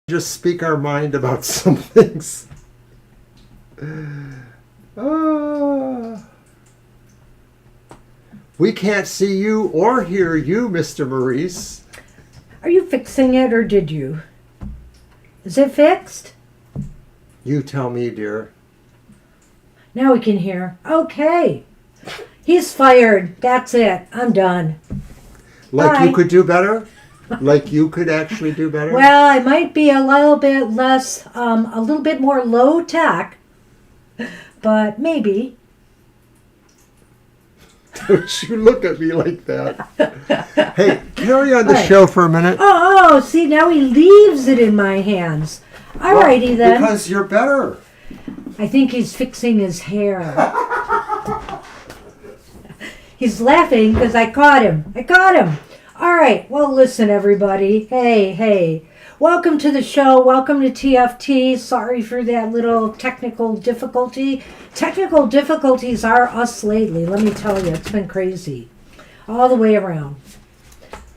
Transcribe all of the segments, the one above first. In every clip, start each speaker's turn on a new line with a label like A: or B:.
A: just speak our mind about some things. We can't see you or hear you, Mr. Maurice.
B: Are you fixing it or did you? Is it fixed?
A: You tell me, dear.
B: Now we can hear. Okay. He's fired. That's it. I'm done.
A: Like
B: Bye.
A: you could do better? Like you could actually do better?
B: Well, I might be a little bit less, a little bit more low tech, but maybe.
A: Don't you look at me like that. Hey, carry on the show for a minute.
B: Oh, see, now he leaves it in my hands. Alrighty then.
A: Because you're better.
B: I think he's fixing his hair. He's laughing because I caught him. All right. Well, listen, everybody. Hey. Welcome to the show. Welcome to TFT. Sorry for that little technical difficulty. Technical difficulties are us lately. Let me tell you, it's been crazy. All the way around.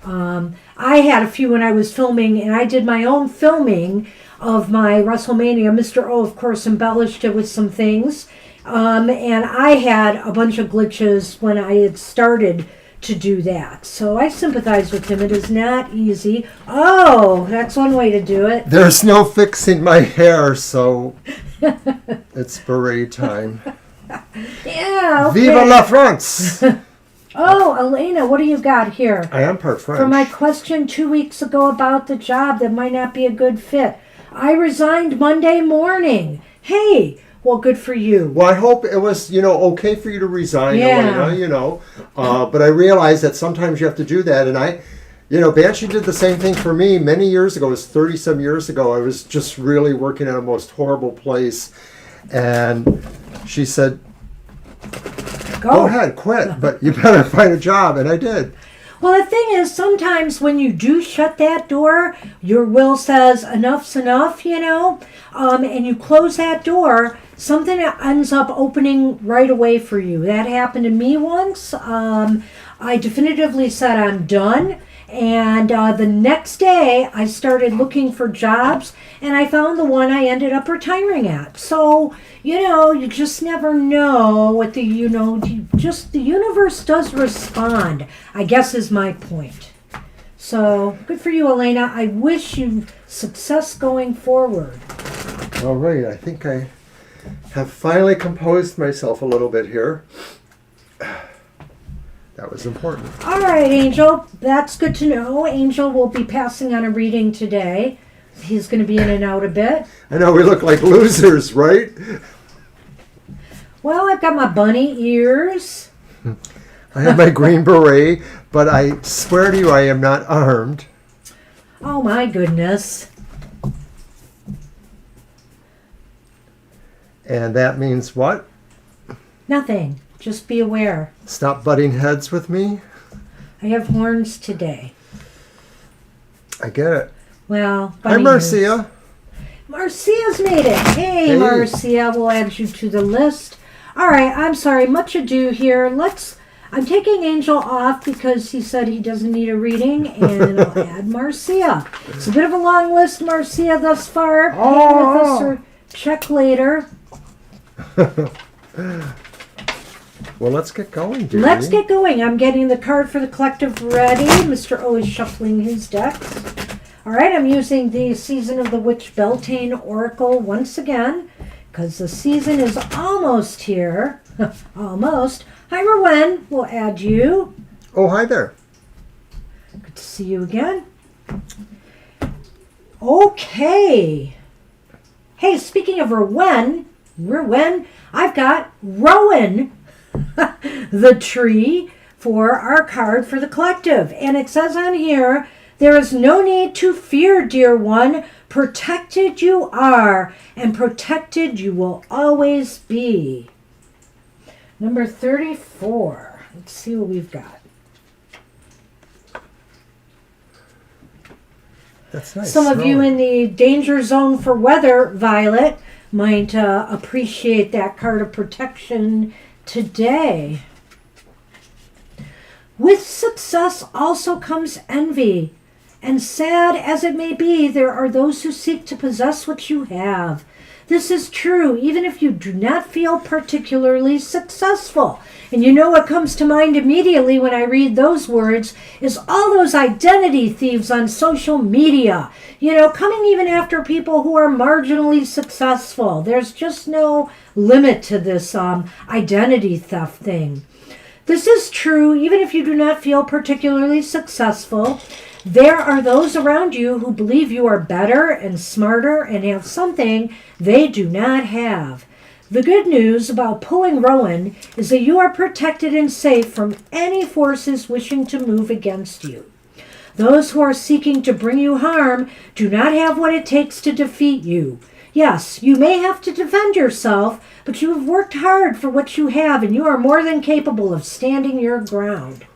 B: I had a few when I was filming, and I did my own filming of my WrestleMania. Mr. O, of course, embellished it with some things. And I had a bunch of glitches when I had started to do that. So I sympathize with him. It is not easy. Oh, that's one way to do it.
A: There's no fixing my hair, so it's beret time.
B: Yeah, okay.
A: Viva la France!
B: Oh, Elena, what do you got here?
A: I am part French.
B: For my question 2 weeks ago about the job that might not be a good fit. I resigned Monday morning. Hey, well, good for you.
A: Well, I hope it was, okay for you to resign,
B: Yeah.
A: Elena, but I realized that sometimes you have to do that, and Banshee did the same thing for me many years ago. It was 30-some years ago. I was just really working at a most horrible place, and she said, go ahead, quit, but you better find a job, and I did.
B: Well, the thing is, sometimes when you do shut that door, your will says enough's enough, and you close that door, something ends up opening right away for you. That happened to me once. I definitively said I'm done. And the next day, I started looking for jobs, and I found the one I ended up retiring at. So, you just never know what the universe does respond, I guess is my point. So, good for you, Elena. I wish you success going forward.
A: All right, I think I have finally composed myself a little bit here. That was important.
B: All right, Angel. That's good to know. Angel will be passing on a reading today. He's going to be in and out a bit.
A: I know we look like losers, right?
B: Well, I've got my bunny ears.
A: I have my green beret, but I swear to you I am not armed.
B: Oh, my goodness.
A: And that means what?
B: Nothing. Just be aware.
A: Stop butting heads with me?
B: I have horns today.
A: I get it.
B: Well,
A: hi, Marcia.
B: Marcia's made it. Hey, Marcia, we'll add you to the list. All right, I'm sorry. Much ado here. I'm taking Angel off because he said he doesn't need a reading, and I'll add Marcia. It's a bit of a long list, Marcia, thus far. Hang with us or check later.
A: Well, let's get going, dearie.
B: Let's get going. I'm getting the card for the collective ready. Mr. O is shuffling his decks. All right, I'm using the Season of the Witch Beltane Oracle once again because the season is almost here. Almost. Hi, Rowan. We'll add you.
A: Oh, hi there.
B: Good to see you again. Okay. Hey, speaking of Rowan, I've got Rowan, the tree, for our card for the collective. And it says on here, there is no need to fear, dear one. Protected you are, and protected you will always be. Number 34. Let's see what we've got.
A: That's nice.
B: Some of you in the danger zone for weather, Violet, might appreciate that card of protection today. With success also comes envy, And sad as it may be, there are those who seek to possess what you have. This is true even if you do not feel particularly successful. And you know what comes to mind immediately when I read those words is all those identity thieves on social media. Coming even after people who are marginally successful. There's just no limit to this identity theft thing. This is true even if you do not feel particularly successful. There are those around you who believe you are better and smarter and have something they do not have. The good news about pulling Rowan is that you are protected and safe from any forces wishing to move against you. Those who are seeking to bring you harm do not have what it takes to defeat you. Yes, you may have to defend yourself, but you have worked hard for what you have and you are more than capable of standing your ground.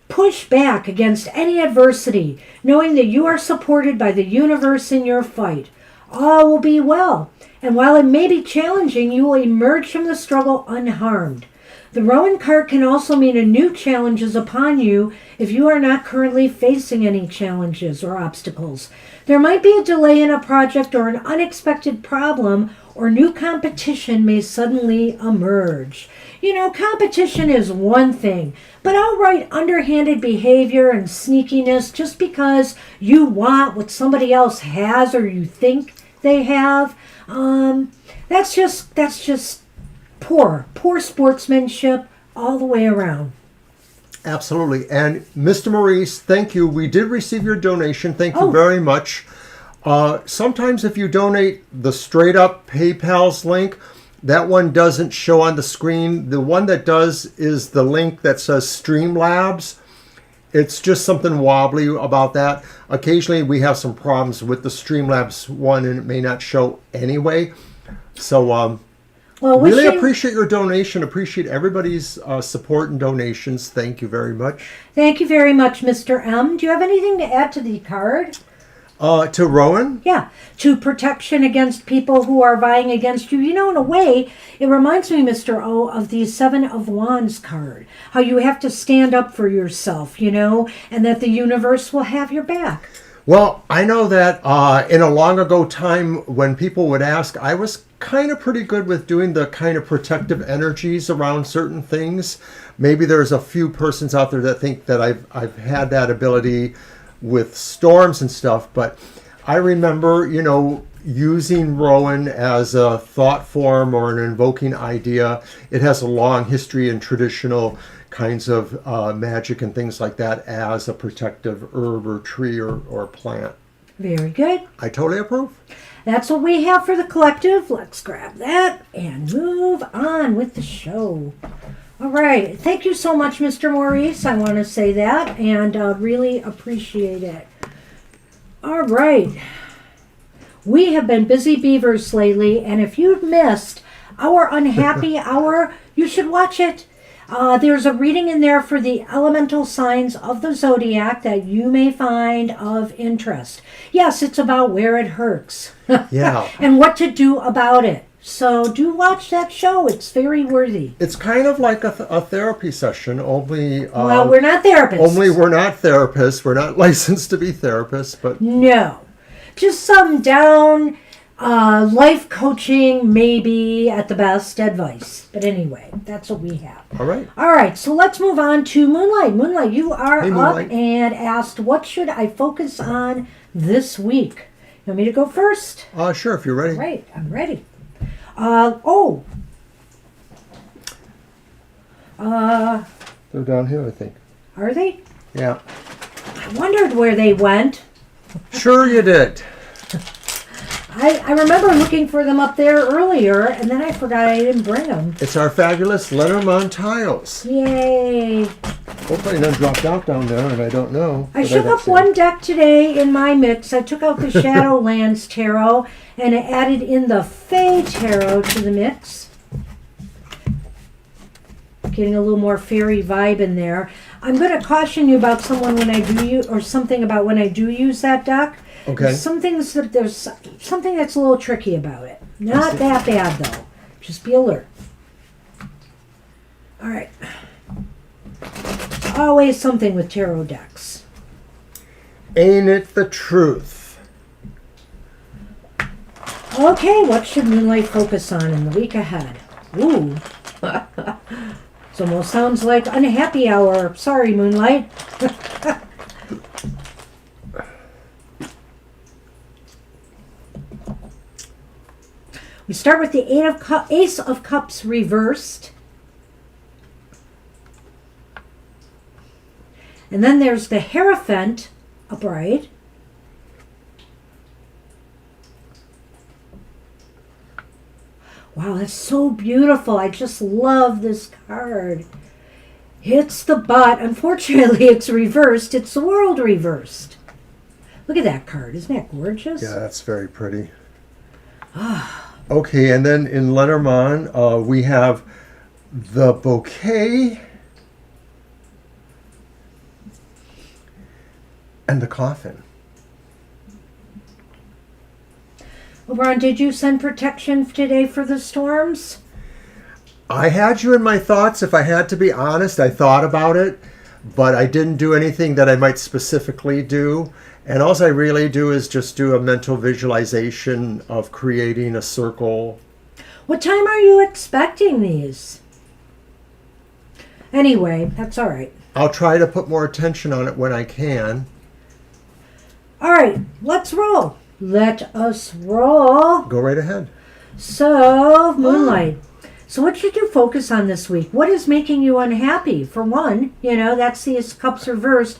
B: Push back against any adversity, knowing that you are supported by the universe in your fight. All will be well, and while it may be challenging, you will emerge from the struggle unharmed. The Rowan card can also mean a new challenge is upon you if you are not currently facing any challenges or obstacles. There might be a delay in a project or an unexpected problem, or new competition may suddenly emerge. Competition is one thing, but outright underhanded behavior and sneakiness just because you want what somebody else has or you think they have, that's just poor sportsmanship all the way around.
A: Absolutely. And Mr. Maurice, thank you. We did receive your donation. Thank you very much. Sometimes if you donate the straight up PayPal's link, that one doesn't show on the screen. The one that does is the link that says Streamlabs. It's just something wobbly about that. Occasionally we have some problems with the Streamlabs one and it may not show anyway. So really appreciate your donation. Appreciate everybody's support and donations. Thank you very much.
B: Thank you very much, Mr. M. Do you have anything to add to the card?
A: To Rowan?
B: Yeah, to protection against people who are vying against you. In a way, it reminds me, Mr. O, of the Seven of Wands card. How you have to stand up for yourself, and that the universe will have your back.
A: Well, I know that in a long ago time when people would ask, I was kind of pretty good with doing the kind of protective energies around certain things. Maybe there's a few persons out there that think that I've had that ability with storms and stuff, but I remember, using Rowan as a thought form or an invoking idea. It has a long history in traditional kinds of magic and things like that as a protective herb or tree or plant.
B: Very good.
A: I totally approve.
B: That's what we have for the collective. Let's grab that and move on with the show. All right. Thank you so much, Mr. Maurice. I want to say that and really appreciate it. All right. We have been busy beavers lately, and if you've missed our unhappy hour, you should watch it. There's a reading in there for the elemental signs of the zodiac that you may find of interest. Yes, it's about where it hurts.
A: Yeah.
B: And what to do about it. So do watch that show. It's very worthy.
A: It's kind of like a therapy session, only...
B: well, we're not therapists.
A: Only we're not therapists. We're not licensed to be therapists, but...
B: No. Just some down life coaching, maybe at the best advice. But anyway, that's what we have.
A: All right.
B: All right, so let's move on to Moonlight. Moonlight, you are
A: Moonlight.
B: up and asked, what should I focus on this week? You want me to go first?
A: Sure, if you're ready.
B: All right, I'm ready.
A: They're down here, I think.
B: Are they?
A: Yeah.
B: I wondered where they went.
A: Sure you did.
B: I remember looking for them up there earlier, and then I forgot I didn't bring them.
A: It's our fabulous Lenormand tiles.
B: Yay.
A: Hopefully none dropped out down there, and I don't know.
B: I shook up one deck today in my mix. I took out the Shadowlands Tarot, and I added in the Fae Tarot to the mix. Getting a little more fairy vibe in there. I'm going to caution you about something when I do use that deck.
A: Okay.
B: There's something that's a little tricky about it. Not that bad though. Just be alert. All right. Always something with tarot decks.
A: Ain't it the truth?
B: Okay, what should Moonlight focus on in the week ahead? Ooh. It almost sounds like unhappy hour. Sorry, Moonlight. We start with the Ace of Cups reversed. And then there's the Hierophant upright. Wow, that's so beautiful. I just love this card. It's the butt. Unfortunately, it's reversed. It's the World reversed. Look at that card. Isn't that gorgeous?
A: Yeah, that's very pretty. Okay, and then in Lenormand, we have the Bouquet and the Coffin.
B: Oberon, did you send protection today for the storms?
A: I had you in my thoughts. If I had to be honest, I thought about it, but I didn't do anything that I might specifically do. And all I really do is just do a mental visualization of creating a circle.
B: What time are you expecting these? Anyway, that's all right.
A: I'll try to put more attention on it when I can.
B: All right, let's roll. Let us roll.
A: Go right ahead.
B: So, Moonlight. So what should you focus on this week? What is making you unhappy? For one, that's the Ace of Cups reversed.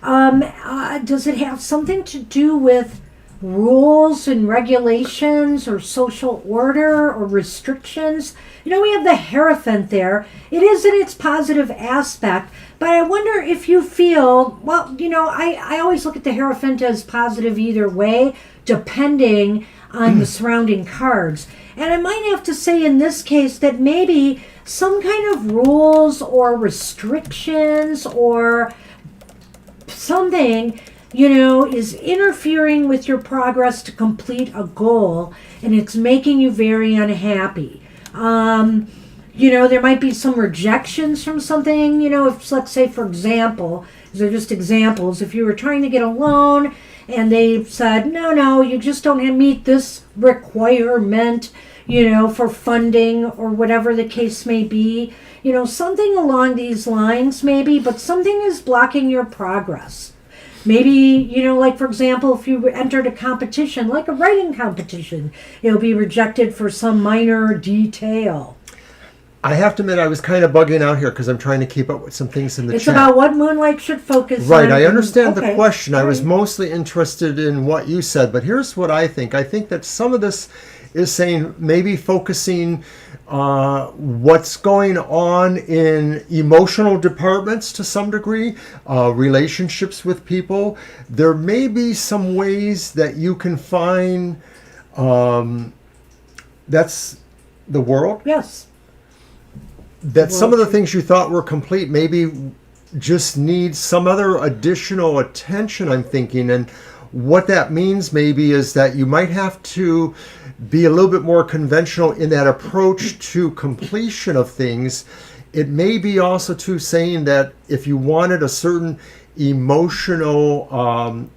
B: Does it have something to do with rules and regulations or social order or restrictions? We have the Hierophant there. It is in its positive aspect, but I wonder if you feel, I always look at the Hierophant as positive either way, depending on the surrounding cards. And I might have to say in this case that maybe some kind of rules or restrictions or something, is interfering with your progress to complete a goal, and it's making you very unhappy. There might be some rejections from something, if, let's say, for example, these are just examples, if you were trying to get a loan and they said, no, you just don't meet this requirement, for funding or whatever the case may be, something along these lines maybe, but something is blocking your progress. Maybe, like for example, if you entered a competition, like a writing competition, it'll be rejected for some minor detail.
A: I have to admit, I was kind of bugging out here because I'm trying to keep up with some things in the
B: It's
A: chat.
B: about what Moonlight should focus on.
A: Right, I understand the question. I was
B: Right.
A: mostly interested in what you said, but here's what I think. I think that some of this is saying maybe focusing what's going on in emotional departments to some degree, relationships with people. There may be some ways that you can find, that's the World?
B: Yes.
A: That some of the things you thought were complete maybe just need some other additional attention, I'm thinking. And what that means maybe is that you might have to be a little bit more conventional in that approach to completion of things. It may be also too saying that if you wanted a certain emotional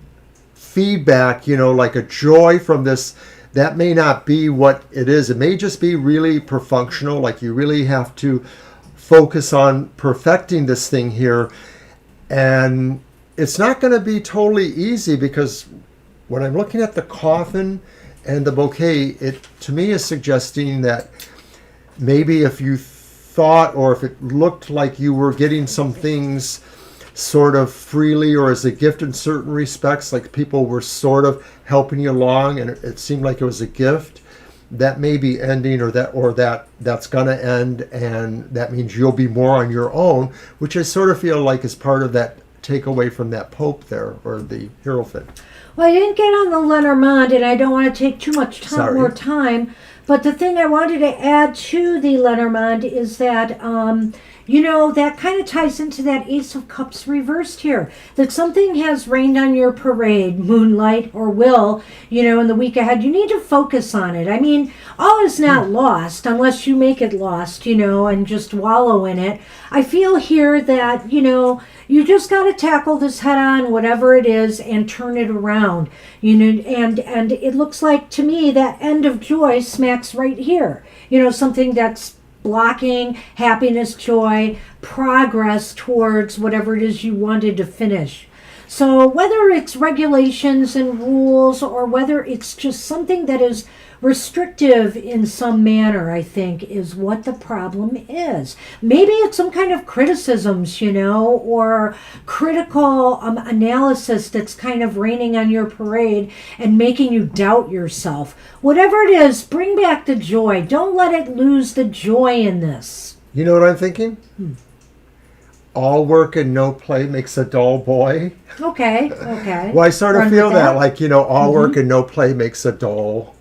A: feedback, like a joy from this, that may not be what it is. It may just be really perfunctional, like you really have to focus on perfecting this thing here. And it's not going to be totally easy, because when I'm looking at the Coffin and the Bouquet, it to me is suggesting that maybe if you thought, or if it looked like you were getting some things sort of freely or as a gift in certain respects, like people were sort of helping you along and it seemed like it was a gift, that may be ending, or that's going to end, and that means you'll be more on your own, which I sort of feel like is part of that takeaway from that Pope there, or the Hierophant.
B: Well, I didn't get on the Lenormand, and I don't want to take too much more time. But the thing I wanted to add to the Lenormand is that you know, that kind of ties into that Ace of Cups reversed here. That something has rained on your parade, moonlight, or will, you know, in the week ahead. You need to focus on it. I mean, all is not lost unless you make it lost, you know, and just wallow in it. I feel here that, you know, you just got to tackle this head on, whatever it is, and turn it around. You know, and it looks like to me that end of joy smacks right here. You know, something that's blocking happiness, joy, progress towards whatever it is you wanted to finish. So whether it's regulations and rules or whether it's just something that is restrictive in some manner, I think, is what the problem is. Maybe it's some kind of criticisms, you know, or critical analysis that's kind of raining on your parade and making you doubt yourself. Whatever it is, bring back the joy. Don't let it lose the joy in this.
A: You know what I'm thinking? All work and no play makes a dull boy.
B: Okay.
A: Well, I sort of
B: Run
A: feel
B: with
A: that,
B: that.
A: like, you know, all work and no play makes a dull.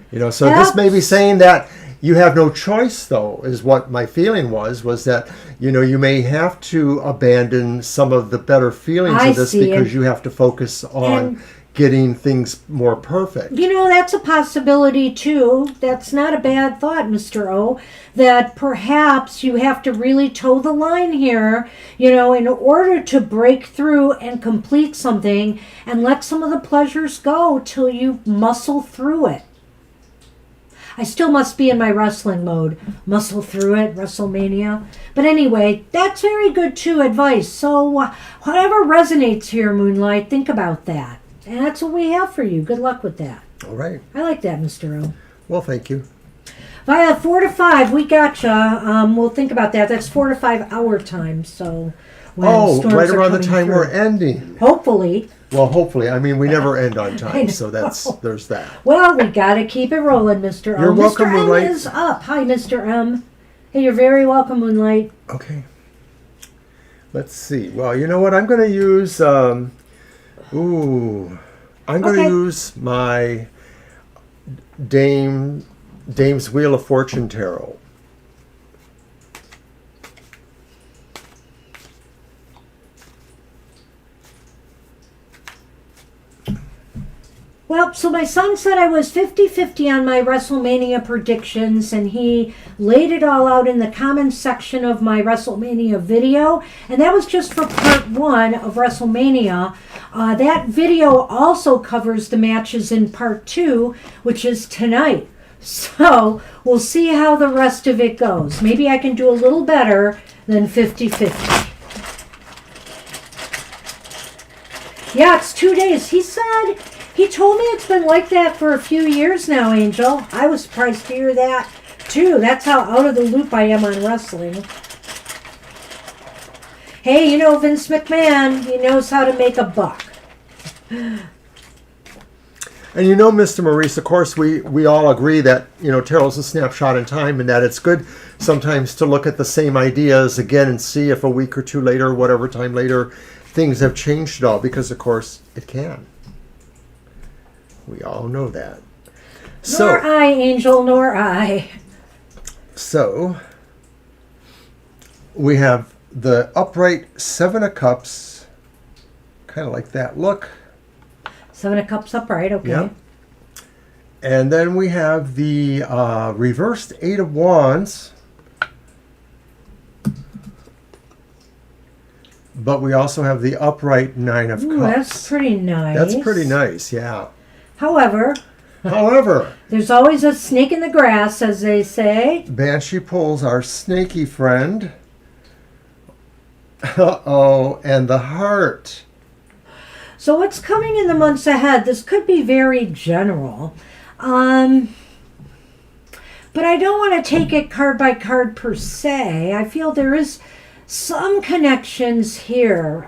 A: You know, so
B: That's-
A: this may be saying that you have no choice, though, is what my feeling was that, you know, you may have to abandon some of the better feelings
B: I
A: of this
B: see.
A: because you have to focus on
B: And-
A: getting things more perfect.
B: You know, that's a possibility too. That's not a bad thought, Mr. O. That perhaps you have to really toe the line here, you know, in order to break through and complete something and let some of the pleasures go till you muscle through it. I still must be in my wrestling mode. Muscle through it, WrestleMania. But anyway, that's very good too, advice. So whatever resonates here, Moonlight, think about that. And that's what we have for you. Good luck with that.
A: All right.
B: I like that, Mr. O.
A: Well, thank you.
B: Via 4 to 5, we gotcha. We'll think about that. That's 4 to 5 hour time. So when storms
A: right
B: are
A: around the
B: coming
A: time
B: through.
A: we're ending.
B: Hopefully.
A: Well, hopefully. I mean, we never end on
B: I
A: time,
B: know.
A: so there's that.
B: Well, we gotta keep it rolling, Mr. O.
A: You're welcome,
B: Mr. M
A: Moonlight.
B: is up. Hi, Mr. M. Hey, you're very welcome, Moonlight.
A: Okay. Let's see. Well, you know what? I'm going to use. I'm going to
B: Okay.
A: use my Dame's Wheel of Fortune Tarot.
B: Well, so my son said I was 50-50 on my WrestleMania predictions, and he laid it all out in the comments section of my WrestleMania video, and that was just for part 1 of WrestleMania. That video also covers the matches in part 2, which is tonight. So we'll see how the rest of it goes. Maybe I can do a little better than 50-50. Yeah, it's 2 days. He told me it's been like that for a few years now, Angel. I was surprised to hear that, too. That's how out of the loop I am on wrestling. Hey, you know Vince McMahon, he knows how to make a buck.
A: And you know, Mr. Maurice, of course, we all agree that, you know, tarot's a snapshot in time and that it's good sometimes to look at the same ideas again and see if a week or two later, whatever time later, things have changed at all, because, of course, it can. We all know that.
B: Nor I, Angel, nor I.
A: So, we have the upright 7 of Cups, kind of like that look.
B: 7 of Cups upright, okay.
A: Yeah. And then we have the reversed 8 of Wands. But we also have the upright 9 of
B: Ooh,
A: Cups.
B: that's pretty nice.
A: That's pretty nice, yeah.
B: However, there's always a snake in the grass, as they say.
A: Banshee pulls our snaky friend. Uh-oh, and the heart.
B: So what's coming in the months ahead? This could be very general. But I don't want to take it card by card per se. I feel there is some connections here.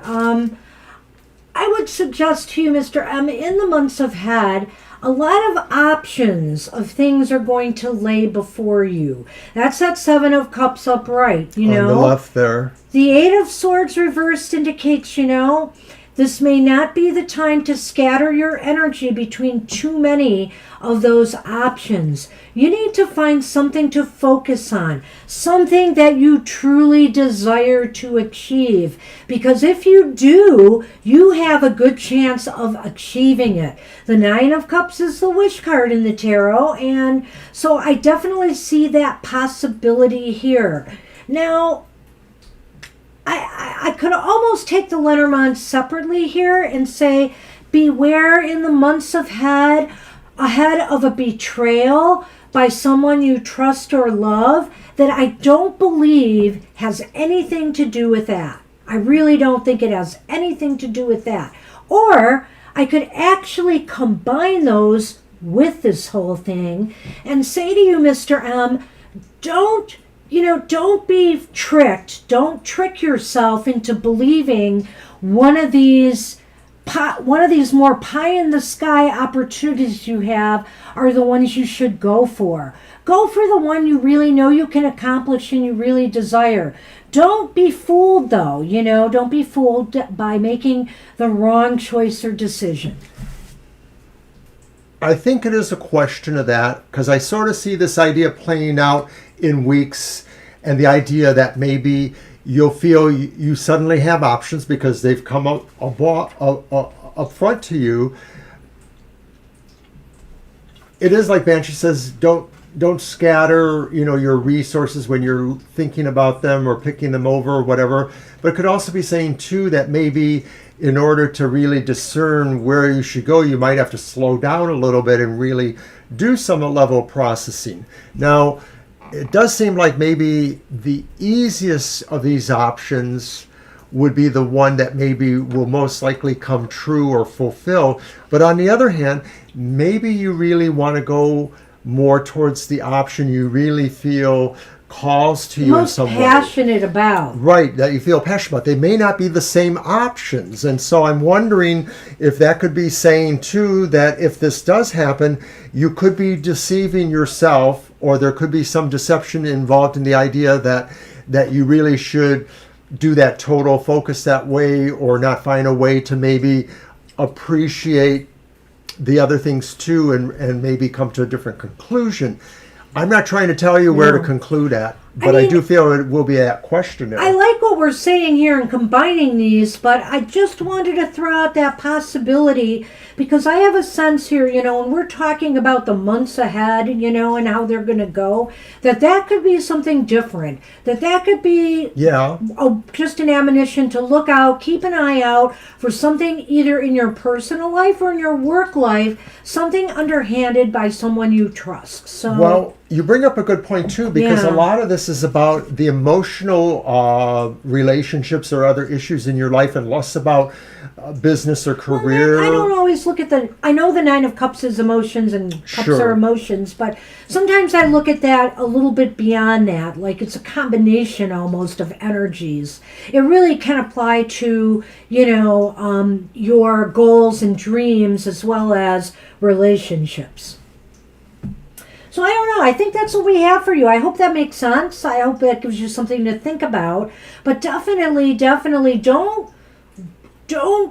B: I would suggest to you, Mr. M, in the months ahead, a lot of options of things are going to lay before you. That's that 7 of Cups upright, you know.
A: On the left there.
B: The 8 of Swords reversed indicates, you know, This may not be the time to scatter your energy between too many of those options. You need to find something to focus on, something that you truly desire to achieve. Because if you do, you have a good chance of achieving it. The Nine of Cups is the wish card in the tarot, and so I definitely see that possibility here. Now, I could almost take the Lenormand separately here and say, beware in the months ahead of a betrayal by someone you trust or love that I don't believe has anything to do with that. I really don't think it has anything to do with that. Or I could actually combine those with this whole thing and say to you, Mr. M, don't be tricked. Don't trick yourself into believing one of these more pie in the sky opportunities you have are the ones you should go for. Go for the one you really know you can accomplish and you really desire. Don't be fooled though, don't be fooled by making the wrong choice or decision.
A: I think it is a question of that, because I sort of see this idea playing out in weeks, and the idea that maybe you'll feel you suddenly have options because they've come up front to you. It is like Banshee says, don't scatter, your resources when you're thinking about them or picking them over or whatever. But it could also be saying too that maybe in order to really discern where you should go, you might have to slow down a little bit and really do some level of processing. Now, it does seem like maybe the easiest of these options would be the one that maybe will most likely come true or fulfill. But on the other hand, maybe you really want to go more towards the option you really feel calls to you in some way.
B: Most passionate about.
A: Right, that you feel passionate about. They may not be the same options. And so I'm wondering if that could be saying too that if this does happen, you could be deceiving yourself, or there could be some deception involved in the idea that you really should do that total focus that way, or not find a way to maybe appreciate the other things too, and maybe come to a different conclusion. I'm not trying to tell you where to conclude at, but I do feel it will be that question there.
B: I like what we're saying here and combining these, but I just wanted to throw out that possibility because I have a sense here, when we're talking about the months ahead, and how they're going to go, that could be something different. That could be just an admonition to look out, keep an eye out for something either in your personal life or in your work life, something underhanded by someone you trust. So,
A: well, you bring up a good point too, because a lot of this is about the emotional relationships or other issues in your life, and less about business or career.
B: Well, I don't always look at I know the Nine of Cups is emotions and Cups are emotions, but sometimes I look at that a little bit beyond that, like it's a combination almost of energies. It really can apply to, your goals and dreams as well as relationships. So I don't know. I think that's what we have for you. I hope that makes sense. I hope that gives you something to think about. But definitely don't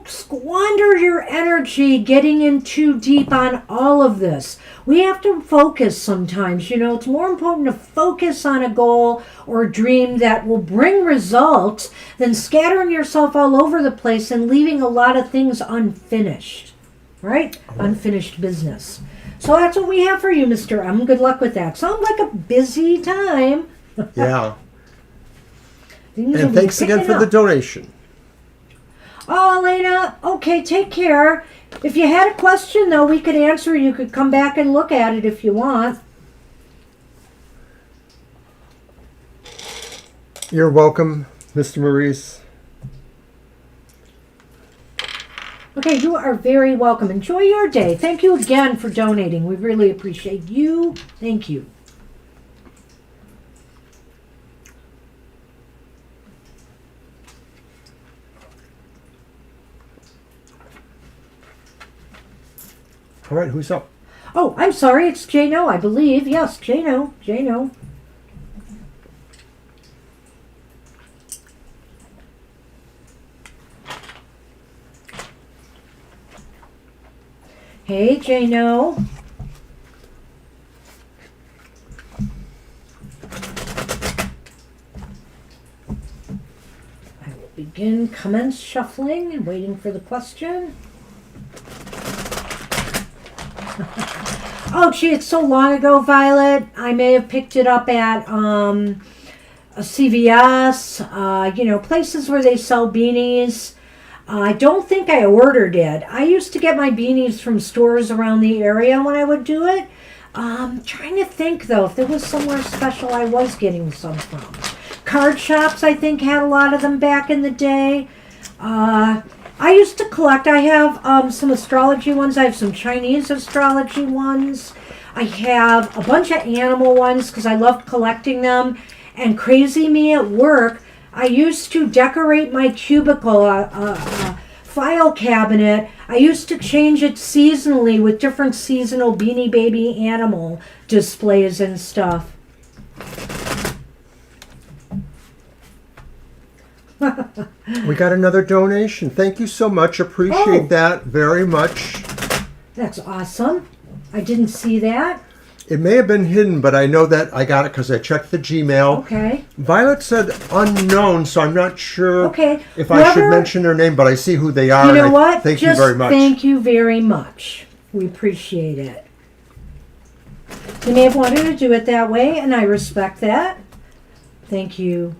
B: squander your energy getting in too deep on all of this. We have to focus sometimes. It's more important to focus on a goal or a dream that will bring results than scattering yourself all over the place and leaving a lot of things unfinished. Right? Unfinished business. So that's what we have for you, Mr. M. Good luck with that. Sounds like a busy time.
A: Yeah. And thanks again for the donation.
B: Oh, Elena, okay, take care. If you had a question, though, we could answer. You could come back and look at it if you want.
A: You're welcome, Mr. Maurice.
B: Okay, you are very welcome. Enjoy your day. Thank you again for donating. We really appreciate you. Thank you.
A: All right, who's up?
B: Oh, I'm sorry. It's Jano, I believe. Yes, Jano. Hey, Jano. I will begin commence shuffling and waiting for the question. Oh, gee, it's so long ago, Violet. I may have picked it up at a CVS, places where they sell beanies. I don't think I ordered it. I used to get my beanies from stores around the area when I would do it. Trying to think, though, if there was somewhere special I was getting some from. Card shops, I think, had a lot of them back in the day. I used to collect. I have some astrology ones. I have some Chinese astrology ones. I have a bunch of animal ones because I love collecting them. And crazy me at work, I used to decorate my cubicle, file cabinet. I used to change it seasonally with different seasonal Beanie Baby animal displays and stuff.
A: We got another donation. Thank you so much. Appreciate that very much.
B: That's awesome. I didn't see that.
A: It may have been hidden, but I know that I got it because I checked the Gmail.
B: Okay.
A: Violet said unknown, so I'm not sure if I
B: Whoever,
A: should mention their name, but I see who they are.
B: You know what?
A: Thank you very much.
B: Thank you very much. We appreciate it. You may have wanted to do it that way, and I respect that. Thank you.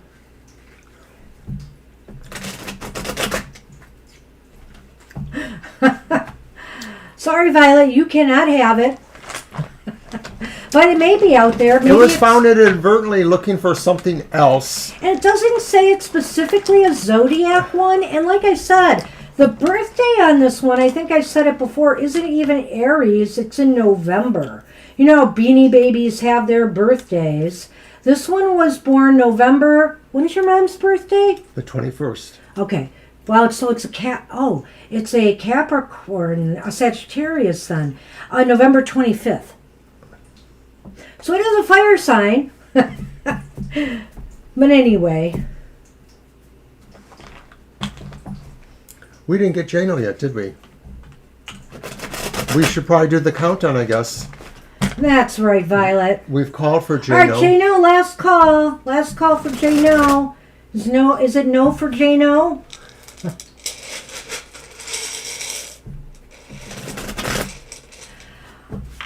B: Sorry, Violet, you cannot have it. But it may be out there. Maybe
A: it was found inadvertently looking for something else.
B: And it doesn't say it's specifically a zodiac one. And like I said, the birthday on this one, I think I said it before, isn't even Aries. It's in November. You know, Beanie Babies have their birthdays. This one was born November. When's your mom's birthday?
A: The 21st.
B: Okay. Well, so it's it's a Capricorn, a Sagittarius then. November 25th. So it is a fire sign. But anyway.
A: We didn't get Jano yet, did we? We should probably do the countdown, I guess.
B: That's right, Violet.
A: We've called for Jano.
B: All right, Jano, last call. Last call for Jano. Is it no for Jano?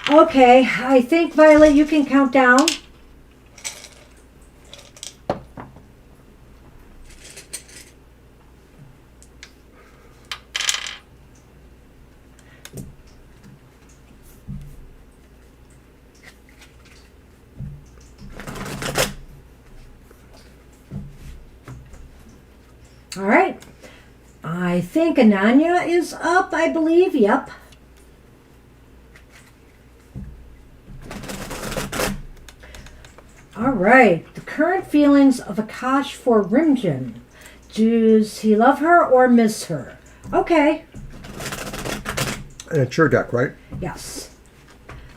B: Okay, I think, Violet, you can count down. All right. I think Ananya is up, I believe. Yep. All right. The current feelings of Akash for Rimjin. Does he love her or miss her? Okay.
A: And it's your deck, right?
B: Yes.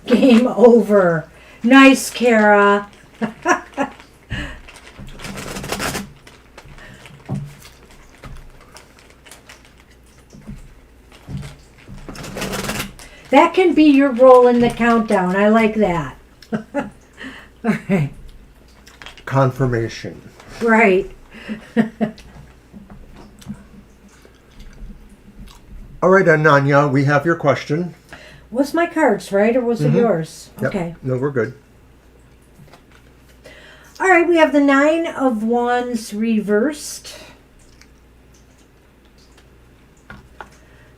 B: Game over. Nice, Kara. That can be your role in the countdown. I like that. All right.
A: Confirmation.
B: Right.
A: All right, Ananya, we have your question.
B: Was my cards right, or was it yours?
A: Yep.
B: Okay.
A: No, we're good.
B: All right, we have the 9 of Wands reversed.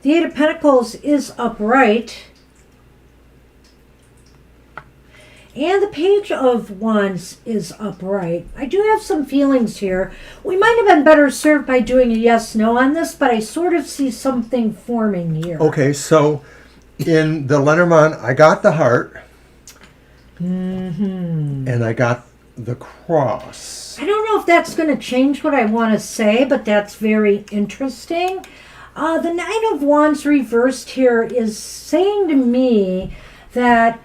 B: The 8 of Pentacles is upright. And the Page of Wands is upright. I do have some feelings here. We might have been better served by doing a yes-no on this, but I sort of see something forming here.
A: Okay, so in the Lenormand, I got the heart.
B: Mm-hmm.
A: And I got the cross.
B: I don't know if that's going to change what I want to say, but that's very interesting. The 9 of Wands reversed here is saying to me that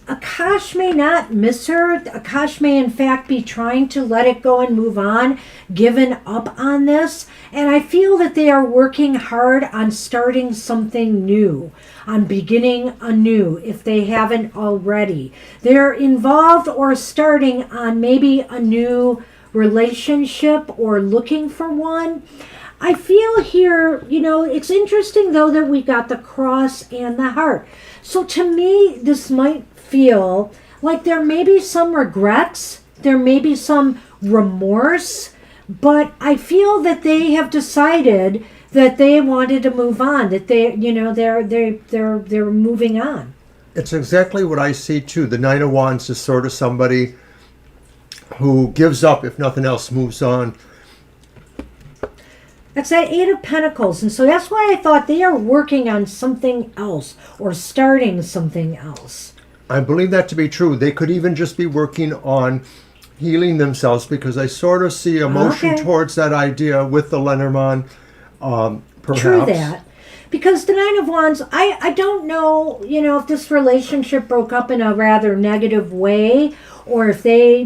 B: Akash may not miss her. Akash may, in fact, be trying to let it go and move on, given up on this. And I feel that they are working hard on starting something new, on beginning anew, if they haven't already. They're involved or starting on maybe a new relationship or looking for one. I feel here, it's interesting though that we got the cross and the heart. So to me, this might feel like there may be some regrets, there may be some remorse, but I feel that they have decided that they wanted to move on, that they're moving on.
A: It's exactly what I see too. The Nine of Wands is sort of somebody who gives up, if nothing else, moves on.
B: That's that Eight of Pentacles. And so that's why I thought they are working on something else or starting something else.
A: I believe that to be true. They could even just be working on healing themselves, because I sort of see emotion towards that idea with the Lenormand, perhaps.
B: True that. Because the Nine of Wands, I don't know, if this relationship broke up in a rather negative way, or if they,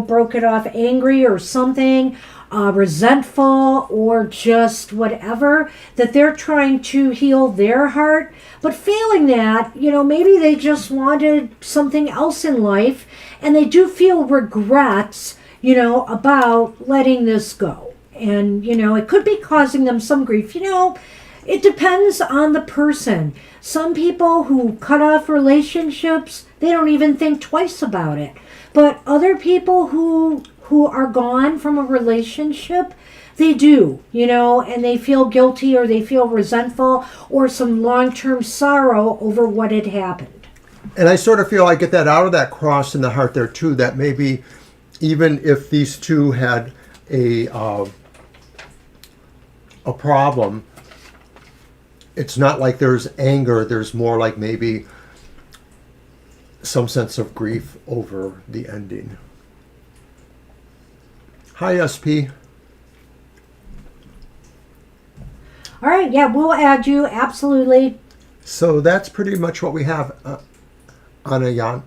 B: broke it off angry or something, resentful, or just whatever, that they're trying to heal their heart. But failing that, maybe they just wanted something else in life, and they do feel regrets, about letting this go. And, it could be causing them some grief. It depends on the person. Some people who cut off relationships, they don't even think twice about it. But other people who are gone from a relationship, they do, and they feel guilty, or they feel resentful, or some long-term sorrow over what had happened.
A: And I sort of feel I get that out of that cross in the heart there too, that maybe even if these two had a problem, it's not like there's anger, there's more like maybe some sense of grief over the ending. Hi, SP.
B: All right, yeah, we'll add you, absolutely.
A: So that's pretty much what we have. Ananya.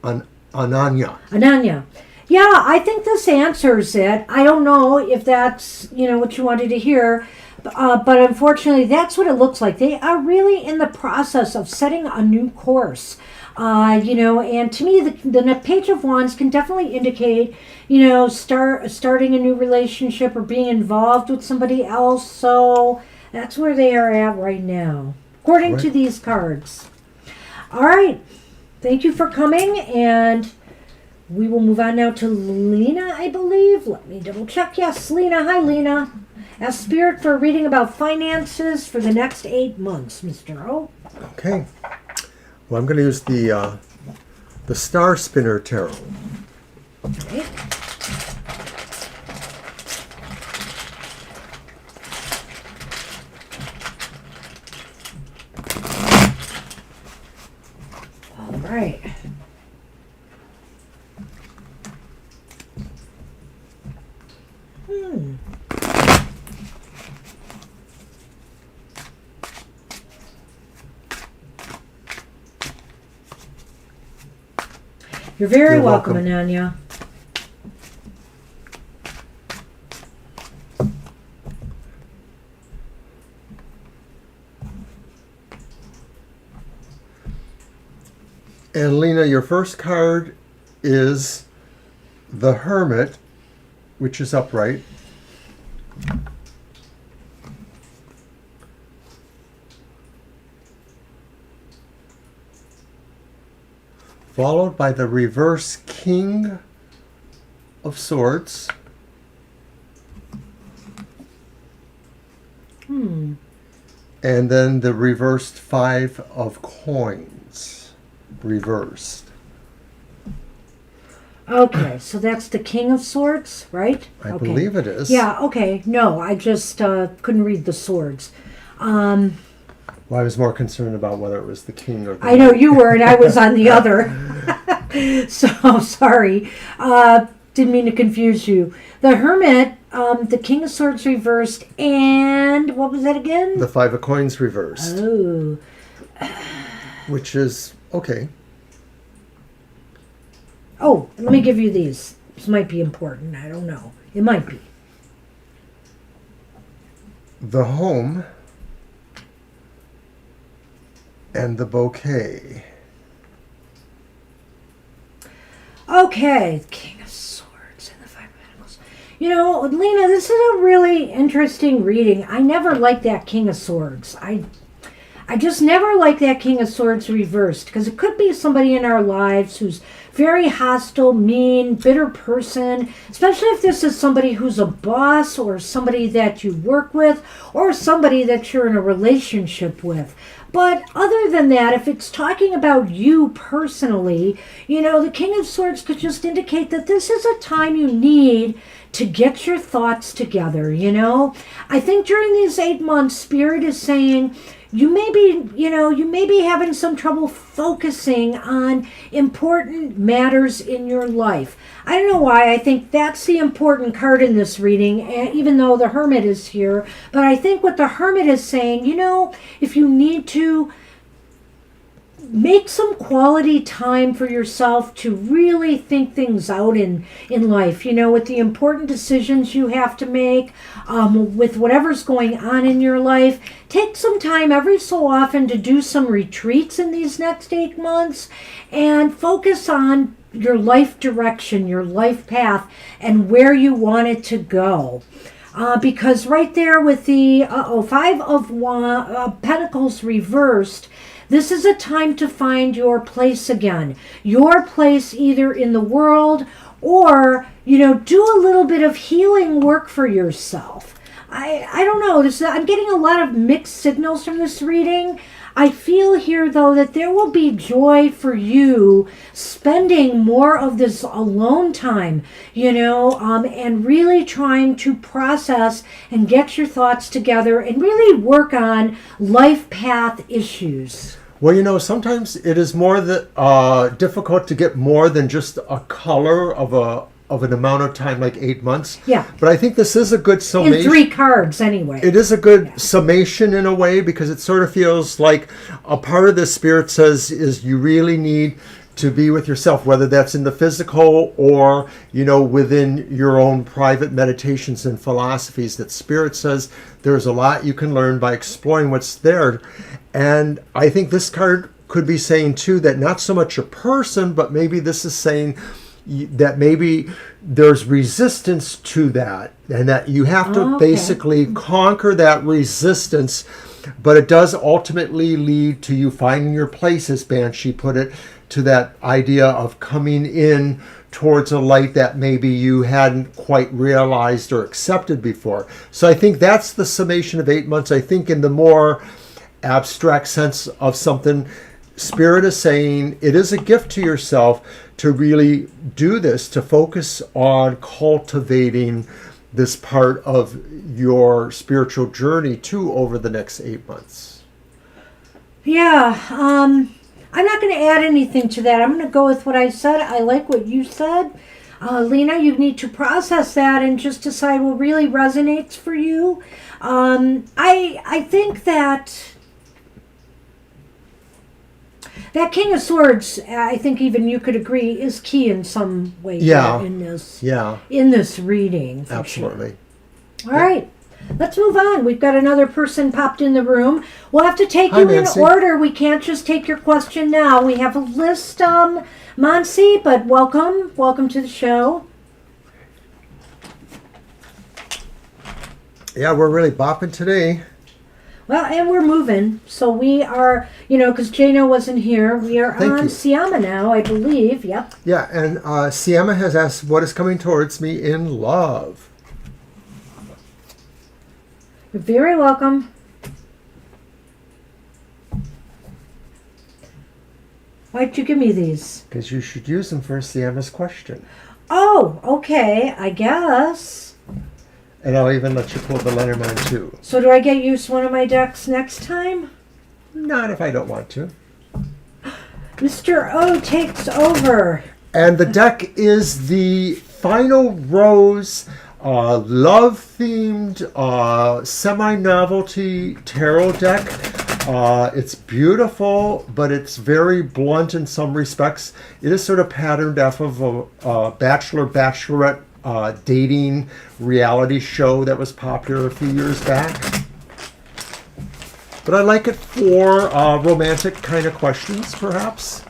B: Ananya. Yeah, I think this answers it. I don't know if that's, what you wanted to hear, but unfortunately, that's what it looks like. They are really in the process of setting a new course. And to me, the Page of Wands can definitely indicate, starting a new relationship or being involved with somebody else. So that's where they are at right now, according to these cards. All right. Thank you for coming, and we will move on now to Lena, I believe. Let me double check. Yes, Lena. Hi, Lena. Ask Spirit for a reading about finances for the next 8 months, Mr. O.
A: Okay. Well, I'm going to use the Star Spinner Tarot.
B: Okay. All right. You're very welcome, Ananya.
A: And Lena, your first card is the Hermit, which is upright. Followed by the reverse King of Swords. And then the reversed Five of Coins. Reversed.
B: Okay, so that's the King of Swords, right?
A: I believe it is.
B: Yeah, okay. No, I just couldn't read the swords.
A: Well, I was more concerned about whether it was the king or the
B: I know you were, and I was on the other. So, sorry. Didn't mean to confuse you. The Hermit, the King of Swords reversed, and what was that again?
A: The Five of Coins reversed.
B: Oh.
A: Which is okay.
B: Oh, let me give you these. This might be important. I don't know. It might be.
A: The home and the bouquet.
B: Okay, King of Swords and the Five of Pentacles. You know, Lena, this is a really interesting reading. I never liked that King of Swords. I just never liked that King of Swords reversed, because it could be somebody in our lives who's very hostile, mean, bitter person, especially if this is somebody who's a boss or somebody that you work with or somebody that you're in a relationship with. But other than that, if it's talking about you personally, you know, the King of Swords could just indicate that this is a time you need to get your thoughts together, you know. I think during these 8 months, Spirit is saying you may be having some trouble focusing on important matters in your life. I don't know why. I think that's the important card in this reading, even though the Hermit is here. But I think what the Hermit is saying, you know, if you need to make some quality time for yourself to really think things out in life, you know, with the important decisions you have to make, with whatever's going on in your life. Take some time every so often to do some retreats in these next 8 months and focus on your life direction, your life path, and where you want it to go. Because right there with the Five of Pentacles reversed, this is a time to find your place again. Your place either in the world or, you know, do a little bit of healing work for yourself. I don't know. I'm getting a lot of mixed signals from this reading. I feel here, though, that there will be joy for you spending more of this alone time, you know, and really trying to process and get your thoughts together and really work on life path issues.
A: Well, you know, sometimes it is more difficult to get more than just a color of an amount of time, like 8 months.
B: Yeah.
A: But I think this is a good summation.
B: In 3 cards, anyway.
A: It is a good summation in a way, because it sort of feels like a part of the Spirit says is you really need to be with yourself, whether that's in the physical or, you know, within your own private meditations and philosophies. That Spirit says there's a lot you can learn by exploring what's there. And I think this card could be saying too that not so much a person, but maybe this is saying that maybe there's resistance to that, and that you have to basically conquer that resistance. But it does ultimately lead to you finding your place, as Banshee put it, to that idea of coming in towards a light that maybe you hadn't quite realized or accepted before. So I think that's the summation of 8 months. I think in the more abstract sense of something, Spirit is saying it is a gift to yourself to really do this, to focus on cultivating this part of your spiritual journey too over the next 8 months.
B: Yeah, I'm not going to add anything to that. I'm going to go with what I said. I like what you said. Lena, you need to process that and just decide what really resonates for you. I think that King of Swords, I think even you could agree, is key in some way in this reading.
A: Absolutely.
B: Sure. All right. Let's move on. We've got another person popped in the room. We'll have to take you
A: Nancy.
B: in order. We can't just take your question now. We have a list, Monsi, but welcome. Welcome to the show.
A: Yeah, we're really bopping today.
B: Well, and we're moving. So we are, because Jano wasn't here, we are on Siama now, I believe. Yep.
A: Yeah, and Siama has asked, what is coming towards me in love?
B: You're very welcome. Why'd you give me these?
A: Because you should use them for Siama's question.
B: Oh, okay, I guess.
A: And I'll even let you pull the Lenormand too.
B: So do I get use one of my decks next time?
A: Not if I don't want to.
B: Mr. O takes over.
A: And the deck is the Final Rose love-themed semi-novelty tarot deck. It's beautiful, but it's very blunt in some respects. It is sort of patterned off of a bachelorette dating reality show that was popular a few years back. But I like it for romantic kind of questions, perhaps.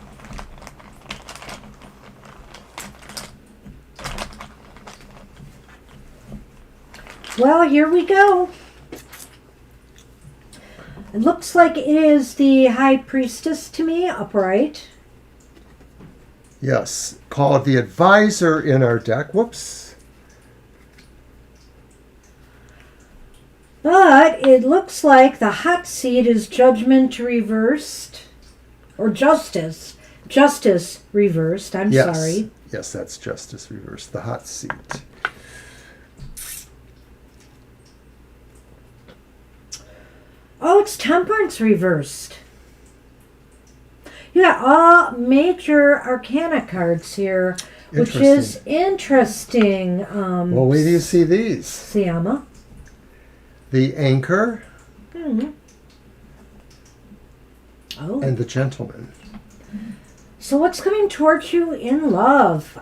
B: Well, here we go. It looks like it is the High Priestess to me, upright.
A: Yes, called the Advisor in our deck. Whoops.
B: But it looks like the hot seat is Judgment reversed. Or Justice. Justice reversed. I'm sorry.
A: Yes, that's Justice reversed. The hot seat.
B: Oh, it's Temperance reversed. You got all major arcana cards here, which is interesting.
A: Well, where do you see these?
B: Siama.
A: The Anchor
B: Oh.
A: and the Gentleman.
B: So what's coming towards you in love?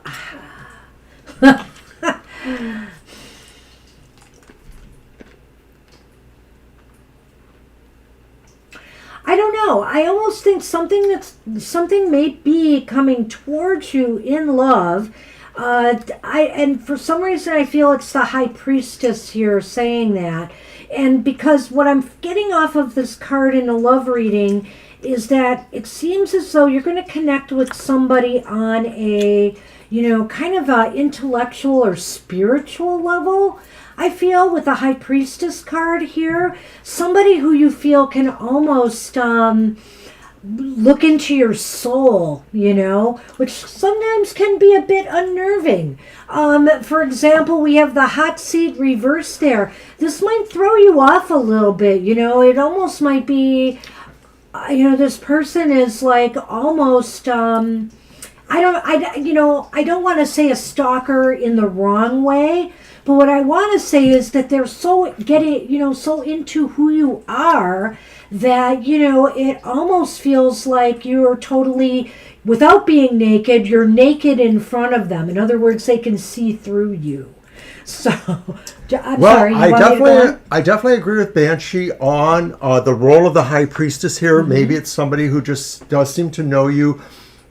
B: I don't know. I almost think something may be coming towards you in love. And for some reason I feel it's the High Priestess here saying that. And because what I'm getting off of this card in a love reading is that it seems as though you're going to connect with somebody on a, kind of a intellectual or spiritual level. I feel with the High Priestess card here, somebody who you feel can almost look into your soul, which sometimes can be a bit unnerving. For example, we have the hot seat reversed there. This might throw you off a little bit, it almost might be, this person is like almost, I don't want to say a stalker in the wrong way, but what I want to say is that they're so so into who you are that, it almost feels like you're totally, without being naked, you're naked in front of them. In other words, they can see through you. So, I'm sorry.
A: I definitely agree with Banshee on the role of the High Priestess here. Mm-hmm. Maybe it's somebody who just does seem to know you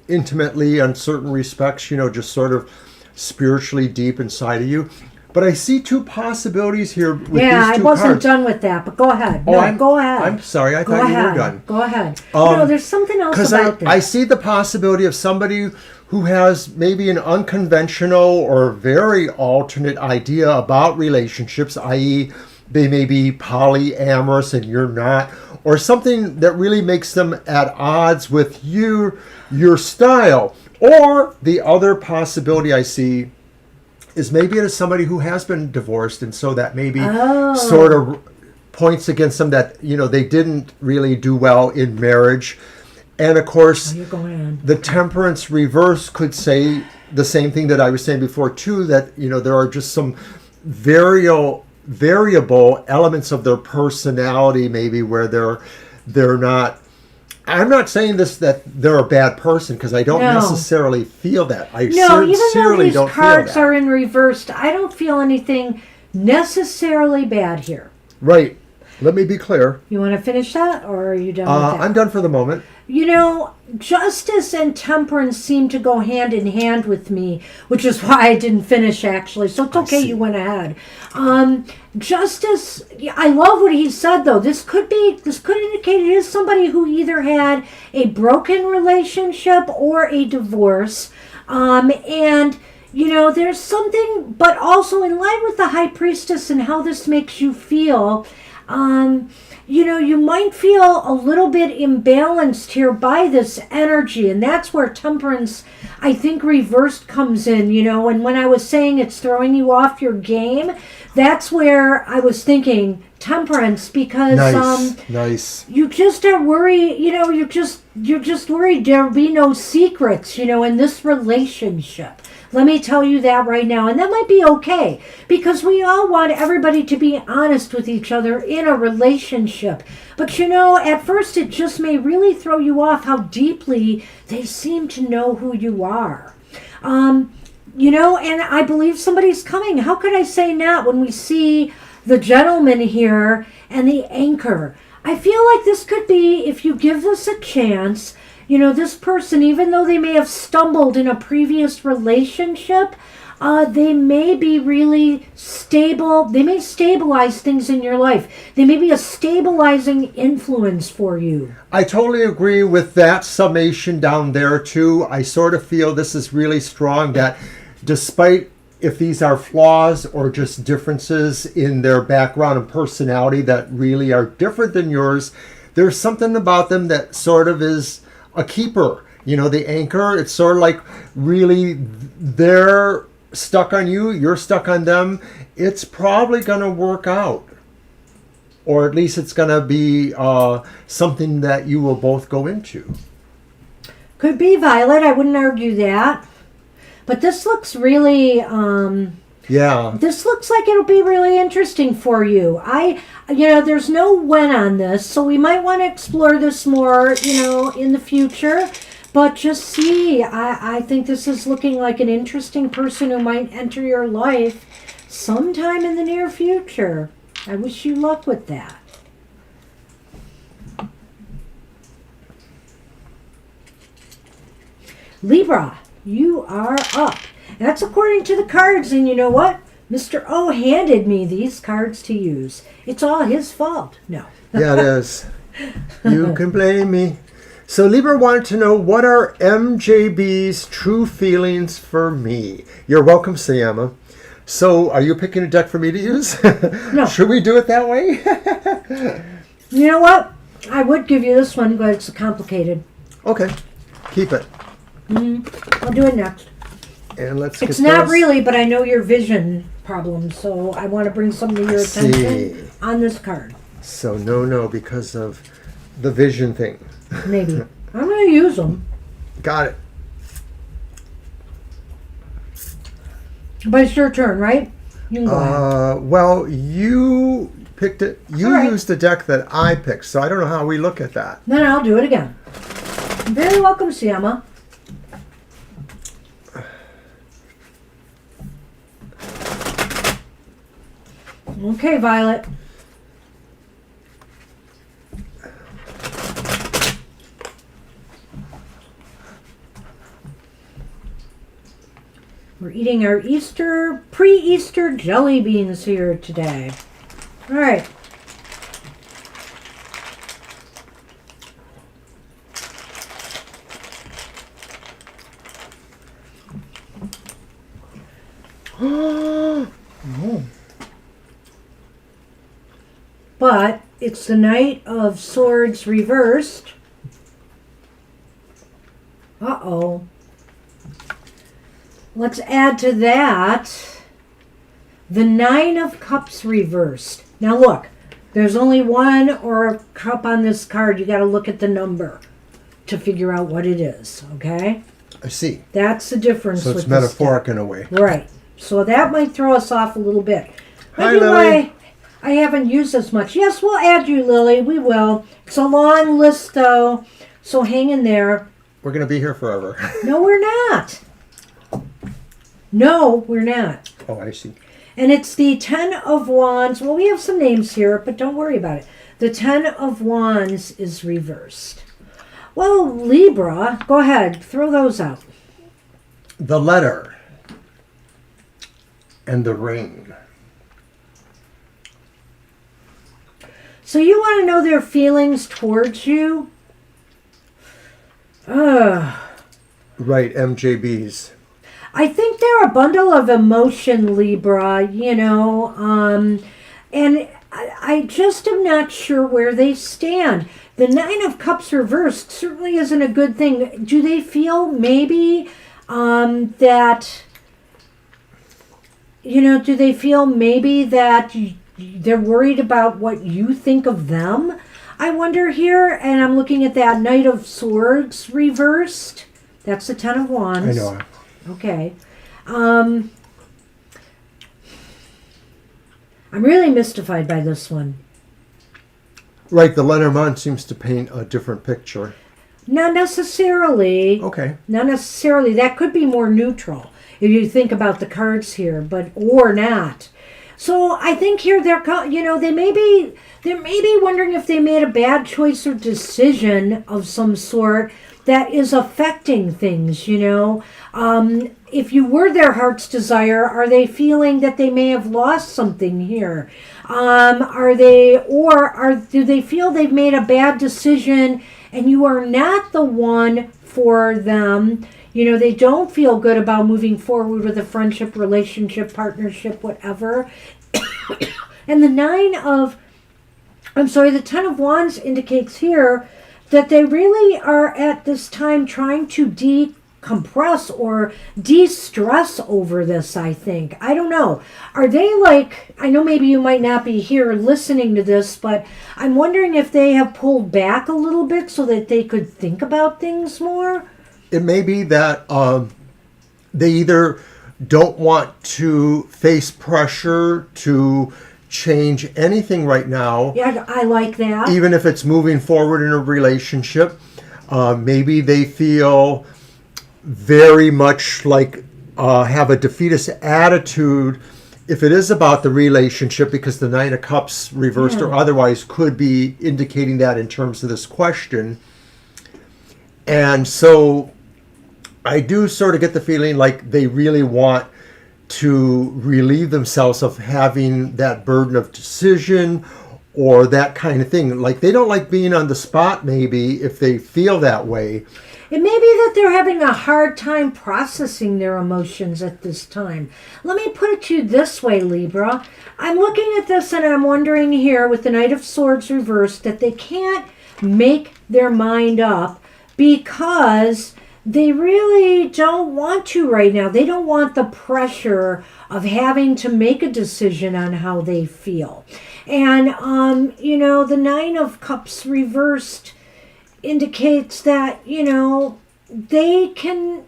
A: intimately in certain respects, just sort of spiritually deep inside of you. But I see two possibilities here with these two cards.
B: I wasn't done with that, but go ahead. Go ahead.
A: I'm sorry, I thought you were done.
B: Go ahead. There's something else about this.
A: I see the possibility of somebody who has maybe an unconventional or very alternate idea about relationships, i.e., they may be polyamorous and you're not, or something that really makes them at odds with your style. Or the other possibility I see is maybe it is somebody who has been divorced, and so that maybe sort of points against them that, they didn't really do well in marriage. And of course, the Temperance reverse could say the same thing that I was saying before too, that, there are just some variable elements of their personality maybe where they're not. I'm not saying that they're a bad person because I don't necessarily feel that. I sincerely don't feel that. Even though these cards
B: are in reversed, I don't feel anything necessarily bad here.
A: Right. Let me be clear.
B: You want to finish that, or are you done with that?
A: I'm done for the moment.
B: Justice and temperance seem to go hand in hand with me, which is why I didn't finish, actually. So it's okay, you went ahead. Justice, I love what he said, though. This could indicate it is somebody who either had a broken relationship or a divorce. And there's something, but also in line with the High Priestess and how this makes you feel, you might feel a little bit imbalanced here by this energy, and that's where temperance, I think, reversed comes in, and when I was saying it's throwing you off your game, that's where I was thinking temperance, because
A: nice.
B: You just are worried, you're just worried there'll be no secrets, in this relationship. Let me tell you that right now. And that might be okay, because we all want everybody to be honest with each other in a relationship. But at first it just may really throw you off how deeply they seem to know who you are. And I believe somebody's coming. How could I say not when we see the gentleman here and the anchor? I feel like this could be, if you give this a chance, this person, even though they may have stumbled in a previous relationship, they may be really stable. They may stabilize things in your life. They may be a stabilizing influence for you.
A: I totally agree with that summation down there too. I sort of feel this is really strong, that despite if these are flaws or just differences in their background and personality that really are different than yours, there's something about them that sort of is a keeper. The anchor, it's sort of like really they're stuck on you, you're stuck on them. It's probably going to work out. Or at least it's going to be something that you will both go into.
B: Could be, Violet. I wouldn't argue that. But this looks really, this looks like it'll be really interesting for you. There's no when on this, so we might want to explore this more, in the future. But just see, I think this is looking like an interesting person who might enter your life sometime in the near future. I wish you luck with that. Libra. You are up. That's according to the cards, and you know what? Mr. O handed me these cards to use. It's all his fault. No.
A: Yeah, it is. You can blame me. So Libra wanted to know, what are MJB's true feelings for me? You're welcome, Sayama. So are you picking a deck for me to use?
B: No.
A: Should we do it that way?
B: You know what? I would give you this one, but it's complicated.
A: Okay. Keep it.
B: I'll do it next.
A: And let's get
B: It's not
A: this.
B: really, but I know your vision problem, so I want to bring some to your attention on this card.
A: So no, because of the vision thing.
B: Maybe. I'm going to use them.
A: Got it.
B: But it's your turn, right? You can go ahead.
A: Well, you picked it. You
B: All right.
A: used the deck that I picked, so I don't know how we look at that.
B: Then I'll do it again. You're very welcome, Siama. Okay, Violet. We're eating our pre-Easter jelly beans here today. All right. But it's the Knight of Swords reversed. Uh-oh. Let's add to that the Nine of Cups reversed. Now look, there's only one or a cup on this card. You got to look at the number to figure out what it is, okay?
A: I see.
B: That's the difference.
A: So
B: with
A: it's
B: this
A: metaphoric
B: deck.
A: in a way.
B: Right. So that might throw us off a little bit.
A: Hi,
B: Maybe
A: Lily.
B: why I haven't used as much. Yes, we'll add you, Lily. We will. It's a long list, though, so hang in there.
A: We're going to be here forever.
B: No, we're not. No, we're not.
A: Oh, I see.
B: And it's the Ten of Wands. Well, we have some names here, but don't worry about it. The Ten of Wands is reversed. Well, Libra, go ahead. Throw those out.
A: The letter and the ring.
B: So you want to know their feelings towards you?
A: Right, MJB's.
B: I think they're a bundle of emotion, Libra, and I just am not sure where they stand. The Nine of Cups reversed certainly isn't a good thing. Do they feel maybe that, do they feel maybe that they're worried about what you think of them? I wonder here, and I'm looking at that Knight of Swords reversed. That's the Ten of Wands.
A: I know.
B: Okay. I'm really mystified by this one.
A: Right, the Lenormand seems to paint a different picture.
B: Not necessarily.
A: Okay.
B: Not necessarily. That could be more neutral if you think about the cards here, but or not. So I think here they may be wondering if they made a bad choice or decision of some sort that is affecting things. If you were their heart's desire, are they feeling that they may have lost something here? Do they feel they've made a bad decision and you are not the one for them? They don't feel good about moving forward with a friendship, relationship, partnership, whatever. And the the Ten of Wands indicates here that they really are at this time trying to decompress or de-stress over this, I think. I don't know. Are they I know maybe you might not be here listening to this, but I'm wondering if they have pulled back a little bit so that they could think about things more?
A: It may be that they either don't want to face pressure to change anything right now.
B: Yeah, I like that.
A: Even if it's moving forward in a relationship. Maybe they feel very much have a defeatist attitude if it is about the relationship, because the Nine of Cups reversed or otherwise could be indicating that in terms of this question. And so I do sort of get the feeling like they really want to relieve themselves of having that burden of decision or that kind of thing. Like they don't like being on the spot, maybe, if they feel that way.
B: It may be that they're having a hard time processing their emotions at this time. Let me put it to you this way, Libra. I'm looking at this and I'm wondering here with the Knight of Swords reversed that they can't make their mind up because they really don't want to right now. They don't want the pressure of having to make a decision on how they feel. And, the Nine of Cups reversed indicates that, they can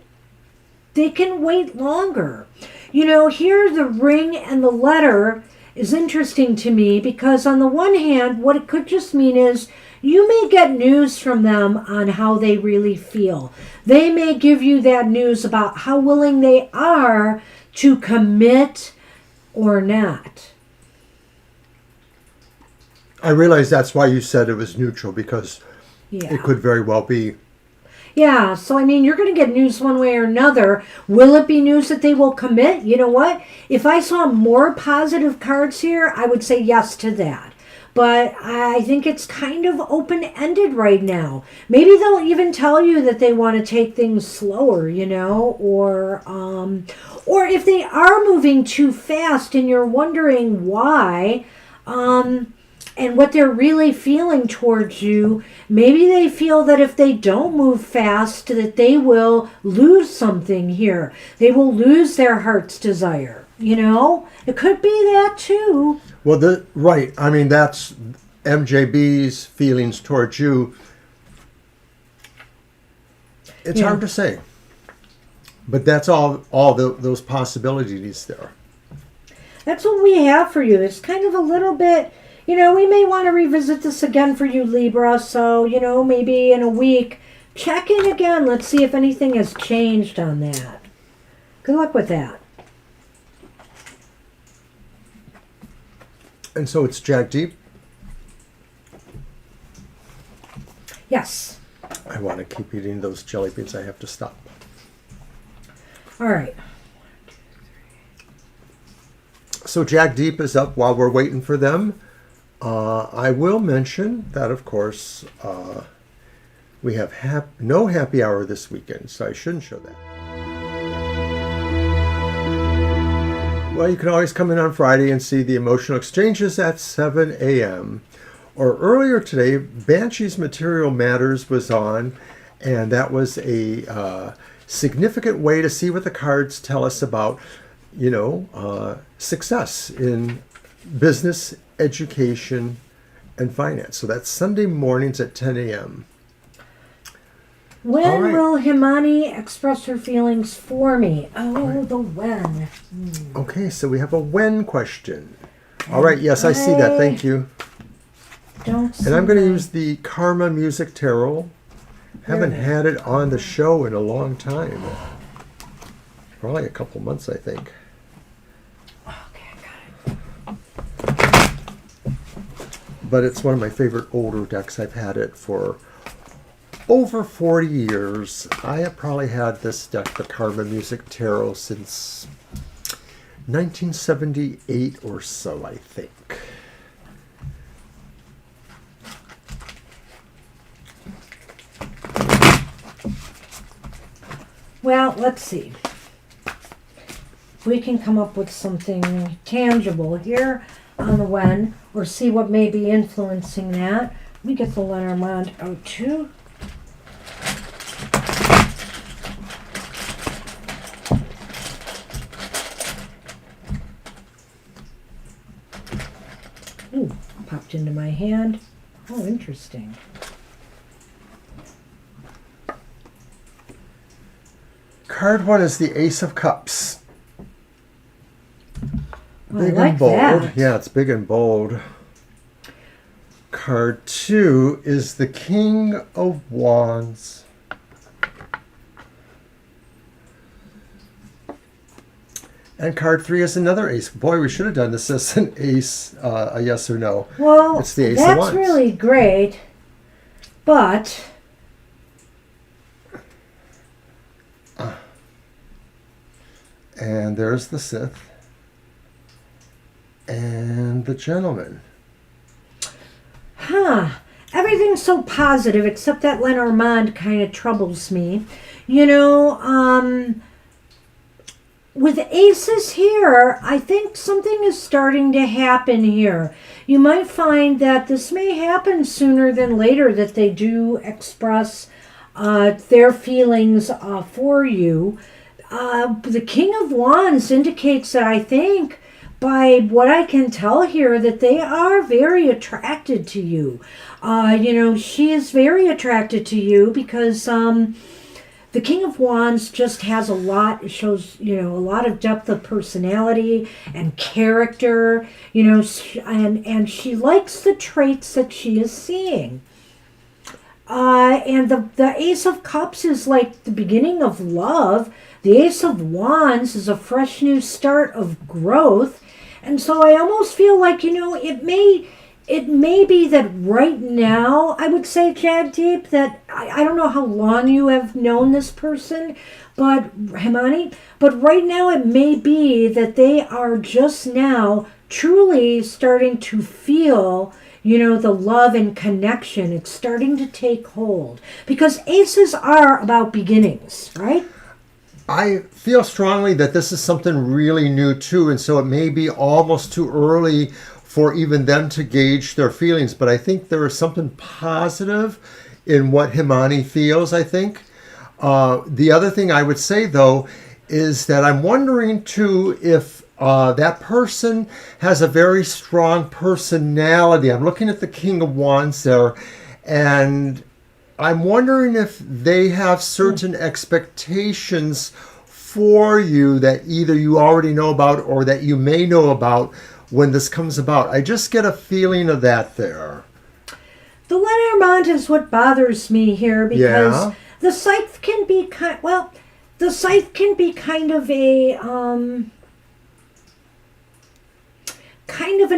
B: wait longer. Here the ring and the letter is interesting to me because on the one hand, what it could just mean is you may get news from them on how they really feel. They may give you that news about how willing they are to commit or not.
A: I realize that's why you said it was neutral, because it could very well be.
B: Yeah, so you're going to get news one way or another. Will it be news that they will commit? You know what? If I saw more positive cards here, I would say yes to that. But I think it's kind of open-ended right now. Maybe they'll even tell you that they want to take things slower, or if they are moving too fast and you're wondering why, and what they're really feeling towards you, maybe they feel that if they don't move fast, that they will lose something here. They will lose their heart's desire. It could be that too.
A: Well, right. That's MJB's feelings towards you. It's hard to say. But that's all those possibilities there.
B: That's what we have for you. It's kind of a little bit, we may want to revisit this again for you, Libra. So, maybe in a week, check in again. Let's see if anything has changed on that. Good luck with that.
A: And so it's Jack Deep.
B: Yes.
A: I want to keep eating those jelly beans. I have to stop.
B: All right.
A: So Jack Deep is up while we're waiting for them. I will mention that, of course, we have no happy hour this weekend, so I shouldn't show that. Well, you can always come in on Friday and see the emotional exchanges at 7 a.m. Or earlier today, Banshee's Material Matters was on, and that was a significant way to see what the cards tell us about, success in business, education, and finance. So that's Sunday mornings at 10 a.m.
B: When
A: right.
B: will Himani express her feelings for me? Oh, the when.
A: Okay, so we have a when question. All right, yes, I see that. Thank you.
B: Don't
A: And I'm going to
B: say-
A: use the Karma Music Tarot. Haven't had it on the show in a long time. Probably a couple months, I think.
B: Okay, got it.
A: But it's one of my favorite older decks. I've had it for over 40 years. I have probably had this deck, the Karma Music Tarot, since 1978 or so, I think.
B: Well, let's see. We can come up with something tangible here on the when, or see what may be influencing that. Let me get the Lenormand out too. Ooh, popped into my hand. Oh, interesting.
A: Card 1 is the Ace of Cups.
B: Oh,
A: Big
B: I like
A: and bold.
B: that.
A: Yeah, it's big and bold. Card 2 is the King of Wands. And card 3 is another ace. Boy, we should have done this as an ace, a yes or no.
B: Well,
A: It's the Ace of
B: that's
A: Wands.
B: really great, but
A: And there's the Sith. And the Gentleman.
B: everything's so positive except that Lenormand kind of troubles me. You know, with aces here, I think something is starting to happen here. You might find that this may happen sooner than later, that they do express their feelings for you. The King of Wands indicates that, I think, by what I can tell here, that they are very attracted to you. You know, she is very attracted to you because the King of Wands just has a lot, shows, you know, a lot of depth of personality and character, you know, and she likes the traits that she is seeing. And the Ace of Cups is like the beginning of love. The Ace of Wands is a fresh new start of growth. And so I almost feel like, you know, it may be that right now, I would say, Jagdeep, that I don't know how long you have known this person, but Himani, but right now it may be that they are just now truly starting to feel, you know, the love and connection. It's starting to take hold because aces are about beginnings, right?
A: I feel strongly that this is something really new too, and so it may be almost too early for even them to gauge their feelings. But I think there is something positive in what Himani feels, I think. The other thing I would say, though, is that I'm wondering too if that person has a very strong personality. I'm looking at the King of Wands there, and I'm wondering if they have certain expectations for you that either you already know about or that you may know about when this comes about. I just get a feeling of that there.
B: The Lenormand is what bothers me here because
A: Yeah.
B: the scythe can be the scythe can be kind of a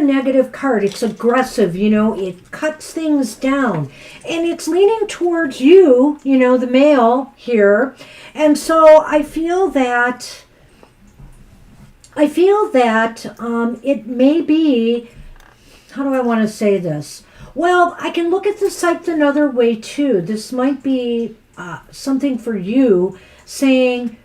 B: negative card. It's aggressive, you know, it cuts things down. And it's leaning towards you, you know, the male here. And so I feel that it may be, how do I want to say this? Well, I can look at the scythe another way too. This might be something for you, saying,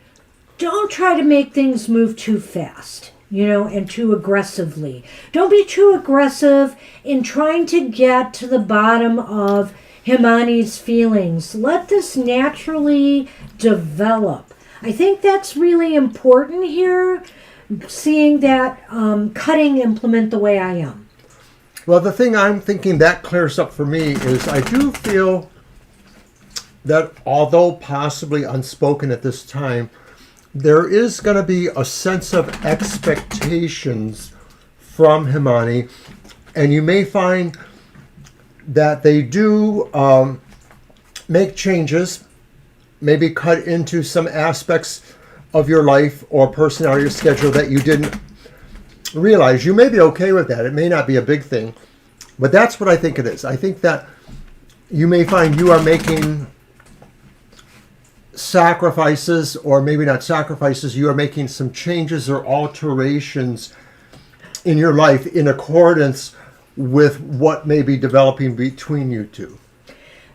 B: don't try to make things move too fast, you know, and too aggressively. Don't be too aggressive in trying to get to the bottom of Himani's feelings. Let this naturally develop. I think that's really important here, seeing that cutting implement the way I am.
A: Well, the thing I'm thinking that clears up for me is I do feel that although possibly unspoken at this time, there is going to be a sense of expectations from Himani, and you may find that they do make changes, maybe cut into some aspects of your life or personality or schedule that you didn't realize. You may be okay with that. It may not be a big thing, but that's what I think it is. I think that you may find you are making sacrifices, or maybe not sacrifices, you are making some changes or alterations in your life in accordance with what may be developing between you two.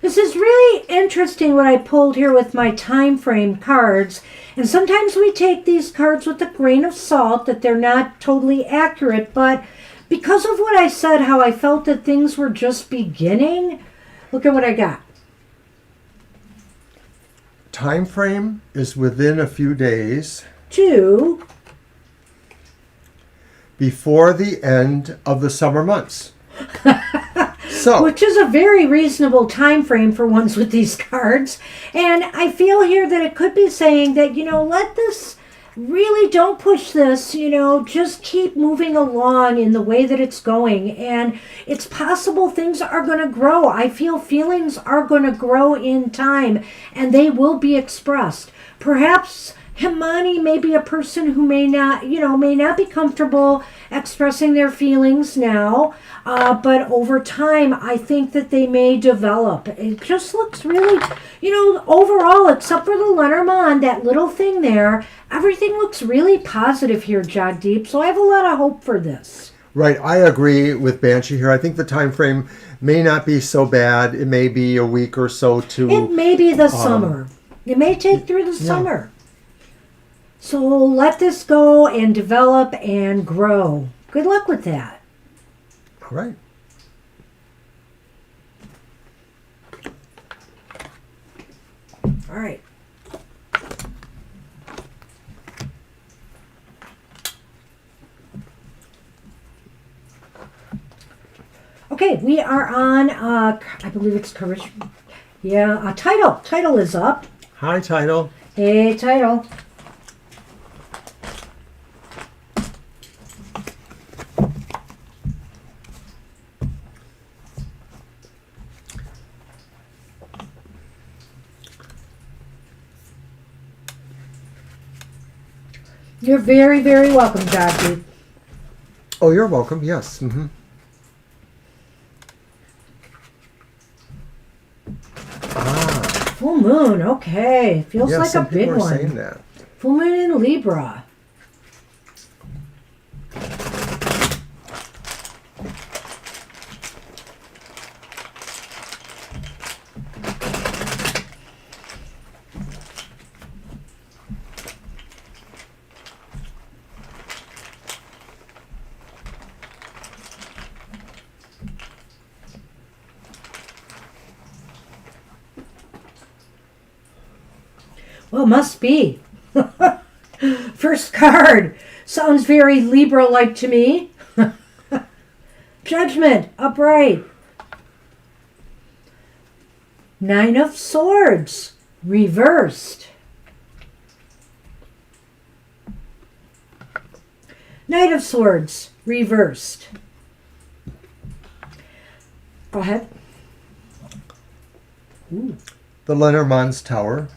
B: This is really interesting what I pulled here with my time frame cards. And sometimes we take these cards with a grain of salt, that they're not totally accurate. But because of what I said, how I felt that things were just beginning, look at what I got.
A: Time frame is within a few days
B: Two.
A: before the end of the summer months. So,
B: Which is a very reasonable time frame for ones with these cards. And I feel here that it could be saying that, let this, really don't push this, just keep moving along in the way that it's going. And it's possible things are going to grow. I feel feelings are going to grow in time, and they will be expressed. Perhaps Himani may be a person who may not be comfortable expressing their feelings now, but over time, I think that they may develop. It just looks really, overall, except for the Lenormand, that little thing there, everything looks really positive here, Jagdeep. So I have a lot of hope for this.
A: right, I agree with Banshee here. I think the time frame may not be so bad. It may be a week or so to...
B: It may be the summer. It may take through the summer. So let this go and develop and grow. Good luck with that.
A: All right.
B: All right. Okay, we are on, I believe it's Karishma. Yeah, Title. Title is up.
A: Hi, Title.
B: Hey, Title. You're very, very welcome, Jackie.
A: Oh, you're welcome. Yes. Mm-hmm.
B: Full moon, okay. Feels
A: Yeah,
B: like a
A: some
B: big
A: people are
B: one.
A: saying that.
B: Full moon in Libra. Well, must be. First card. Sounds very Libra-like to me. Judgment, upright. Nine of Swords, reversed. Knight of Swords, reversed. Go ahead. Ooh.
A: The Lenormand's Tower.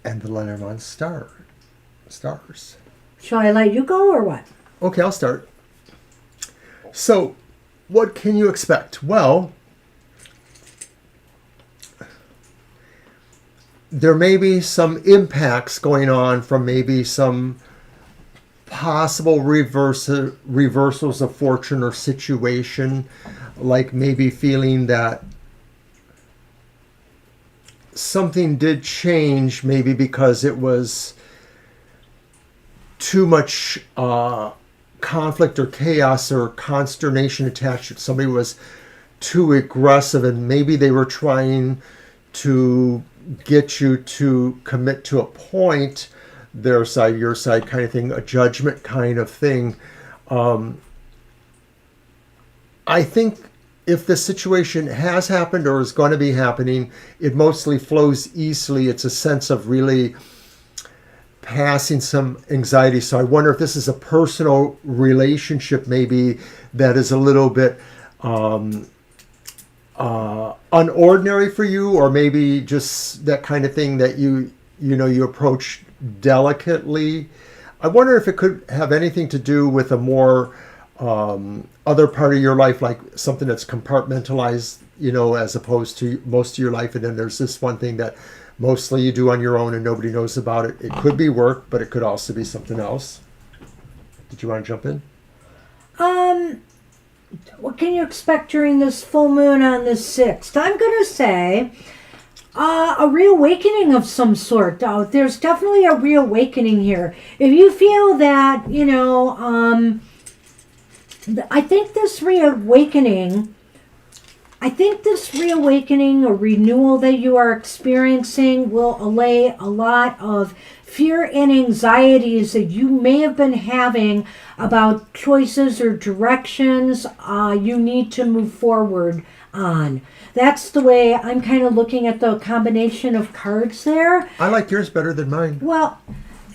A: And the Lenormand stars.
B: Shall I let you go or what?
A: Okay, I'll start. So, what can you expect? Well, there may be some impacts going on from maybe some possible reversals of fortune or situation, like maybe feeling that something did change, maybe because it was too much conflict or chaos or consternation attached. Somebody was too aggressive, and maybe they were trying to get you to commit to a point, their side, your side kind of thing, a judgment kind of thing. I think if the situation has happened or is going to be happening, it mostly flows easily. It's a sense of really passing some anxiety. So I wonder if this is a personal relationship maybe that is a little bit unordinary for you, or maybe just that kind of thing that you approach delicately. I wonder if it could have anything to do with a more other part of your life, like something that's compartmentalized, as opposed to most of your life. And then there's this one thing that mostly you do on your own and nobody knows about it. It could be work, but it could also be something else. Did you want to jump in?
B: What can you expect during this full moon on the 6th? I'm going to say a reawakening of some sort. There's definitely a reawakening here. If you feel that, I think this reawakening or renewal that you are experiencing will allay a lot of fear and anxieties that you may have been having about choices or directions you need to move forward on. That's the way I'm kind of looking at the combination of cards there.
A: I like yours better than mine.
B: Well,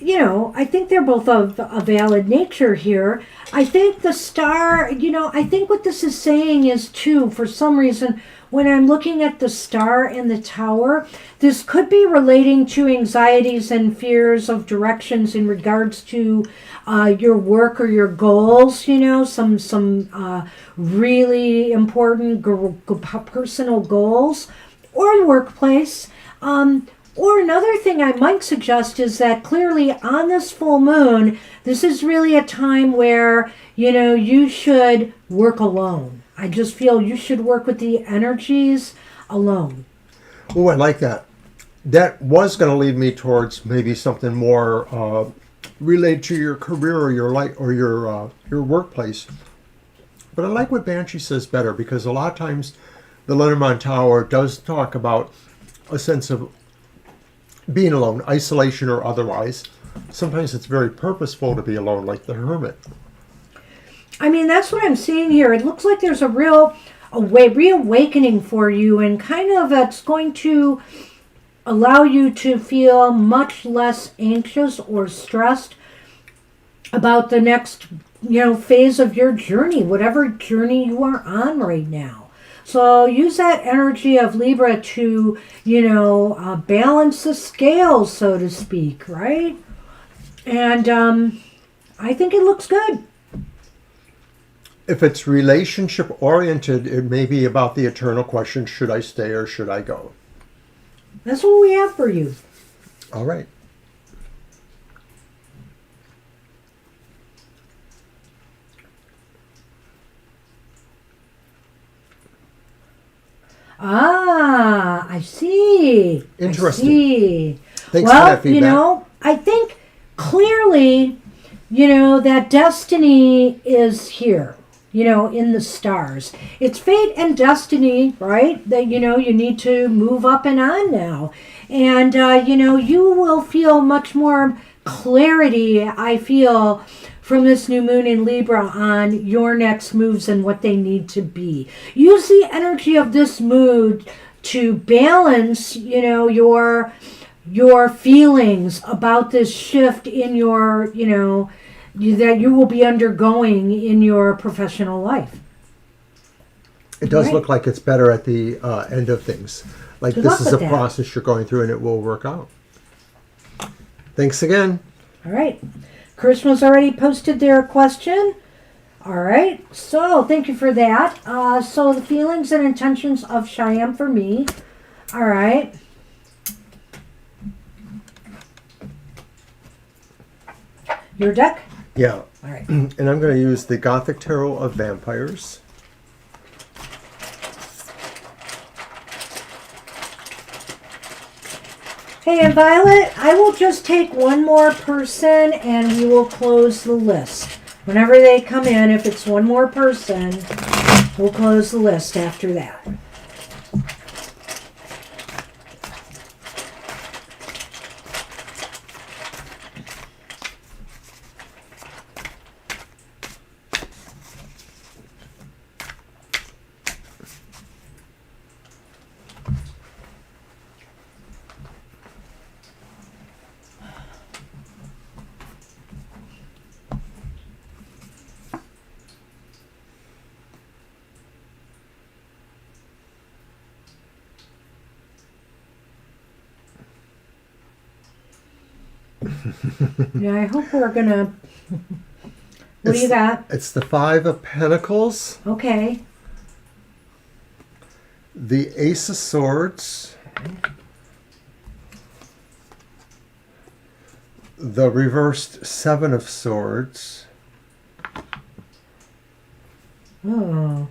B: I think they're both of a valid nature here. I think the star, I think what this is saying is too, for some reason, when I'm looking at the star and the tower, this could be relating to anxieties and fears of directions in regards to your work or your goals, some really important personal goals or workplace. Or another thing I might suggest is that clearly on this full moon, this is really a time where, you should work alone. I just feel you should work with the energies alone.
A: Oh, I like that. That was going to lead me towards maybe something more related to your career or your life or your workplace. But I like what Banshee says better, because a lot of times the Lenormand Tower does talk about a sense of being alone, isolation or otherwise. Sometimes it's very purposeful to be alone, like the hermit.
B: I mean, that's what I'm seeing here. It looks like there's a reawakening for you, and kind of it's going to allow you to feel much less anxious or stressed about the next, phase of your journey, whatever journey you are on right now. So use that energy of Libra to, balance the scales, so to speak, right? And I think it looks good.
A: If it's relationship oriented, it may be about the eternal question, should I stay or should I go?
B: That's what we have for you.
A: All right.
B: Ah, I see.
A: Interesting.
B: I see.
A: Thanks for that feedback.
B: I think clearly, that destiny is here, in the stars. It's fate and destiny, right? That, you need to move up and on now. And, you will feel much more clarity, I feel, from this new moon in Libra on your next moves and what they need to be. Use the energy of this mood to balance, your feelings about this shift in your, that you will be undergoing in your professional life.
A: It does look like it's better at the end of things. Like
B: Good
A: this
B: luck
A: is
B: with
A: a
B: that.
A: process you're going through and it will work out. Thanks again.
B: All right. Krishna's already posted their question. All right. So thank you for that. So the feelings and intentions of Cheyenne for me. All right. Your deck?
A: Yeah.
B: All right.
A: And I'm going to use the Gothic Tarot of Vampires.
B: Hey, and Violet, I will just take one more person and we will close the list. Whenever they come in, if it's one more person, we'll close the list after that. Yeah, I hope we're gonna. What do you got?
A: It's the Five of Pentacles,
B: Okay.
A: the Ace of Swords, the reversed Seven of Swords,
B: Oh.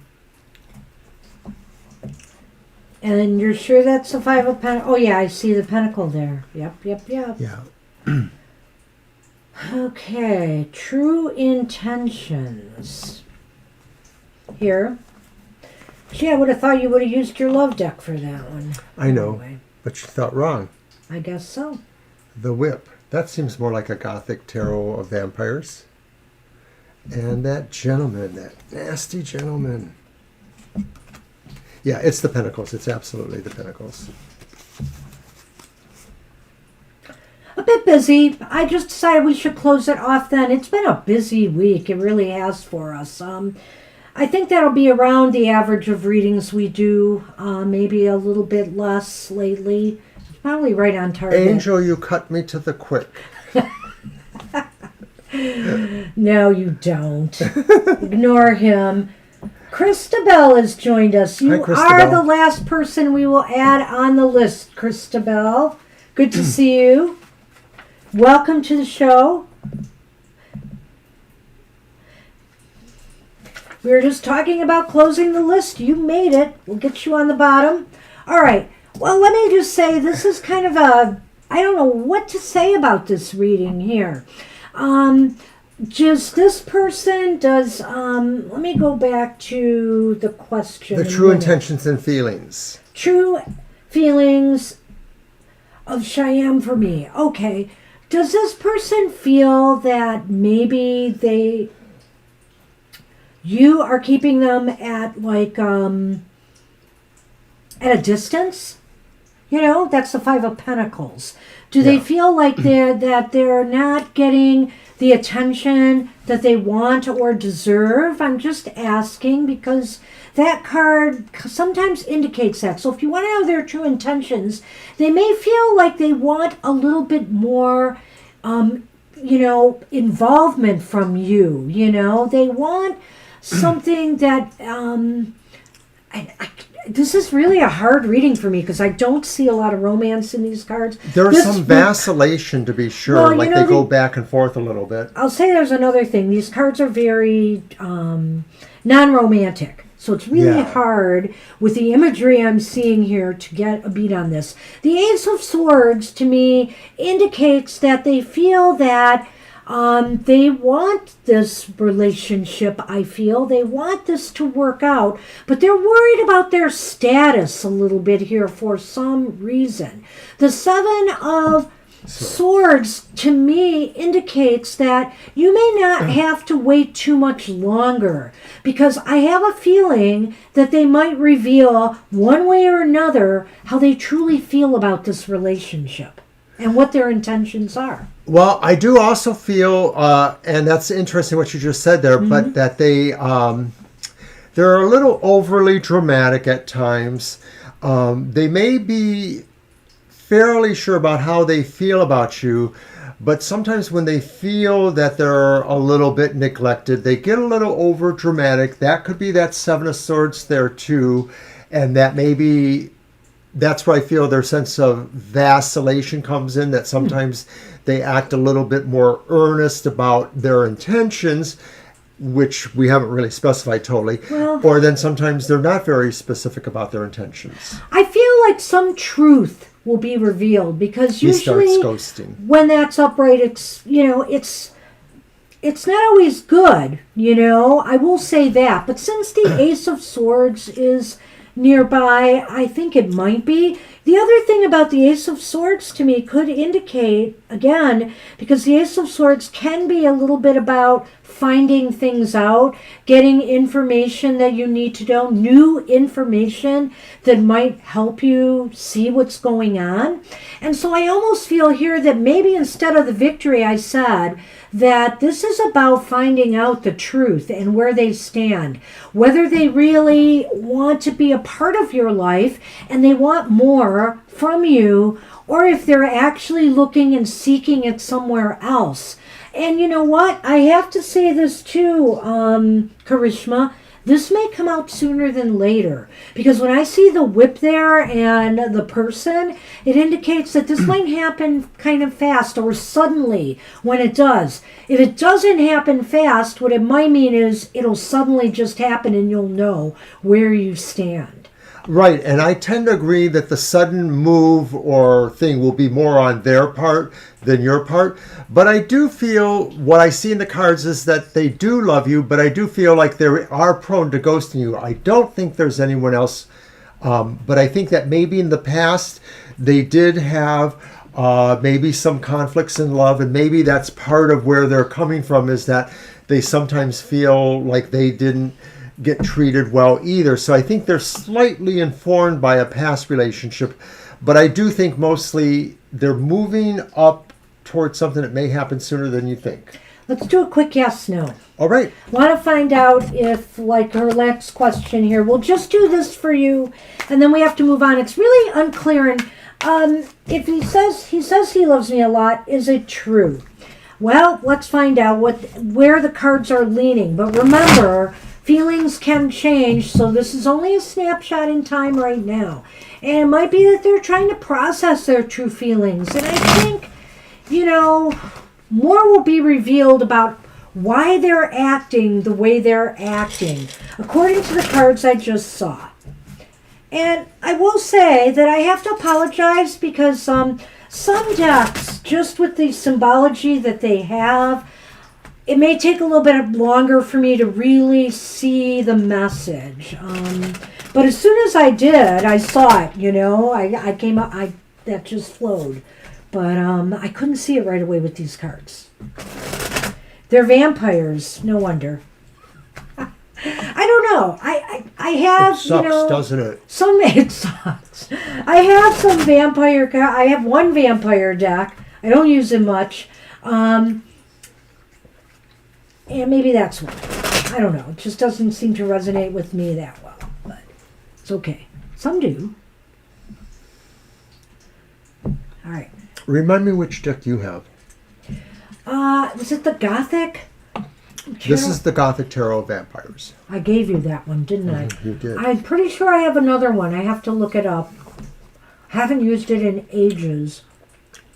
B: And you're sure that's the Five of Pentacles? Oh, yeah, I see the pentacle there. Yep.
A: yeah,
B: Okay, true intentions. Here. Gee, I would have thought you would have used your love deck for that one.
A: I know,
B: Anyway,
A: but you thought wrong.
B: I guess so.
A: The Whip, that seems more like a Gothic tarot of vampires. And that gentleman, that nasty gentleman. Yeah, it's the Pentacles. It's absolutely the Pentacles.
B: A bit busy. I just decided we should close it off then. It's been a busy week. It really has for us. I think that'll be around the average of readings we do. Maybe a little bit less lately. It's probably right on target.
A: Angel, you cut me to the quick.
B: No, you don't. Ignore him. Christabel has joined us. You
A: Hi,
B: are
A: Christabel.
B: the last person we will add on the list, Christabel. Good to see you. Welcome to the show. We were just talking about closing the list. You made it. We'll get you on the bottom. All right. Well, let me just say this is kind of a... I don't know what to say about this reading here. Just this person does... let me go back to the question.
A: The true intentions and feelings.
B: True feelings of Cheyenne for me. Okay. Does this person feel that maybe you are keeping them at like at a distance? You know, that's the Five of Pentacles. Do they feel like they're not getting the attention that they want or deserve? I'm just asking because that card sometimes indicates that. So if you want to know their true intentions, they may feel like they want a little bit more, involvement from you. You know, they want something that this is really a hard reading for me because I don't see a lot of romance in these cards.
A: There's some vacillation, to be sure.
B: Well,
A: like they go back and forth a little bit.
B: I'll say there's another thing. These cards are very non-romantic. So it's really hard with the imagery I'm seeing here to get a beat on this. The Ace of Swords, to me, indicates that they feel that they want this relationship, I feel. They want this to work out, but they're worried about their status a little bit here for some reason. The Seven of Swords, to me, indicates that you may not have to wait too much longer because I have a feeling that they might reveal one way or another how they truly feel about this relationship and what their intentions are.
A: Well, I do also feel, and that's interesting what you just said there, but that they're a little overly dramatic at times. They may be fairly sure about how they feel about you, but sometimes when they feel that they're a little bit neglected, they get a little over dramatic. That could be that Seven of Swords there too, and that maybe that's where I feel their sense of vacillation comes in, that sometimes they act a little bit more earnest about their intentions, which we haven't really specified totally, or then sometimes they're not very specific about their intentions.
B: I feel like some truth will be revealed because usually
A: he starts ghosting.
B: When that's upright, it's not always good, I will say that. But since the Ace of Swords is nearby, I think it might be. The other thing about the Ace of Swords to me could indicate, again, because the Ace of Swords can be a little bit about finding things out, getting information that you need to know, new information that might help you see what's going on. And so I almost feel here that maybe instead of the victory I said, that this is about finding out the truth and where they stand, whether they really want to be a part of your life and they want more from you, or if they're actually looking and seeking it somewhere else. And you know what? I have to say this too, Karishma. This may come out sooner than later, because when I see the whip there and the person, it indicates that this might happen kind of fast or suddenly when it does. If it doesn't happen fast, what it might mean is it'll suddenly just happen and you'll know where you stand.
A: Right, and I tend to agree that the sudden move or thing will be more on their part than your part. But I do feel, what I see in the cards is that they do love you, but I do feel like they are prone to ghosting you. I don't think there's anyone else, but I think that maybe in the past they did have maybe some conflicts in love, and maybe that's part of where they're coming from, is that they sometimes feel like they didn't get treated well either. So I think they're slightly informed by a past relationship, but I do think mostly they're moving up towards something that may happen sooner than you think.
B: Let's do a quick yes/no.
A: All right.
B: Want to find out if, like her next question here, we'll just do this for you, and then we have to move on. It's really unclear. And if he says he loves me a lot, is it true? Well, let's find out where the cards are leaning. But remember, feelings can change, so this is only a snapshot in time right now. And it might be that they're trying to process their true feelings. And I think, more will be revealed about why they're acting the way they're acting, according to the cards I just saw. And I will say that I have to apologize because some decks, just with the symbology that they have, it may take a little bit longer for me to really see the message. But as soon as I did, I saw it, I came up, that just flowed. But I couldn't see it right away with these cards. They're vampires, no wonder. I don't know. I have,
A: it sucks, doesn't it?
B: It sucks. I have some vampire cards. I have one vampire deck. I don't use it much. And maybe that's why. I don't know. It just doesn't seem to resonate with me that well. But it's okay. Some do. All right.
A: Remind me which deck you have.
B: Was it the Gothic?
A: This is the Gothic Tarot Vampires.
B: I gave you that one, didn't I?
A: You did.
B: I'm pretty sure I have another one. I have to look it up. Haven't used it in ages.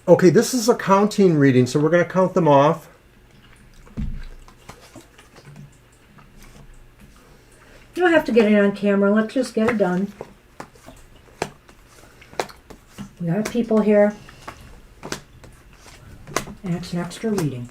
A: Okay, this is a counting reading, so we're going to count them off.
B: You don't have to get it on camera. Let's just get it done. We got people here. And it's an extra reading.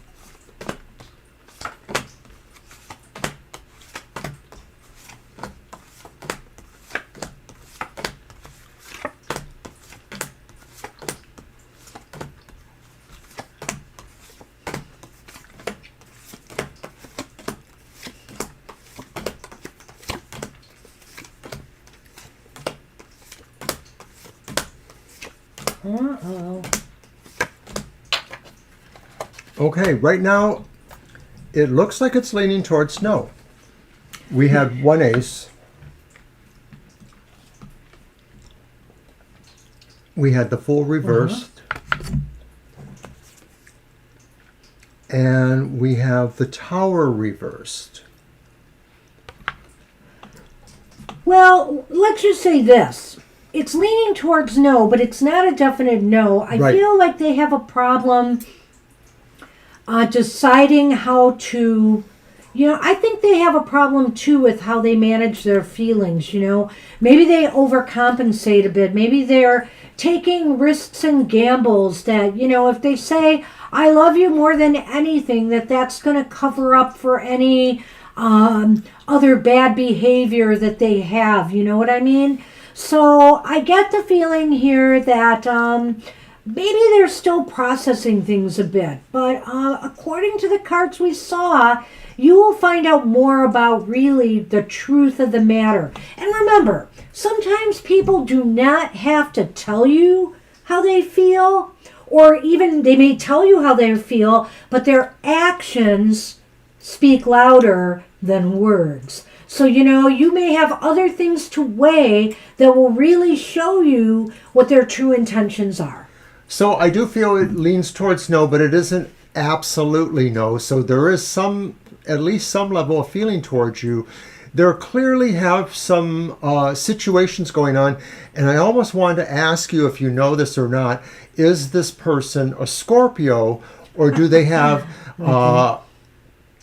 B: Uh-oh.
A: Okay, right now, it looks like it's leaning towards no. We had one ace. We had the Fool reversed. And we have the Tower reversed.
B: Well, let's just say this. It's leaning towards no, but it's not a definite no. I feel like they have a problem deciding how to, I think they have a problem too with how they manage their feelings, Maybe they overcompensate a bit. Maybe they're taking risks and gambles that, if they say, I love you more than anything, that's going to cover up for any other bad behavior that they have. You know what I mean? So I get the feeling here that maybe they're still processing things a bit. But according to the cards we saw, you will find out more about really the truth of the matter. And remember, sometimes people do not have to tell you how they feel. or even they may tell you how they feel, but their actions speak louder than words. So, you may have other things to weigh that will really show you what their true intentions are.
A: So I do feel it leans towards no, but it isn't absolutely no. So there is at least some level of feeling towards you. There clearly have some situations going on, and I almost wanted to ask you if you know this or not. Is this person a Scorpio, or do they have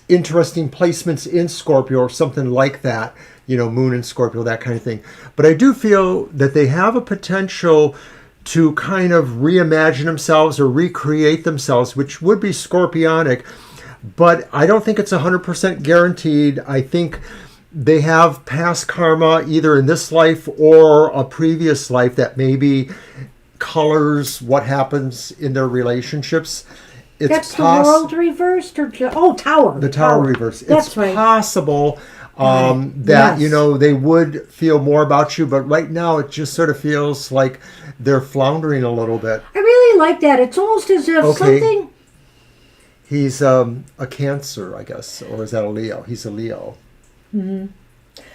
A: interesting placements in Scorpio or something like that? Moon in Scorpio, that kind of thing. But I do feel that they have a potential to kind of reimagine themselves or recreate themselves, which would be scorpionic. But I don't think it's 100% guaranteed. I think they have past karma either in this life or a previous life that maybe colors what happens in their relationships.
B: That's the world reversed, or Tower.
A: The Tower reversed.
B: That's
A: it's
B: right.
A: possible that
B: Yes.
A: they would feel more about you, but right now it just sort of feels like they're floundering a little bit.
B: I really like that. It's almost as if something.
A: He's a Cancer, I guess, or is that a Leo? He's a Leo.
B: Mm-hmm.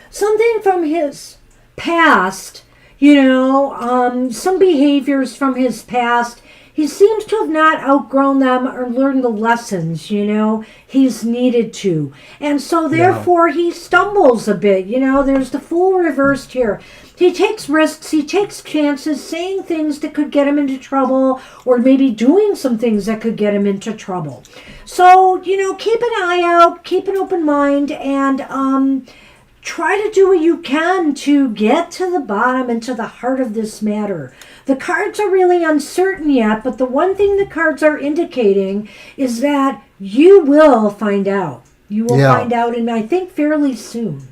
B: Something from his past, some behaviors from his past. He seems to have not outgrown them or learned the lessons, he's needed to. And so therefore he stumbles a bit, there's the Fool reversed here. He takes risks, he takes chances, saying things that could get him into trouble, or maybe doing some things that could get him into trouble. So, keep an eye out, keep an open mind, and try to do what you can to get to the bottom and to the heart of this matter. The cards are really uncertain yet, but the one thing the cards are indicating is that you will find out. You will find out, and I think fairly soon.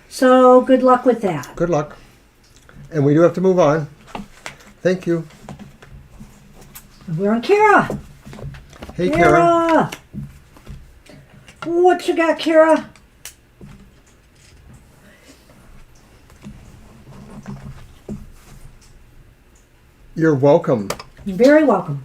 B: So good luck with that.
A: Good luck. And we do have to move on. Thank you.
B: We're on Kara.
A: Hey, Kara.
B: What you got, Kara?
A: You're welcome.
B: You're very welcome.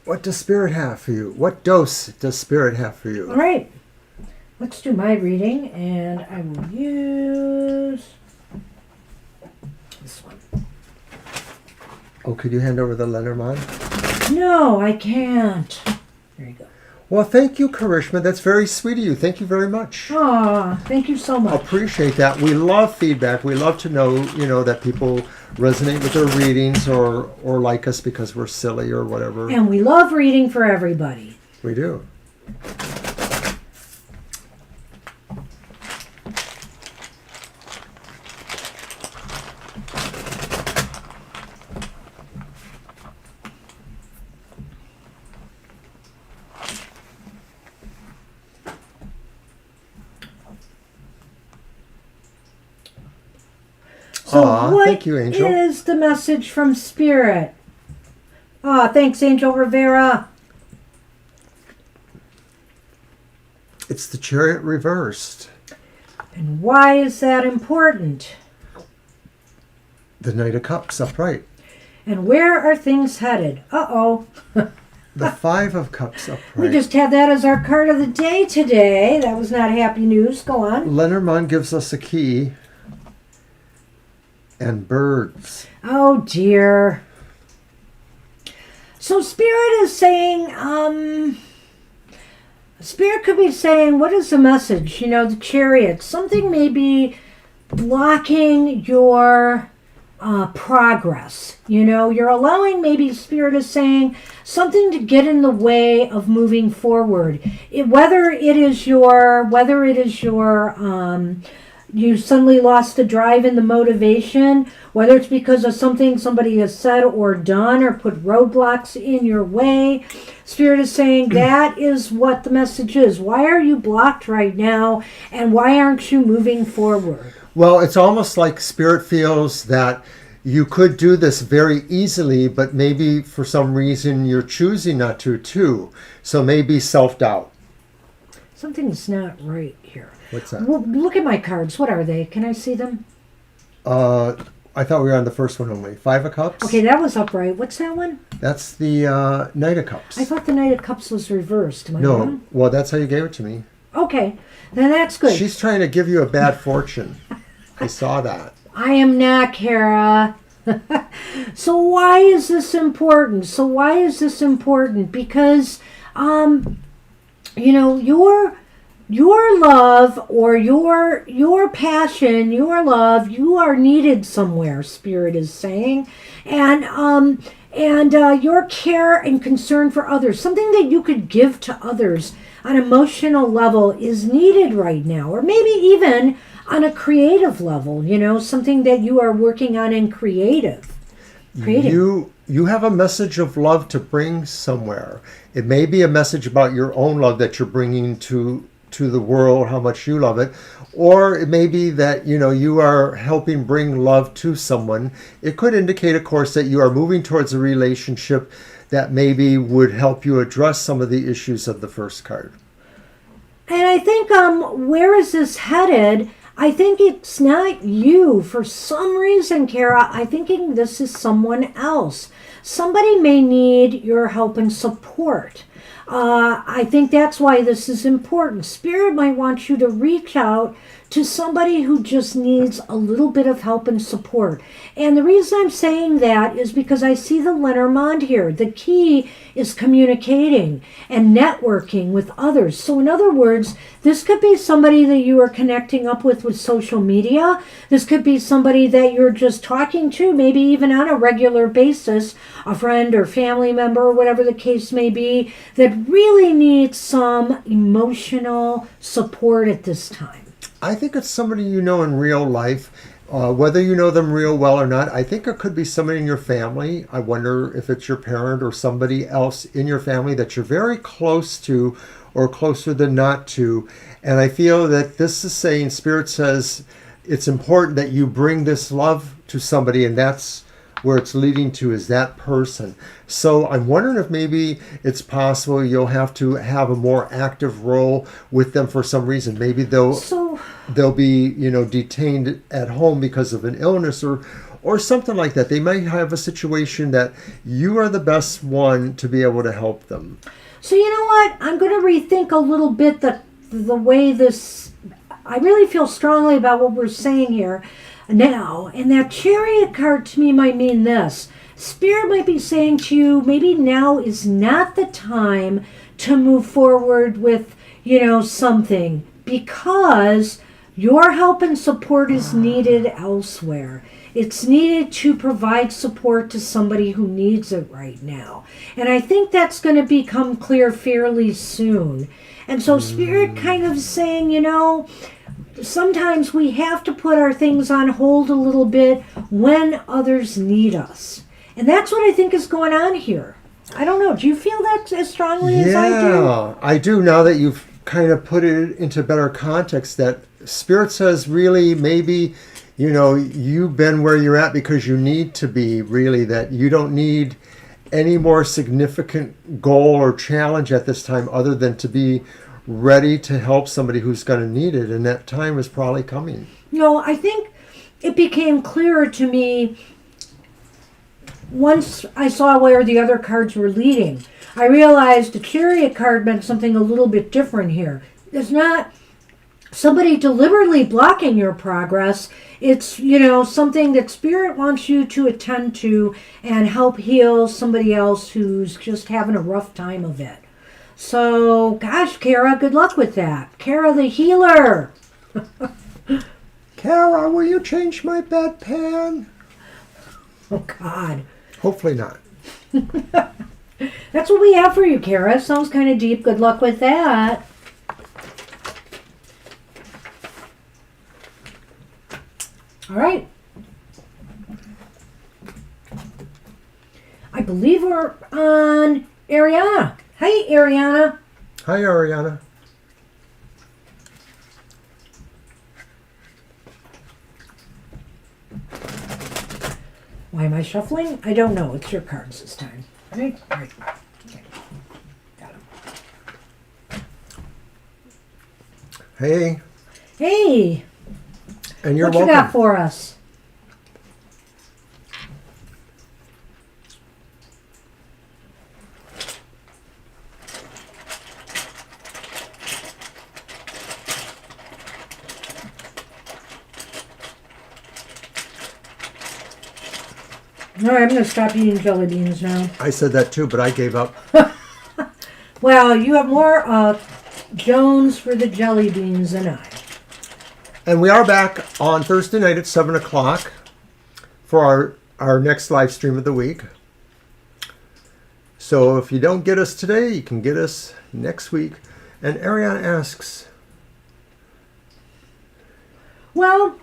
A: What does Spirit have for you? What dose does Spirit have for you?
B: All right. Let's do my reading, and I will use this one.
A: Oh, could you hand over the Lenormand?
B: No, I can't. There you go.
A: Well, thank you, Karishma. That's very sweet of you. Thank you very much.
B: Aw, thank you so much.
A: Appreciate that. We love feedback. We love to know, that people resonate with their readings or like us because we're silly or whatever.
B: And we love reading for everybody.
A: We do.
B: So what
A: thank you, Angel.
B: is the message from Spirit? Thanks, Angel Rivera.
A: It's the Chariot reversed.
B: And why is that important?
A: The Knight of Cups upright.
B: And where are things headed? Uh-oh.
A: The Five of Cups upright.
B: We just had that as our card of the day today. That was not happy news. Go on.
A: Lenormand gives us a key. And birds.
B: Oh, dear. So Spirit is saying, Spirit could be saying, what is the message? The Chariot. Something may be blocking your progress. You're allowing, maybe Spirit is saying, something to get in the way of moving forward. Whether it is your you suddenly lost the drive and the motivation, whether it's because of something somebody has said or done or put roadblocks in your way. Spirit is saying that is what the message is. Why are you blocked right now, and why aren't you moving forward?
A: Well, it's almost like Spirit feels that you could do this very easily, but maybe for some reason you're choosing not to too. So maybe self-doubt.
B: Something's not right here.
A: What's that?
B: Well, look at my cards. What are they? Can I see them?
A: I thought we were on the first one only. 5 of Cups?
B: Okay, that was upright. What's that one?
A: That's the Knight of Cups.
B: I thought the Knight of Cups was reversed. Am I
A: No,
B: wrong?
A: well, that's how you gave it to me.
B: Okay, then that's good.
A: She's trying to give you a bad fortune. I saw that.
B: I am not, Kara. So why is this important? Because, you know, your love or your passion, your love, you are needed somewhere, Spirit is saying. And your care and concern for others, something that you could give to others on an emotional level is needed right now. Or maybe even on a level, you know, something that you are working on in creating.
A: You have a message of love to bring somewhere. It may be a message about your own love that you're bringing to the world, how much you love it, or it may be that, you know, you are helping bring love to someone. It could indicate, of course, that you are moving towards a relationship that maybe would help you address some of the issues of the first card.
B: And I think, where is this headed? I think it's not you. For some reason, Kara, I'm thinking this is someone else. Somebody may need your help and support. I think that's why this is important. Spirit might want you to reach out to somebody who just needs a little bit of help and support. And the reason I'm saying that is because I see the Lenormand here. The key is communicating and networking with others. So in other words, this could be somebody that you are connecting up with social media. This could be somebody that you're just talking to, maybe even on a regular basis, a friend or family member, or whatever the case may be, that really needs some emotional support at this time.
A: I think it's somebody you know in real life, whether you know them real well or not. I think it could be somebody in your family. I wonder if it's your parent or somebody else in your family that you're very close to or closer than not to. And I feel that this is saying, Spirit says, it's important that you bring this love to somebody, and that's where it's leading to, is that person. So I'm wondering if maybe it's possible you'll have to have a more active role with them for some reason. Maybe they'll be, you know, detained at home because of an illness or something like that. They might have a situation that you are the best one to be able to help them.
B: So you know what? I'm going to rethink a little bit the way this. I really feel strongly about what we're saying here now. And that Chariot card to me might mean this. Spirit might be saying to you, maybe now is not the time to move forward with, you know, something, because your help and support is needed elsewhere. It's needed to provide support to somebody who needs it right now. And I think that's going to become clear fairly soon. And so Spirit kind of saying, you know, sometimes we have to put our things on hold a little bit when others need us. And that's what I think is going on here. I don't know. Do you feel that as strongly as I do?
A: Yeah, I do, now that you've kind of put it into better context, that Spirit says really maybe, you know, you've been where you're at because you need to be, really, that you don't need any more significant goal or challenge at this time other than to be ready to help somebody who's going to need it, and that time is probably coming.
B: No, I think it became clearer to me once I saw where the other cards were leading. I realized the Chariot card meant something a little bit different here. It's not somebody deliberately blocking your progress. It's, you know, something that Spirit wants you to attend to and help heal somebody else who's just having a rough time of it. So, gosh, Kara, good luck with that. Kara the healer.
A: Kara, will you change my bedpan?
B: Oh, God.
A: Hopefully not.
B: That's what we have for you, Kara. Sounds kind of deep. Good luck with that. All right. I believe we're on Ariana. Hey, Ariana.
A: Hi, Ariana.
B: Why am I shuffling? I don't know. It's your cards this time. Right? Right. Okay. Got 'em.
A: Hey,
B: Hey,
A: and you're
B: what you
A: welcome.
B: got for us? All right, I'm going to stop eating jelly beans now.
A: I said that too, but I gave up.
B: Well, you have more Jones for the jelly beans than I.
A: And we are back on Thursday night at 7 o'clock for our next live stream of the week. So if you don't get us today, you can get us next week. And Ariana asks,
B: Well,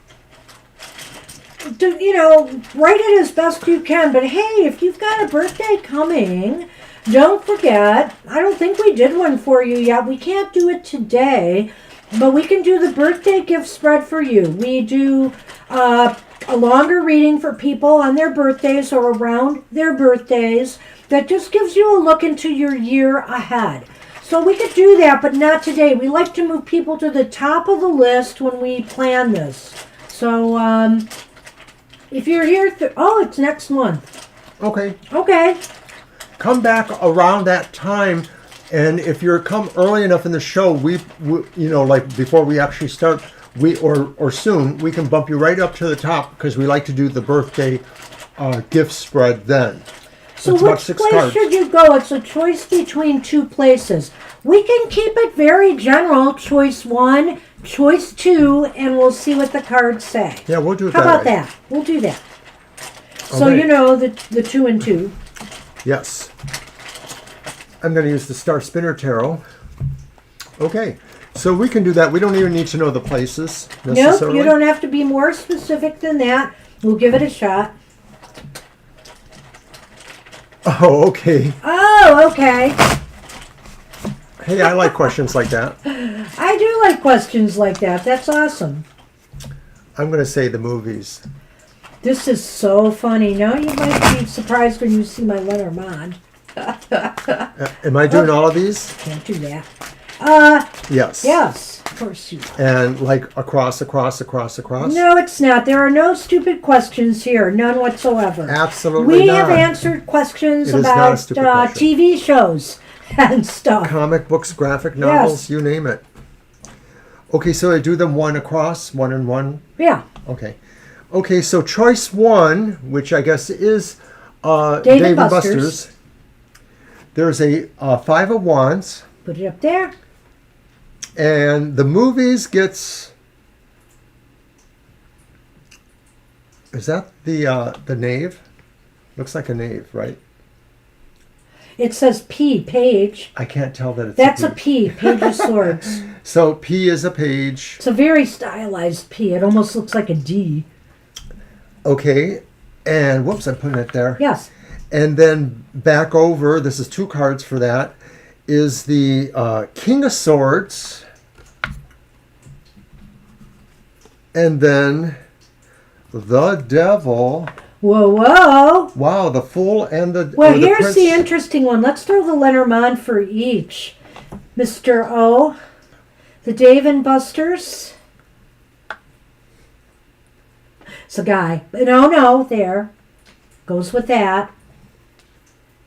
B: write it as best you can. But hey, if you've got a birthday coming, don't forget, I don't think we did one for you yet. We can't do it today, but we can do the birthday gift spread for you. We do a longer reading for people on their birthdays or around their birthdays that just gives you a look into your year ahead. So we could do that, but not today. We like to move people to the top of the list when we plan this. So if you're here, it's next month.
A: okay,
B: Okay.
A: come back around that time. And if you're come early enough in the show, we like before we actually start, or soon, we can bump you right up to the top because we like to do the birthday gift spread then.
B: So
A: It's about
B: which
A: 6
B: place
A: cards.
B: should you go? It's a choice between 2 places. We can keep it very general. Choice 1, choice 2, and we'll see what the cards say.
A: Yeah, we'll do it
B: How
A: that
B: about
A: way.
B: that? We'll do that. So
A: Okay.
B: you know the 2 and 2.
A: Yes. I'm going to use the Star Spinner Tarot. Okay. So we can do that. We don't even need to know the places
B: Nope,
A: necessarily.
B: you don't have to be more specific than that. We'll give it a shot.
A: Oh, okay.
B: Oh, okay.
A: Hey, I like questions like that.
B: I do like questions like that. That's awesome.
A: I'm going to say the movies.
B: This is so funny. Now you might be surprised when you see my Lenormand.
A: Am I doing all of these?
B: Can't do that.
A: Yes.
B: Yes, of course you are.
A: And like across?
B: No, it's not. There are no stupid questions here. None whatsoever.
A: Absolutely
B: We
A: not.
B: have answered questions
A: It is not a
B: about
A: stupid question.
B: TV shows and stuff.
A: Comic books, graphic novels, you name it. Okay, so I do them one across, 1 and 1.
B: Yeah.
A: Okay. Okay, so choice 1, which I guess is
B: Dave and
A: Buster's. There's a 5 of Wands.
B: Put it up there.
A: And the movies gets... Is that the knave? Looks like a knave, right?
B: It says P, page.
A: I can't tell that it's
B: That's
A: a
B: a P, page of swords.
A: So P is a page.
B: It's a very stylized P. It almost looks like a D.
A: Okay. And whoops, I'm putting it there.
B: Yes.
A: And then back over, this is 2 cards for that, is the King of Swords. And then the Devil.
B: Whoa, whoa.
A: Wow, the Fool and the
B: Well,
A: or the
B: here's
A: Prince.
B: the interesting one. Let's throw the Lenormand for each. Mr. O, the Dave and Buster's. It's a guy. No, there. Goes with that.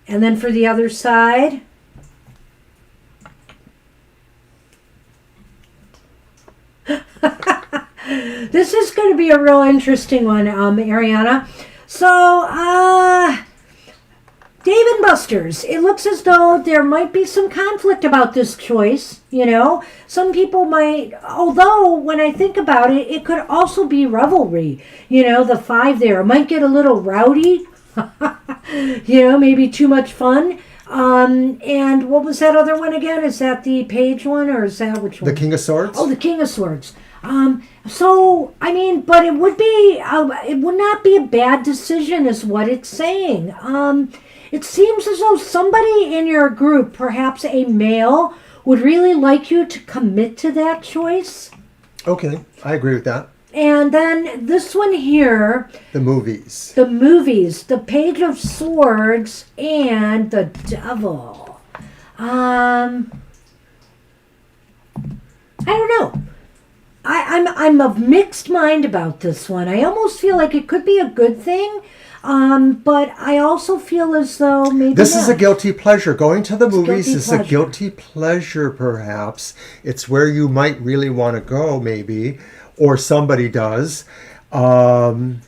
B: And then for the other side. This is going to be a real interesting one, Ariana. So, Dave and Buster's. It looks as though there might be some conflict about this choice, Some people might, although when I think about it, it could also be revelry. The 5 there. It might get a little rowdy. Maybe too much fun. And what was that other one again? Is that the page one or is that which one?
A: The King of Swords?
B: Oh, the King of Swords. But it would not be a bad decision is what it's saying. It seems as though somebody in your group, perhaps a male, would really like you to commit to that choice.
A: Okay, I agree with that.
B: And then this one here,
A: The movies.
B: the movies, the Page of Swords and the Devil. I don't know. I'm of mixed mind about this one. I almost feel like it could be a good thing, but I also feel as though maybe
A: This is
B: not.
A: a guilty pleasure. Going to the movies
B: guilty
A: is a
B: pleasure.
A: guilty pleasure, perhaps. It's where you might really want to go, maybe, or somebody does. And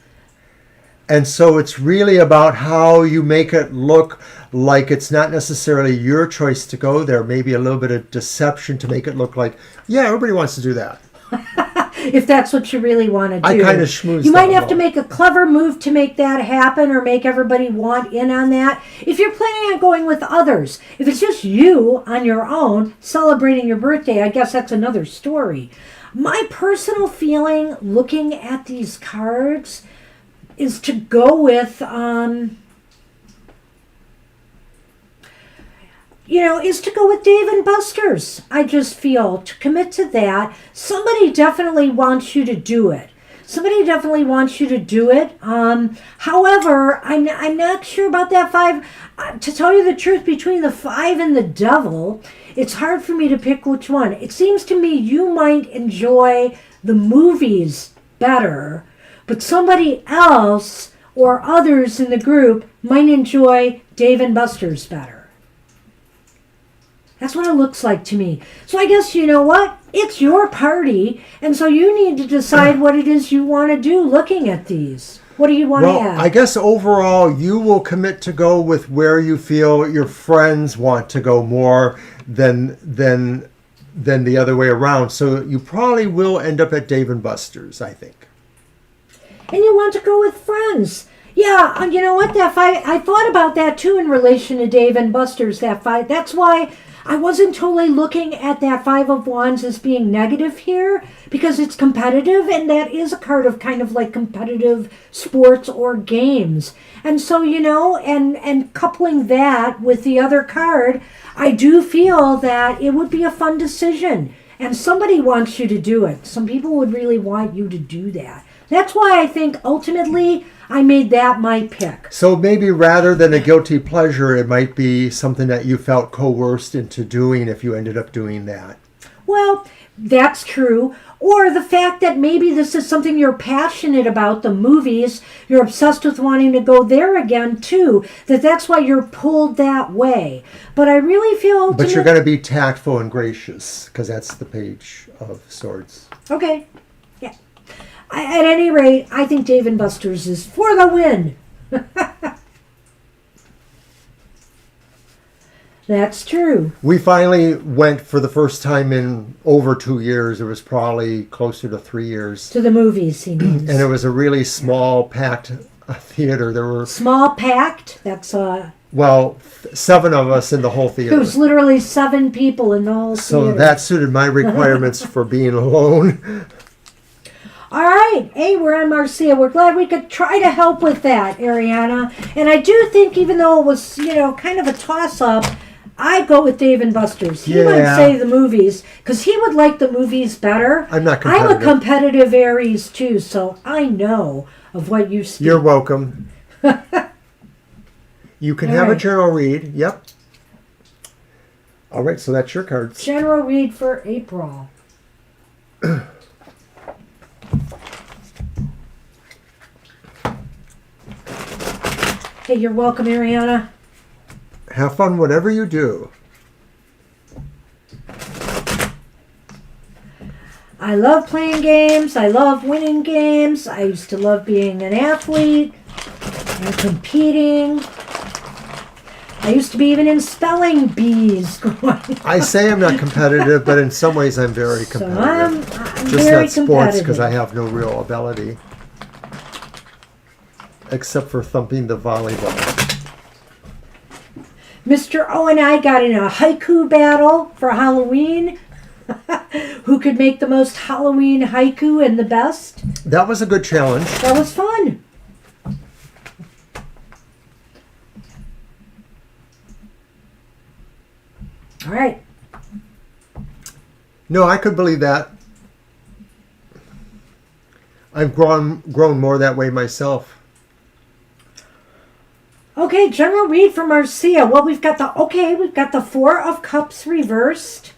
A: so it's really about how you make it look like it's not necessarily your choice to go there. Maybe a little bit of deception to make it look like, yeah, everybody wants to do that.
B: If that's what you really want to do.
A: I kind of schmoozed
B: You might
A: that
B: have to
A: along.
B: make a clever move to make that happen or make everybody want in on that. If you're planning on going with others, if it's just you on your own celebrating your birthday, I guess that's another story. My personal feeling looking at these cards is to go with is to go with Dave and Buster's. I just feel to commit to that. Somebody definitely wants you to do it. However, I'm not sure about that 5. To tell you the truth, between the 5 and the Devil, it's hard for me to pick which one. It seems to me you might enjoy the movies better, but somebody else or others in the group might enjoy Dave and Buster's better. That's what it looks like to me. So I guess, you know what? It's your party, and so you need to decide what it is you want to do looking at these. What do you want to
A: Well,
B: add?
A: I guess overall you will commit to go with where you feel your friends want to go more than the other way around. So you probably will end up at Dave and Buster's, I think.
B: And you want to go with friends. Yeah, you know what? That 5, I thought about that too in relation to Dave and Buster's, that 5. That's why I wasn't totally looking at that 5 of Wands as being negative here, because it's competitive, and that is a card of kind of like competitive sports or games. And so, and coupling that with the other card, I do feel that it would be a fun decision. And somebody wants you to do it. Some people would really want you to do that. That's why I think ultimately I made that my pick.
A: So maybe rather than a guilty pleasure, it might be something that you felt coerced into doing if you ended up doing that.
B: Well, that's true. Or the fact that maybe this is something you're passionate about, the movies, you're obsessed with wanting to go there again too, that's why you're pulled that way. But I really feel...
A: But you're going to be tactful and gracious, because that's the Page of Swords.
B: Okay. Yeah. At any rate, I think Dave and Buster's is for the win. That's true.
A: We finally went for the first time in over 2 years. It was probably closer to 3 years.
B: To the movies, he means.
A: And it was a really small, packed theater. There were,
B: Small packed? That's
A: 7 of us in the whole
B: It
A: theater.
B: was literally 7 people in the whole
A: So
B: theater.
A: that suited my requirements for being alone.
B: All right. Hey, we're on Marcia. We're glad we could try to help with that, Ariana. And I do think, even though it was, kind of a toss-up, I'd go with Dave and Buster's. He might
A: Yeah.
B: say the movies, because he would like the movies better.
A: I'm not
B: I'm a
A: competitive.
B: competitive Aries, too, so I know of what you speak.
A: You're welcome. You can
B: All
A: have a
B: right.
A: journal read. Yep. All right, so that's your cards.
B: General read for April. Hey, you're welcome, Ariana.
A: Have fun whatever you do.
B: I love playing games. I love winning games. I used to love being an athlete and competing. I used to be even in spelling bees going.
A: I say I'm not competitive, but in some ways I'm very
B: So
A: competitive.
B: I'm
A: Just
B: very
A: not sports, because
B: competitive.
A: I have no real ability. Except for thumping the volleyball.
B: Mr. O and I got in a haiku battle for Halloween. Who could make the most Halloween haiku and the best?
A: That was a good challenge.
B: That was fun. All right.
A: No, I could believe that. I've grown more that way myself.
B: Okay, general read from Marcia. Well, we've got the Four of Cups reversed.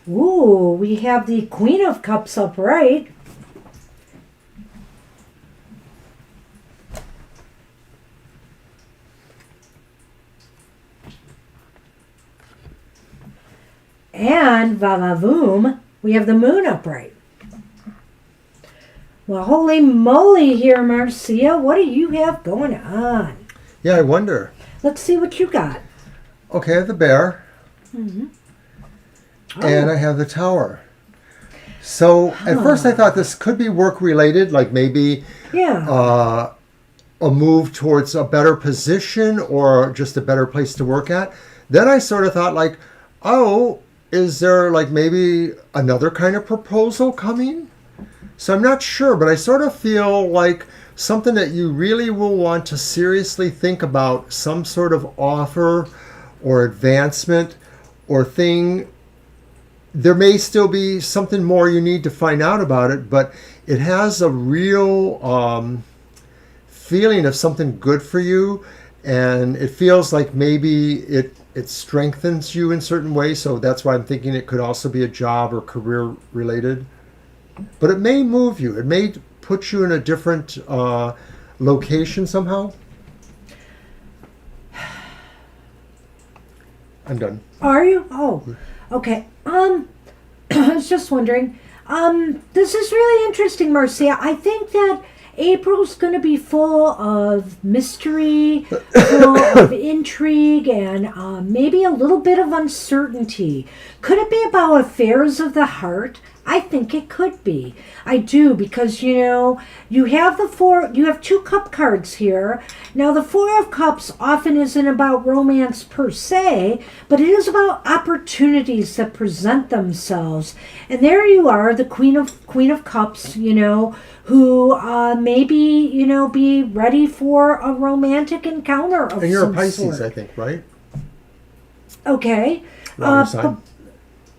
B: Ooh, we have the Queen of Cups upright. And va-va-voom, we have the Moon upright. Well, holy moly here, Marcia. What do you have going on?
A: Yeah, I wonder.
B: Let's see what you got.
A: Okay, I have the Bear.
B: Mm-hmm.
A: And I have the Tower. So at first I thought this could be work related, like maybe a move towards a better position or just a better place to work at. Then I sort of thought like, oh, is there like maybe another kind of proposal coming? So I'm not sure, but I sort of feel like something that you really will want to seriously think about, some sort of offer or advancement or thing. There may still be something more you need to find out about it, but it has a real feeling of something good for you, and it feels like maybe it strengthens you in certain ways. So that's why I'm thinking it could also be a job or career related. But it may move you. It may put you in a different location somehow. I'm done.
B: Are you? Oh, okay. I was just wondering. This is really interesting, Marcia. I think that April's going to be full of mystery, full of intrigue, and maybe a little bit of uncertainty. Could it be about affairs of the heart? I think it could be. I do, because you have two cup cards here. Now the Four of Cups often isn't about romance per se, but it is about opportunities that present themselves. And there you are, the Queen of Cups, who maybe, be ready for a romantic encounter of some sort.
A: And you're a Pisces, I think, right?
B: Okay.
A: Water sign.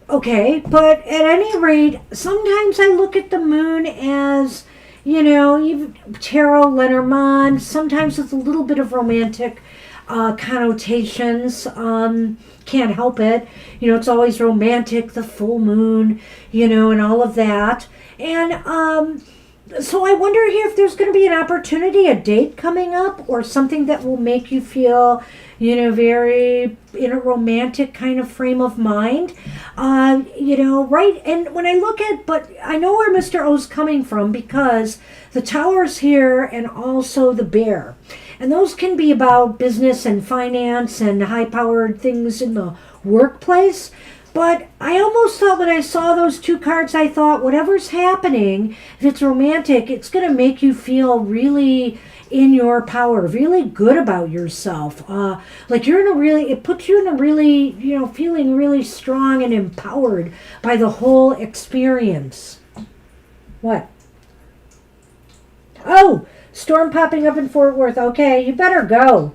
B: Okay, but at any rate, sometimes I look at the moon as, even tarot, Lenormand, sometimes with a little bit of romantic connotations. Can't help it. It's always romantic, the full moon, and all of that. And so I wonder here if there's going to be an opportunity, a date coming up, or something that will make you feel, very in a romantic kind of frame of mind. Right? And when I look at, but I know where Mr. O's coming from, because the Tower's here and also the Bear. And those can be about business and finance and high-powered things in the workplace. But I almost thought when I saw those two cards, I thought whatever's happening, if it's romantic, it's going to make you feel really in your power, really good about yourself. Like it puts you in a really, feeling really strong and empowered by the whole experience. What? Oh, storm popping up in Fort Worth. Okay, you better go.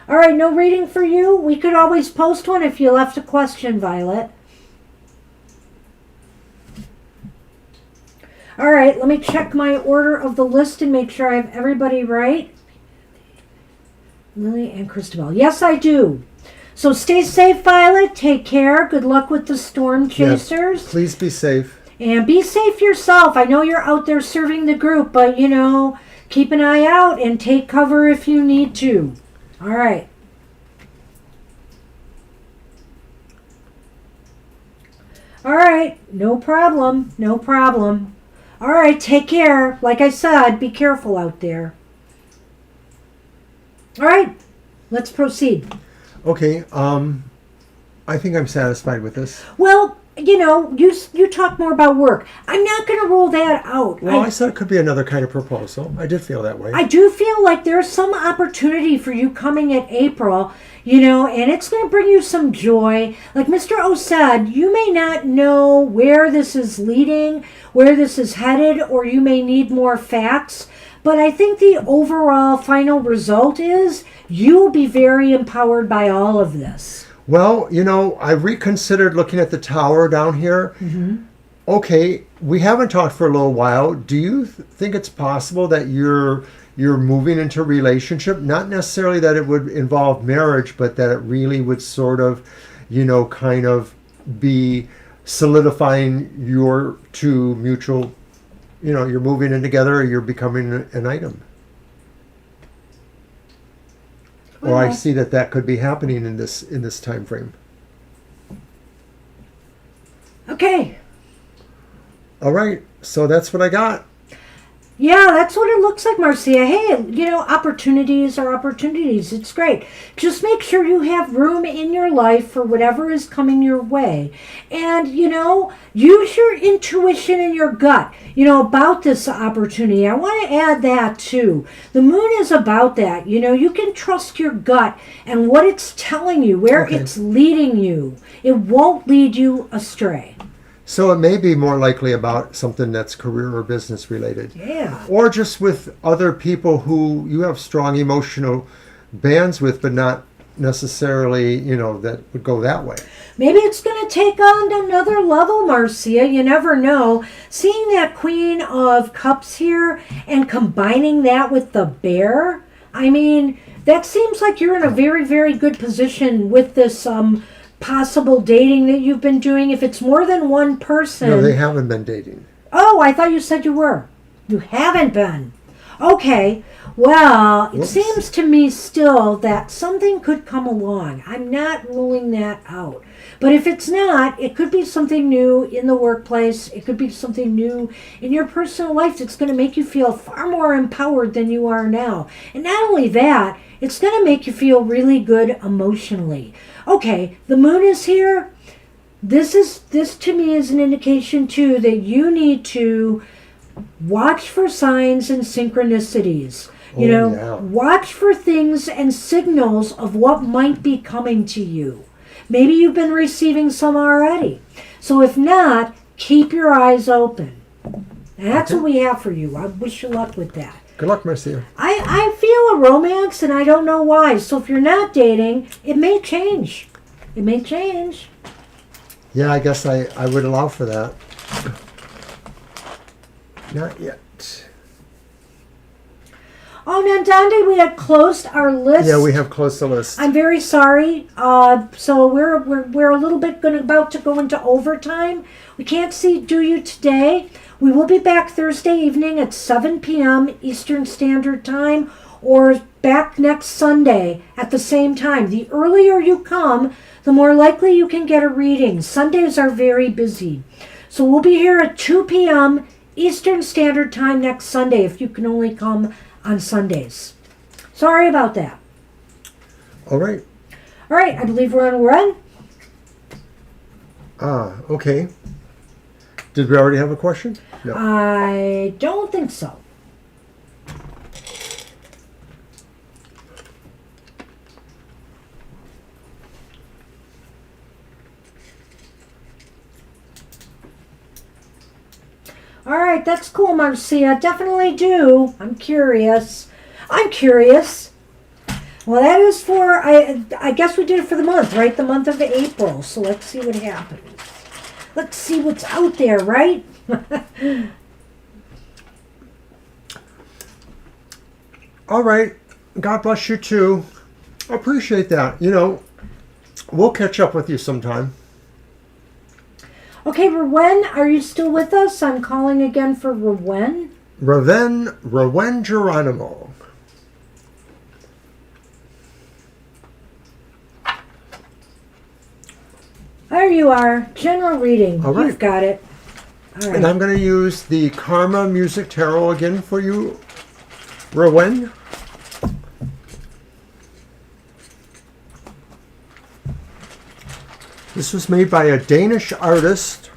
B: All right, no reading for you. We could always post one if you left a question, Violet. All right, let me check my order of the list and make sure I have everybody right. Lily and Christabel. Yes, I do. So stay safe, Violet. Take care. Good luck with the storm chasers.
A: Yes, please be safe.
B: And be safe yourself. I know you're out there serving the group, but, keep an eye out and take cover if you need to. All right. All right. No problem. No problem. All right. Take care. Like I said, be careful out there. All right. Let's proceed.
A: Okay. I think I'm satisfied with this.
B: Well, you talk more about work. I'm not going to rule that out.
A: Well, I said it could be another kind of proposal. I did feel that way.
B: I do feel like there's some opportunity for you coming in April, and it's going to bring you some joy. Like Mr. O said, you may not know where this is leading, where this is headed, or you may need more facts. But I think the overall final result is you will be very empowered by all of this.
A: Well, I reconsidered looking at the tower down here. Okay, we haven't talked for a little while. Do you think it's possible that you're moving into a relationship? Not necessarily that it would involve marriage, but that it really would sort of, kind of be solidifying your two mutual, you're moving in together or you're becoming an item. Or I see that could be happening in this time frame.
B: Okay.
A: All right, so that's what I got.
B: Yeah, that's what it looks like, Marcia. Hey, opportunities are opportunities. It's great. Just make sure you have room in your life for whatever is coming your way. And, use your intuition and your gut, about this opportunity. I want to add that too. The moon is about that. You can trust your gut and what it's telling you, where it's leading you. It won't lead you astray.
A: So it may be more likely about something that's career or business related.
B: Yeah.
A: Or just with other people who you have strong emotional bands with, but not necessarily, that would go that way.
B: Maybe it's going to take on another level, Marcia. You never know. Seeing that Queen of Cups here and combining that with the bear, that seems like you're in a very, very good position with this possible dating that you've been doing. If it's more than one person.
A: No, they haven't been dating.
B: Oh, I thought you said you were. You haven't been. Okay. Well, it seems to me still that something could come along. I'm not ruling that out. But if it's not, it could be something new in the workplace. It could be something new in your personal life that's going to make you feel far more empowered than you are now. And not only that, it's going to make you feel really good emotionally. Okay, the moon is here. This to me is an indication too that you need to watch for signs and synchronicities. Watch for things and signals of what might be coming to you. Maybe you've been receiving some already. So if not, keep your eyes open. And that's what we have for you. I wish you luck with that.
A: Good luck, Marcia.
B: I feel a romance, and I don't know why. So if you're not dating, it may change. It may change.
A: Yeah, I guess I would allow for that. Not yet.
B: Oh, Nandandi, we had closed our list.
A: Yeah, we have closed the list.
B: I'm very sorry. So we're a little bit about to go into overtime. We can't do you today. We will be back Thursday evening at 7 p.m. Eastern Standard Time, or back next Sunday at the same time. The earlier you come, the more likely you can get a reading. Sundays are very busy. So we'll be here at 2 p.m. Eastern Standard Time next Sunday if you can only come on Sundays. Sorry about that.
A: All right.
B: All right, I believe we're on a run.
A: Okay. Did we already have a question? No.
B: I don't think so. All right, that's cool, Marcia. Definitely do. I'm curious. Well, that is for, I guess we did it for the month, right? The month of April. So let's see what happens. Let's see what's out there, right?
A: All right. God bless you too. I appreciate that. We'll catch up with you sometime.
B: Okay, Rowen, are you still with us? I'm calling again for Rowen.
A: Rowen Geronimo.
B: There you are. General reading.
A: All right.
B: You've got it. All right.
A: And I'm going to use the Karma Music Tarot again for you, Rowen. This was made by a Danish artist.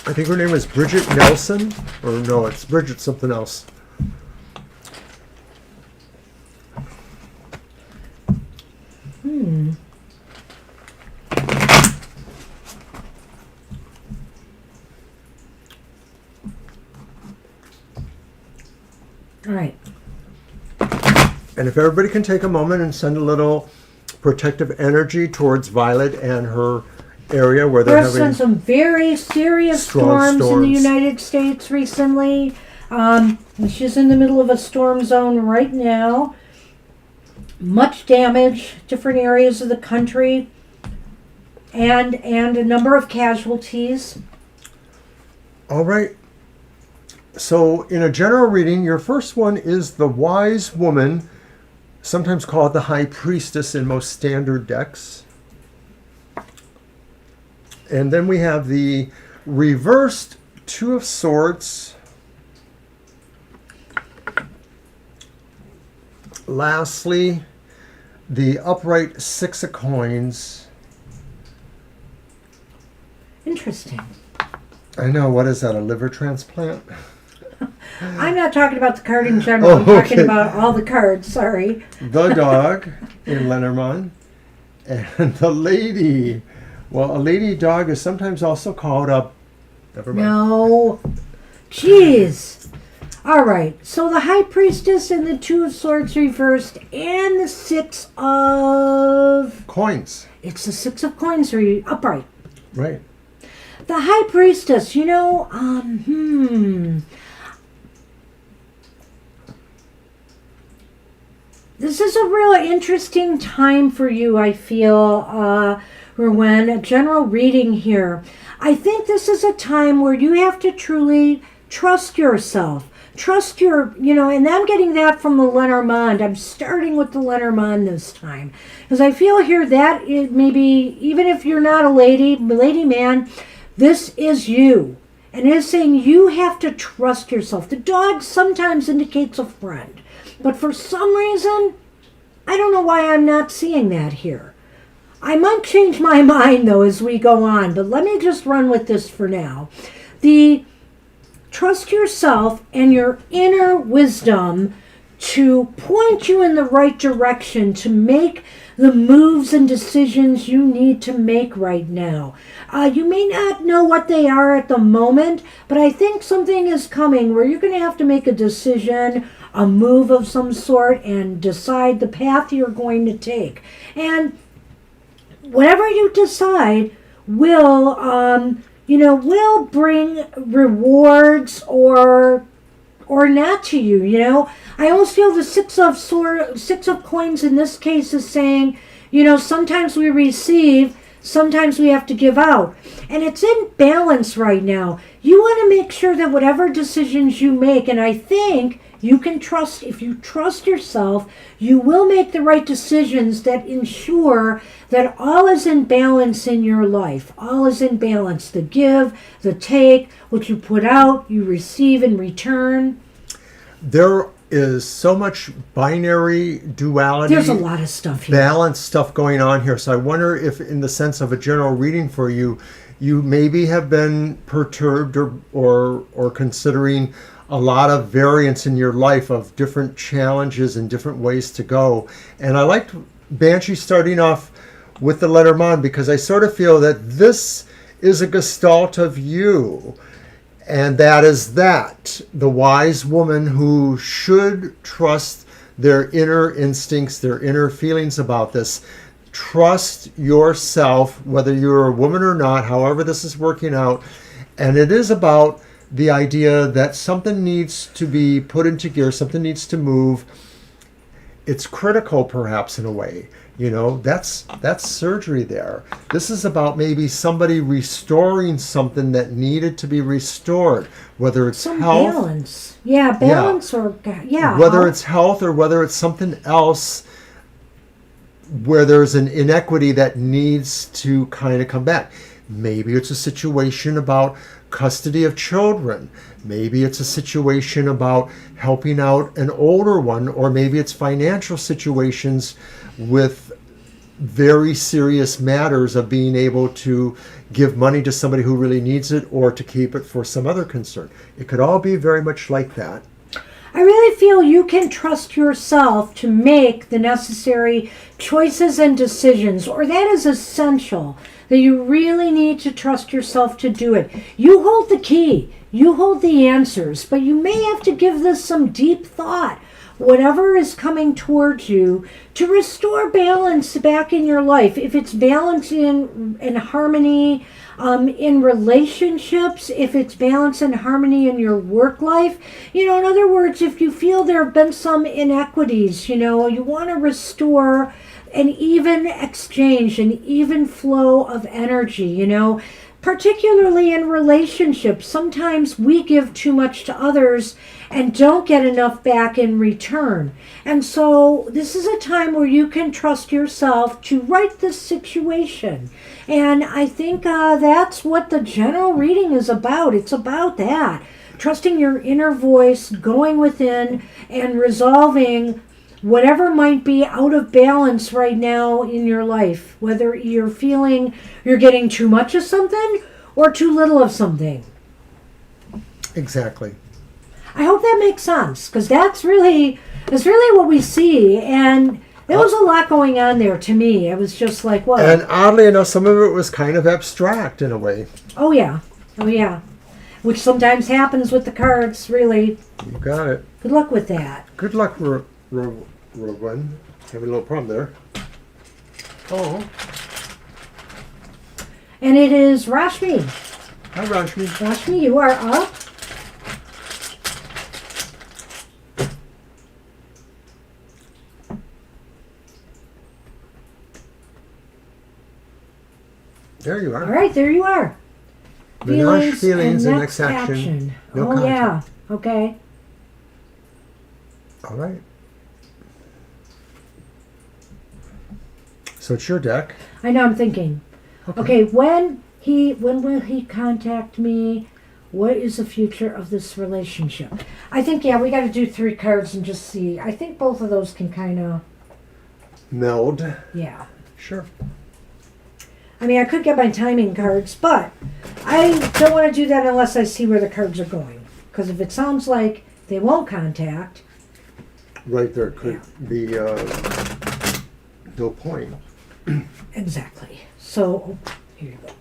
A: I think her name is Bridget Nelson. Or no, it's Bridget something else.
B: All right.
A: And if everybody can take a moment and send a little protective energy towards Violet and her area where they're
B: There's been
A: having
B: some very serious
A: strong
B: storms in the
A: storms.
B: United States recently. She's in the middle of a storm zone right now. Much damage, different areas of the country, and a number of casualties.
A: All right. So in a general reading, your first one is the Wise Woman, sometimes called the High Priestess in most standard decks. And then we have the reversed Two of Swords. Lastly, the upright Six of Coins.
B: Interesting.
A: I know, what is that, a liver transplant?
B: I'm not talking about the card in general. I'm
A: Oh,
B: talking
A: okay.
B: about all the cards. Sorry.
A: The dog in Lenormand, and the lady. Well, a lady dog is sometimes also called a... Never mind.
B: No. Jeez. All right. So the High Priestess and the Two of Swords reversed and the Six of...
A: Coins.
B: It's the Six of Coins upright.
A: Right.
B: The High Priestess, This is a real interesting time for you, I feel, Rowan. A general reading here. I think this is a time where you have to truly trust yourself. Trust your, and I'm getting that from the Lenormand. I'm starting with the Lenormand this time. Because I feel here that it maybe, even if you're not a lady man, this is you. And it is saying you have to trust yourself. The dog sometimes indicates a friend. But for some reason, I don't know why I'm not seeing that here. I might change my mind, though, as we go on. But let me just run with this for now. The trust yourself and your inner wisdom to point you in the right direction to make the moves and decisions you need to make right now. You may not know what they are at the moment, but I think something is coming where you're going to have to make a decision, a move of some sort, and decide the path you're going to take. And whatever you decide will bring rewards or not to you. I almost feel the Six of Coins in this case is saying, sometimes we receive, sometimes we have to give out. And it's in balance right now. You want to make sure that whatever decisions you make, and I think you can trust, if you trust yourself, you will make the right decisions that ensure that all is in balance in your life. All is in balance. The give, the take, what you put out, you receive in return.
A: There is so much binary duality.
B: There's a lot of stuff here.
A: Balanced stuff going on here. So I wonder if, in the sense of a general reading for you, you maybe have been perturbed or considering a lot of variance in your life of different challenges and different ways to go. And I liked Banshee starting off with the Lenormand because I sort of feel that this is a gestalt of you. And that is the wise woman who should trust their inner instincts, their inner feelings about this. Trust yourself, whether you're a woman or not, however this is working out. And it is about the idea that something needs to be put into gear, something needs to move. It's critical, perhaps, in a way. That's surgery there. This is about maybe somebody restoring something that needed to be restored, whether it's
B: some
A: health.
B: Balance. Yeah, balance or
A: whether it's health or whether it's something else where there's an inequity that needs to kind of come back. Maybe it's a situation about custody of children. Maybe it's a situation about helping out an older one, or maybe it's financial situations with very serious matters of being able to give money to somebody who really needs it or to keep it for some other concern. It could all be very much like that.
B: I really feel you can trust yourself to make the necessary choices and decisions, or that is essential, that you really need to trust yourself to do it. You hold the key, you hold the answers, but you may have to give this some deep thought. whatever is coming towards you to restore balance back in your life. If it's balance in harmony in relationships, if it's balance and harmony in your work life, in other words, if you feel there have been some inequities, you want to restore an even exchange, an even flow of energy, particularly in relationships. Sometimes we give too much to others and don't get enough back in return. And so this is a time where you can trust yourself to right this situation. And I think that's what the general reading is about. It's about that. Trusting your inner voice, going within, and resolving whatever might be out of balance right now in your life, whether you're feeling you're getting too much of something or too little of something.
A: Exactly.
B: I hope that makes sense, because that's really what we see, and there was a lot going on there to me. It was just like, what?
A: And oddly enough, some of it was kind of abstract in a way.
B: Oh yeah, which sometimes happens with the cards. Really.
A: You got it.
B: Good luck with that.
A: Good luck, Rowan. Having a little problem there. Oh.
B: And it is Rashmi.
A: Hi, Rashmi.
B: Rashmi, you are up.
A: There you are.
B: All right, there you are.
A: Feelings and next action. No contact.
B: Yeah. Okay.
A: All right. So it's your deck.
B: I know. I'm thinking. Okay. When will he contact me? What is the future of this relationship? I think we got to do 3 cards and just see. I think both of those can kind of
A: meld.
B: Yeah.
A: Sure.
B: I mean, I could get my timing cards, but I don't want to do that unless I see where the cards are going. Because if it sounds like they won't contact...
A: Right, there could be no point.
B: Exactly. So, here you go.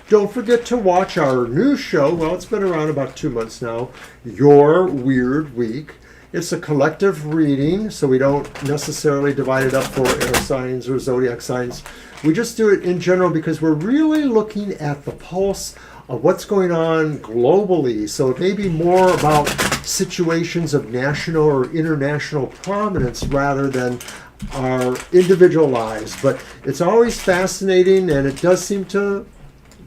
A: Don't forget to watch our new show. Well, it's been around about 2 months now. Your Weird Week. It's a collective reading, so we don't necessarily divide it up for air signs or zodiac signs. We just do it in general because we're really looking at the pulse of what's going on globally. So it may be more about situations of national or international prominence rather than our individual lives. But it's always fascinating, and it does seem to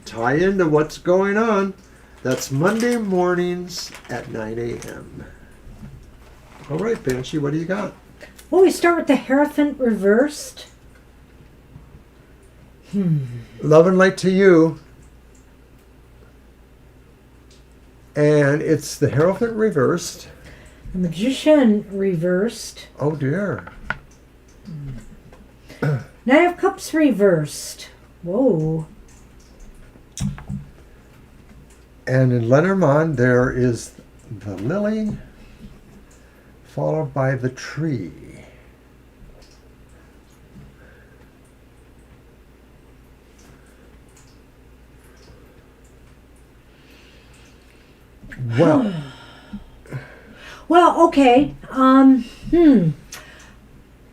A: tie into what's going on. That's Monday mornings at 9 a.m. All right, Banshee, what do you got?
B: Well, we start with the Hierophant reversed.
A: Love and light to you. And it's the Hierophant reversed.
B: The Magician reversed.
A: Oh, dear.
B: Knight of Cups reversed. Whoa.
A: And in Lenormand, there is the lily followed by the tree. Well.
B: Well, okay. I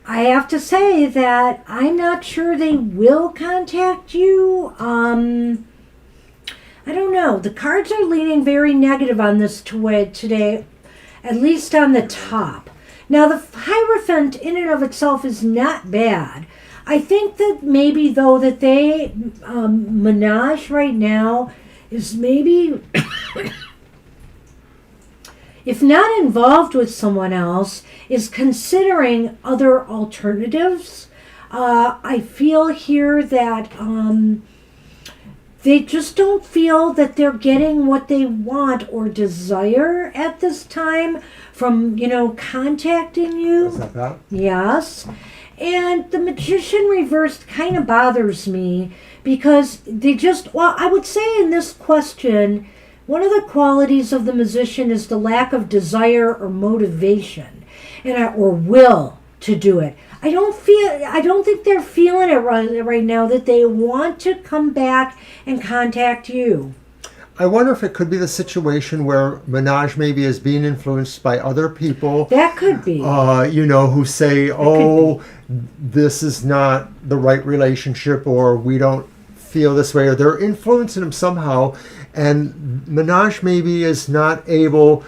B: have to say that I'm not sure they will contact you. I don't know. The cards are leaning very negative on this today, at least on the top. Now, the Hierophant in and of itself is not bad. I think that maybe, though, that they, Menage right now is maybe, if not involved with someone else, is considering other alternatives. I feel here that they just don't feel that they're getting what they want or desire at this time from, contacting you.
A: Is that that?
B: Yes. And the Magician reversed kind of bothers me because I would say in this question, one of the qualities of the Magician is the lack of desire or motivation or will to do it. I don't think they're feeling it right now that they want to come back and contact you.
A: I wonder if it could be the situation where Minaj maybe is being influenced by other people.
B: That could be.
A: Who say, this is not the right relationship, or we don't feel this way, or they're influencing him somehow. And Minaj maybe is not able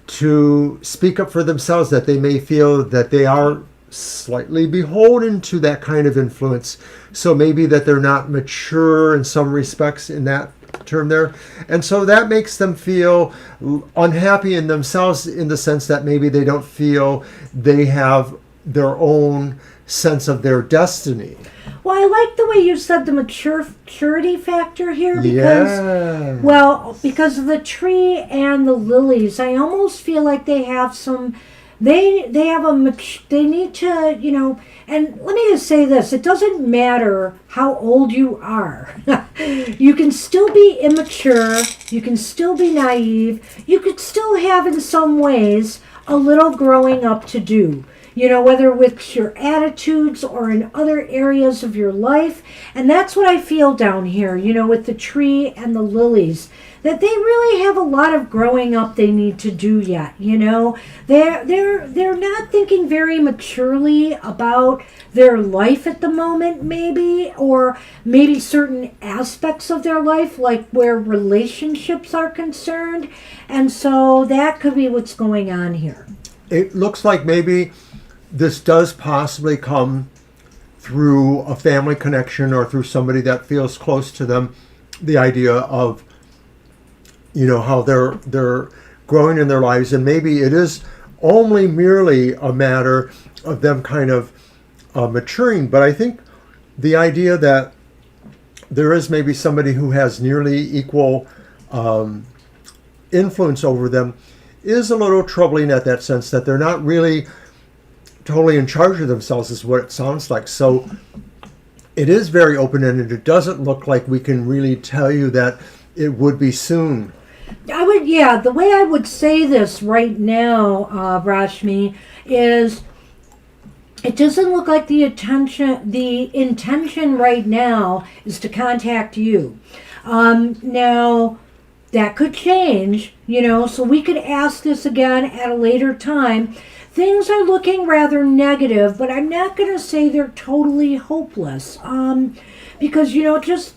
A: to speak up for themselves, that they may feel that they are slightly beholden to that kind of influence. So maybe that they're not mature in some respects in that term there. And so that makes them feel unhappy in themselves, in the sense that maybe they don't feel they have their own sense of their destiny.
B: Well, I like the way you said the maturity factor here, because, because of the tree and the lilies, I almost feel like they have some, they need to, and let me just say this, it doesn't matter how old you are. You can still be immature, you can still be naive, you could still have in some ways a little growing up to do. Whether with your attitudes or in other areas of your life. And that's what I feel down here, with the tree and the lilies, that they really have a lot of growing up they need to do yet. They're not thinking very maturely about their life at the moment, maybe, or maybe certain aspects of their life, like where relationships are concerned. And so that could be what's going on here.
A: It looks like maybe this does possibly come through a family connection or through somebody that feels close to them. The idea of, how they're growing in their lives, and maybe it is only merely a matter of them kind of maturing. But I think the idea that there is maybe somebody who has nearly equal influence over them is a little troubling, at that sense that they're not really totally in charge of themselves, is what it sounds like. So it is very open-ended. It doesn't look like we can really tell you that it would be soon.
B: The way I would say this right now, Rashmi, is it doesn't look like the intention right now is to contact you. Now, that could change, so we could ask this again at a later time. Things are looking rather negative, but I'm not going to say they're totally hopeless. Because,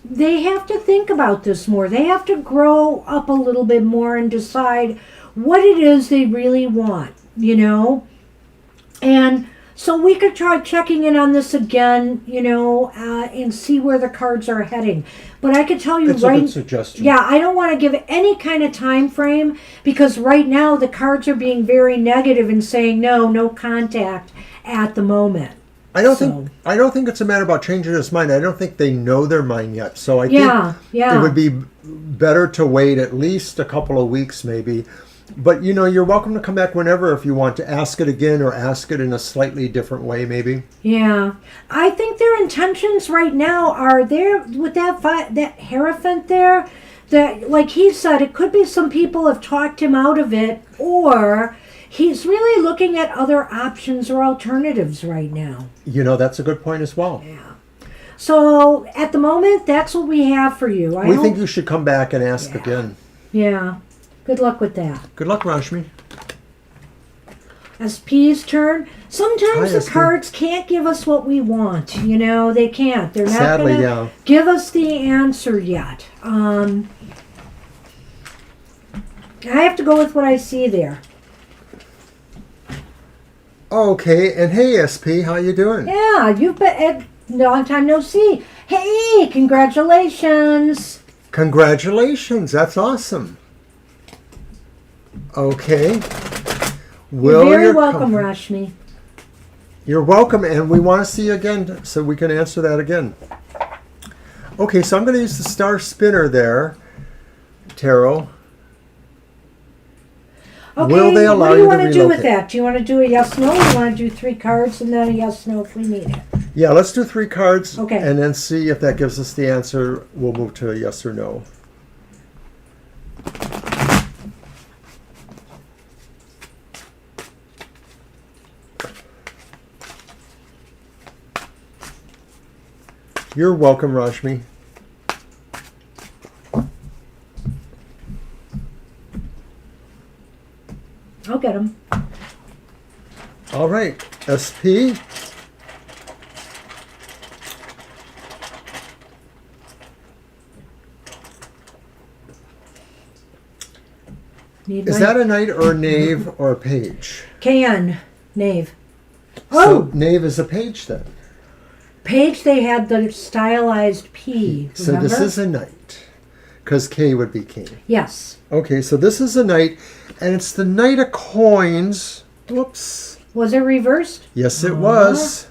B: they have to think about this more. They have to grow up a little bit more and decide what it is they really want, And so we could try checking in on this again, and see where the cards are heading. But I could tell you
A: It's a good suggestion.
B: Yeah, I don't want to give any kind of time frame, because right now the cards are being very negative and saying no contact at the moment.
A: I don't think it's a matter about changing his mind. I don't think they know their mind yet. So I think it would be better to wait at least a couple of weeks, maybe. But, you're welcome to come back whenever if you want to ask it again, or ask it in a slightly different way, maybe.
B: Yeah. I think their intentions right now are there with that Hierophant there, that, like he said, it could be some people have talked him out of it, or he's really looking at other options or alternatives right now.
A: That's a good point as well.
B: Yeah. So, at the moment, that's what we have for you.
A: We think you should come back and ask again.
B: Yeah. Good luck with that.
A: Good luck, Rashmi.
B: SP's turn. Sometimes the cards can't give us what we want. They can't. They're not going to give us the answer yet. I have to go with what I see there.
A: Okay, and hey, SP, how you doing?
B: Yeah, you've been long time no see. Hey, congratulations.
A: Congratulations, that's awesome. Okay.
B: You're very welcome, Rashmi.
A: You're welcome, and we want to see you again so we can answer that again. Okay, so I'm going to use the star spinner there, Tarot.
B: Okay,
A: Will they allow
B: what do you
A: you
B: want
A: to
B: to do with
A: relocate?
B: that? Do you want to do a yes/no, or do you want to do 3 cards and then a yes/no if we need it?
A: Yeah, let's do 3 cards,
B: Okay.
A: and then see if that gives us the answer. We'll move to a yes or no. You're welcome, Rashmi.
B: I'll get them.
A: All right, SP. Is that a knight or a knave or a page?
B: KN, knave.
A: So knave is a page then.
B: Page, they had the stylized P.
A: So
B: remember?
A: this is a knight, because K would be king.
B: Yes.
A: Okay, so this is a knight, and it's the knight of coins. Whoops.
B: Was it reversed?
A: Yes, it was.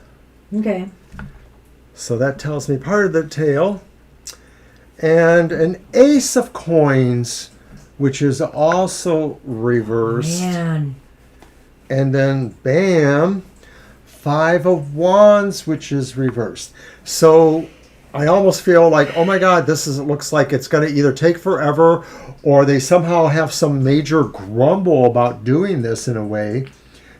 B: Okay.
A: So that tells me part of the tale. And an ace of coins, which is also reversed.
B: Man.
A: And then, bam, 5 of wands, which is reversed. So I almost feel like, oh my God, looks like it's going to either take forever or they somehow have some major grumble about doing this in a way.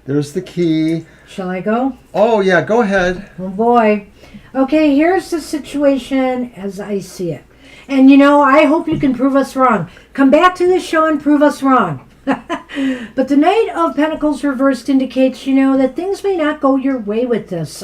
A: There's the key.
B: Shall I go?
A: Oh, yeah, go ahead.
B: Oh, boy. Okay, here's the situation as I see it. And, I hope you can prove us wrong. Come back to this show and prove us wrong. But the Knight of Pentacles reversed indicates, that things may not go your way with this.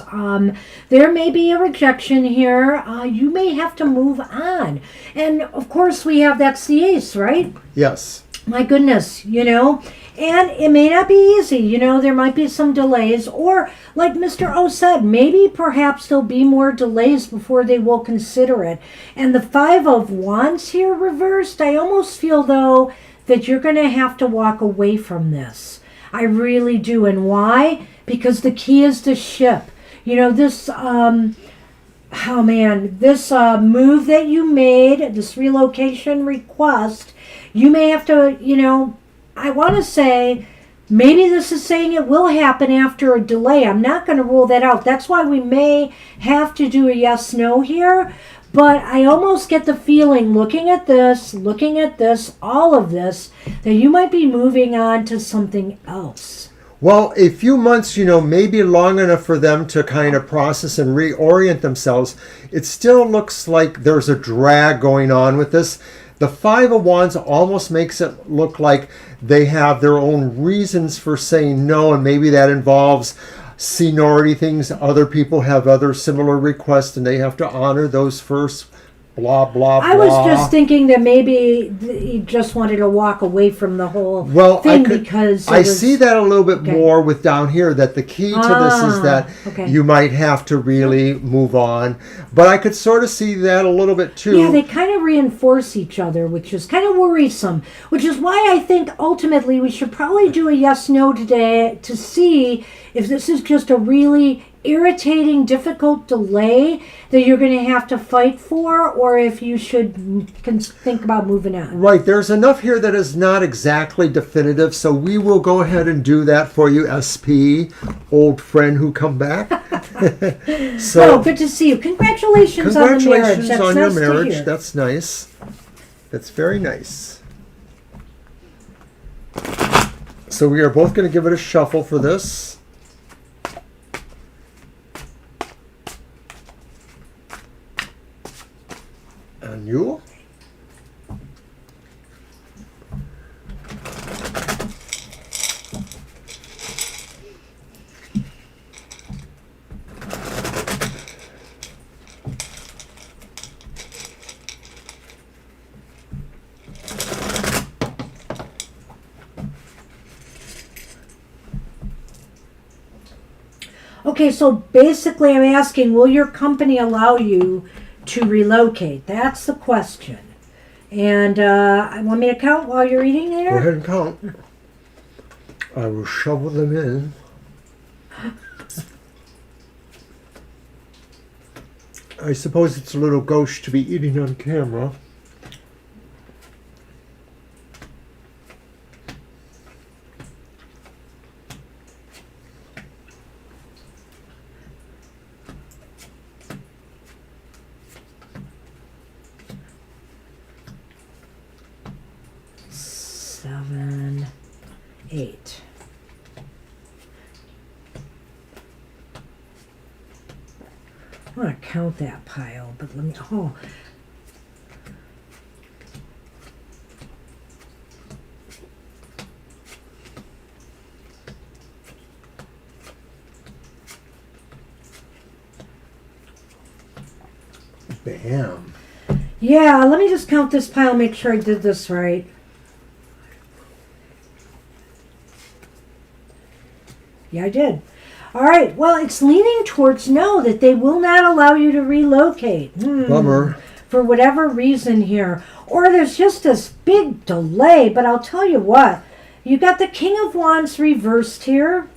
B: There may be a rejection here. You may have to move on. And, of course, that's the ace, right?
A: Yes.
B: My goodness, And it may not be easy, there might be some delays. Or, like Mr. O said, maybe perhaps there'll be more delays before they will consider it. And the 5 of Wands here reversed, I almost feel, though, that you're going to have to walk away from this. I really do. And why? Because the key is the ship. This, this move that you made, this relocation request, you may have to, I want to say, maybe this is saying it will happen after a delay. I'm not going to rule that out. That's why we may have to do a yes-no here. But I almost get the feeling, looking at this, all of this, that you might be moving on to something else.
A: Well, a few months, may be long enough for them to kind of process and reorient themselves. It still looks like there's a drag going on with this. The 5 of Wands almost makes it look like they have their own reasons for saying no, and maybe that involves seniority things. Other people have other similar requests, and they have to honor those first. Blah, blah, blah.
B: I was just thinking that maybe he just wanted to walk away from the whole thing because
A: I see that a little bit more with down here, that the key to this is that you might have to really move on. But I could sort of see that a little bit too.
B: Yeah, they kind of reinforce each other, which is kind of worrisome, which is why I think ultimately we should probably do a yes-no today to see if this is just a really irritating, difficult delay that you're going to have to fight for, or if you should think about moving on.
A: Right, there's enough here that is not exactly definitive, so we will go ahead and do that for you, SP, old friend who come back.
B: So good to see you. Congratulations on the marriage. That's
A: on
B: nice
A: your marriage.
B: To hear.
A: That's nice. That's very nice. So we are both going to give it a shuffle for this. And you?
B: Okay, so basically I'm asking, will your company allow you to relocate? That's the question. And I want me to count while you're eating there?
A: Go ahead and count. I will shovel them in. I suppose it's a little gauche to be eating on camera.
B: Seven, 8. want to count that pile, but let me, oh.
A: Bam.
B: Yeah, let me just count this pile, make sure I did this right. Yeah, I did. All right, well, it's leaning towards no, that they will not allow you to relocate.
A: Bummer.
B: For whatever reason here. Or there's just this big delay, but I'll tell you what. You got the King of Wands reversed here,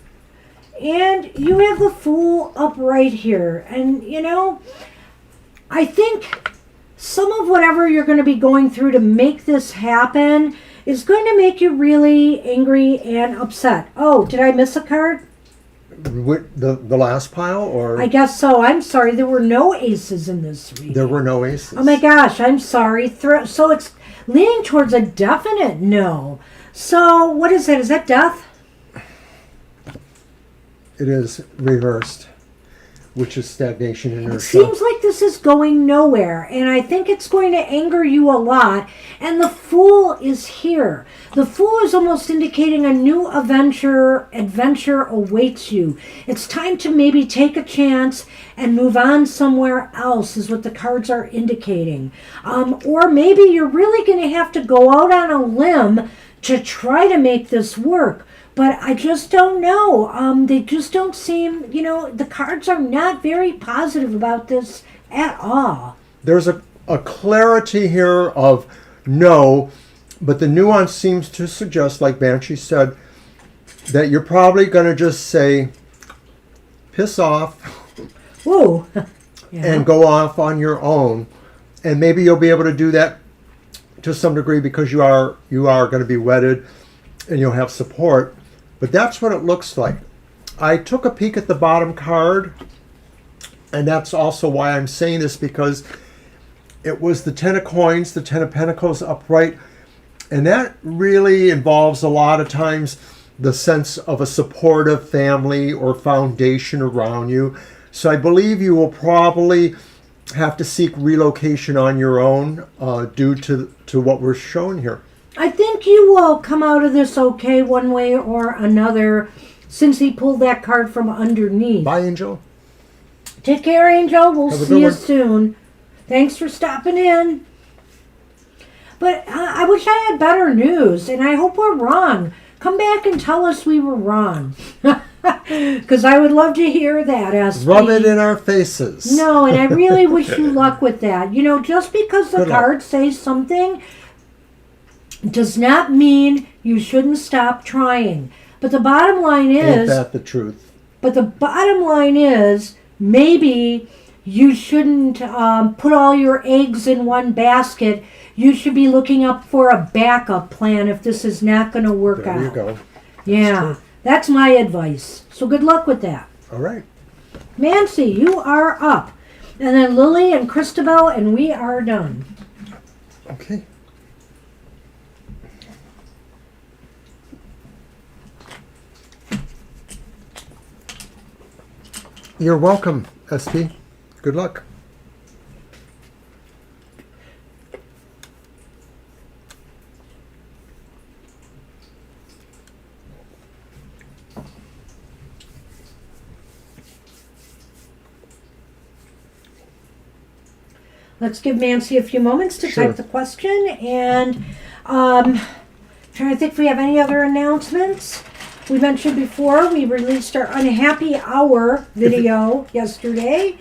B: and you have the Fool upright here. And, you know, I think some of whatever you're going to be going through to make this happen is going to make you really angry and upset. Oh, did I miss a card?
A: The last pile, or
B: I guess so. I'm sorry. There were no aces in this reading.
A: there were no aces.
B: Oh my gosh, I'm sorry. So it's leaning towards a definite no. So what is that? Is that death?
A: It is reversed, which is stagnation,
B: It
A: inertia.
B: seems like this is going nowhere, and I think it's going to anger you a lot. And the Fool is here. The Fool is almost indicating a new adventure awaits you. It's time to maybe take a chance and move on somewhere else, is what the cards are indicating. Or maybe you're really going to have to go out on a limb to try to make this work. But I just don't know. They just don't seem, you know, the cards are not very positive about this at all.
A: There's a clarity here of no, but the nuance seems to suggest, like Banshee said, that you're probably going to just say, piss off,
B: Whoa. Yeah.
A: and go off on your own. And maybe you'll be able to do that to some degree because you are going to be wedded and you'll have support. But that's what it looks like. I took a peek at the bottom card, and that's also why I'm saying this, because it was the Ten of Coins, the Ten of Pentacles upright, and that really involves a lot of times the sense of a supportive family or foundation around you. So I believe you will probably have to seek relocation on your own due to what we're showing here.
B: I think you will come out of this okay one way or another, since he pulled that card from underneath.
A: Bye, Angel.
B: Take care, Angel. We'll
A: Have a
B: see
A: good
B: you
A: one.
B: soon. Thanks for stopping in. But I wish I had better news, and I hope we're wrong. Come back and tell us we were wrong. Because I would love to hear that, SP.
A: Rub it in our faces.
B: No, and I really wish you luck with that. You know, just because the
A: Good luck.
B: card says something does not mean you shouldn't stop trying. But the bottom line
A: Ain't
B: is,
A: that the truth?
B: but the bottom line is, maybe you shouldn't put all your eggs in one basket. You should be looking up for a backup plan if this is not going to work out.
A: There you go.
B: Yeah, that's my advice. So good luck with that.
A: All right.
B: Nancy, you are up. And then Lily and Christabel, and we are done.
A: Okay. You're welcome, SP. Good luck.
B: Let's give Nancy a few moments to
A: Sure.
B: type the question. And trying to think if we have any other announcements. We mentioned before we released our Unhappy Hour video yesterday.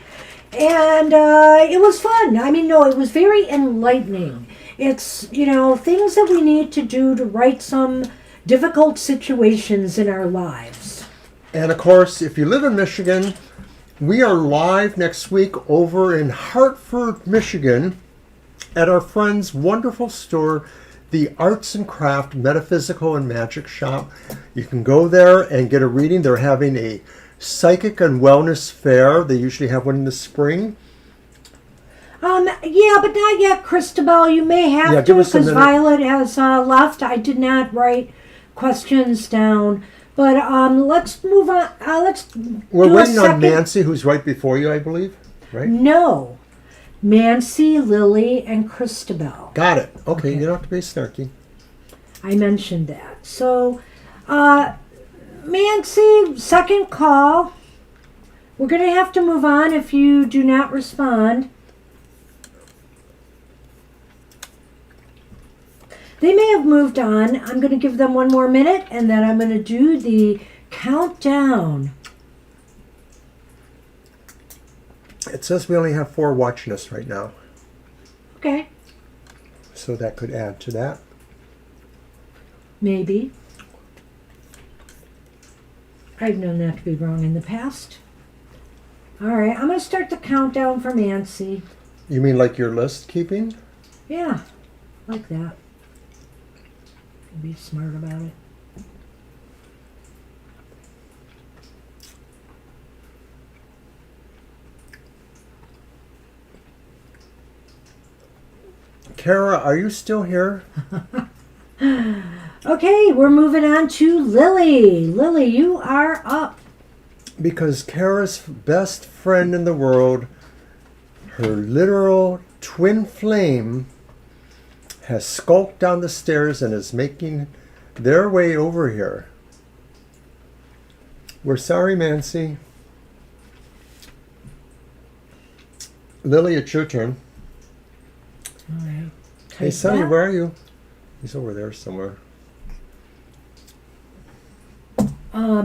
B: And it was fun. I mean, no, it was very enlightening. It's, you know, things that we need to do to right some difficult situations in our lives.
A: And of course, if you live in Michigan, we are live next week over in Hartford, Michigan, at our friend's wonderful store, the Arts and Craft Metaphysical and Magic Shop. You can go there and get a reading. They're having a psychic and wellness fair. They usually have one in the spring.
B: Yeah, but not yet, Christabel. You may have
A: Yeah,
B: to,
A: give us a
B: because
A: minute.
B: Violet has left. I did not write questions down. But let's move on. Let's
A: We're
B: do a
A: waiting on
B: second.
A: Nancy, who's right before you, I believe. right?
B: No. Nancy, Lily, and Christabel.
A: Got it. Okay, you don't have to be snarky.
B: I mentioned that. So, Nancy, second call. We're going to have to move on if you do not respond. They may have moved on. I'm going to give them one more minute, and then I'm going to do the countdown.
A: It says we only have 4 watching us right now.
B: Okay.
A: So that could add to that.
B: Maybe. I've known that to be wrong in the past. All right, I'm going to start the countdown for Nancy.
A: You mean like your list keeping?
B: Yeah, like that. Be smart about it.
A: Kara, are you still here?
B: Okay, we're moving on to Lily. Lily, you are up.
A: Because Kara's best friend in the world, her literal twin flame, has skulked down the stairs and is making their way over here. We're sorry, Nancy. Lily, it's your turn.
B: All right.
A: Hey, Sonny, where are you? He's over there somewhere.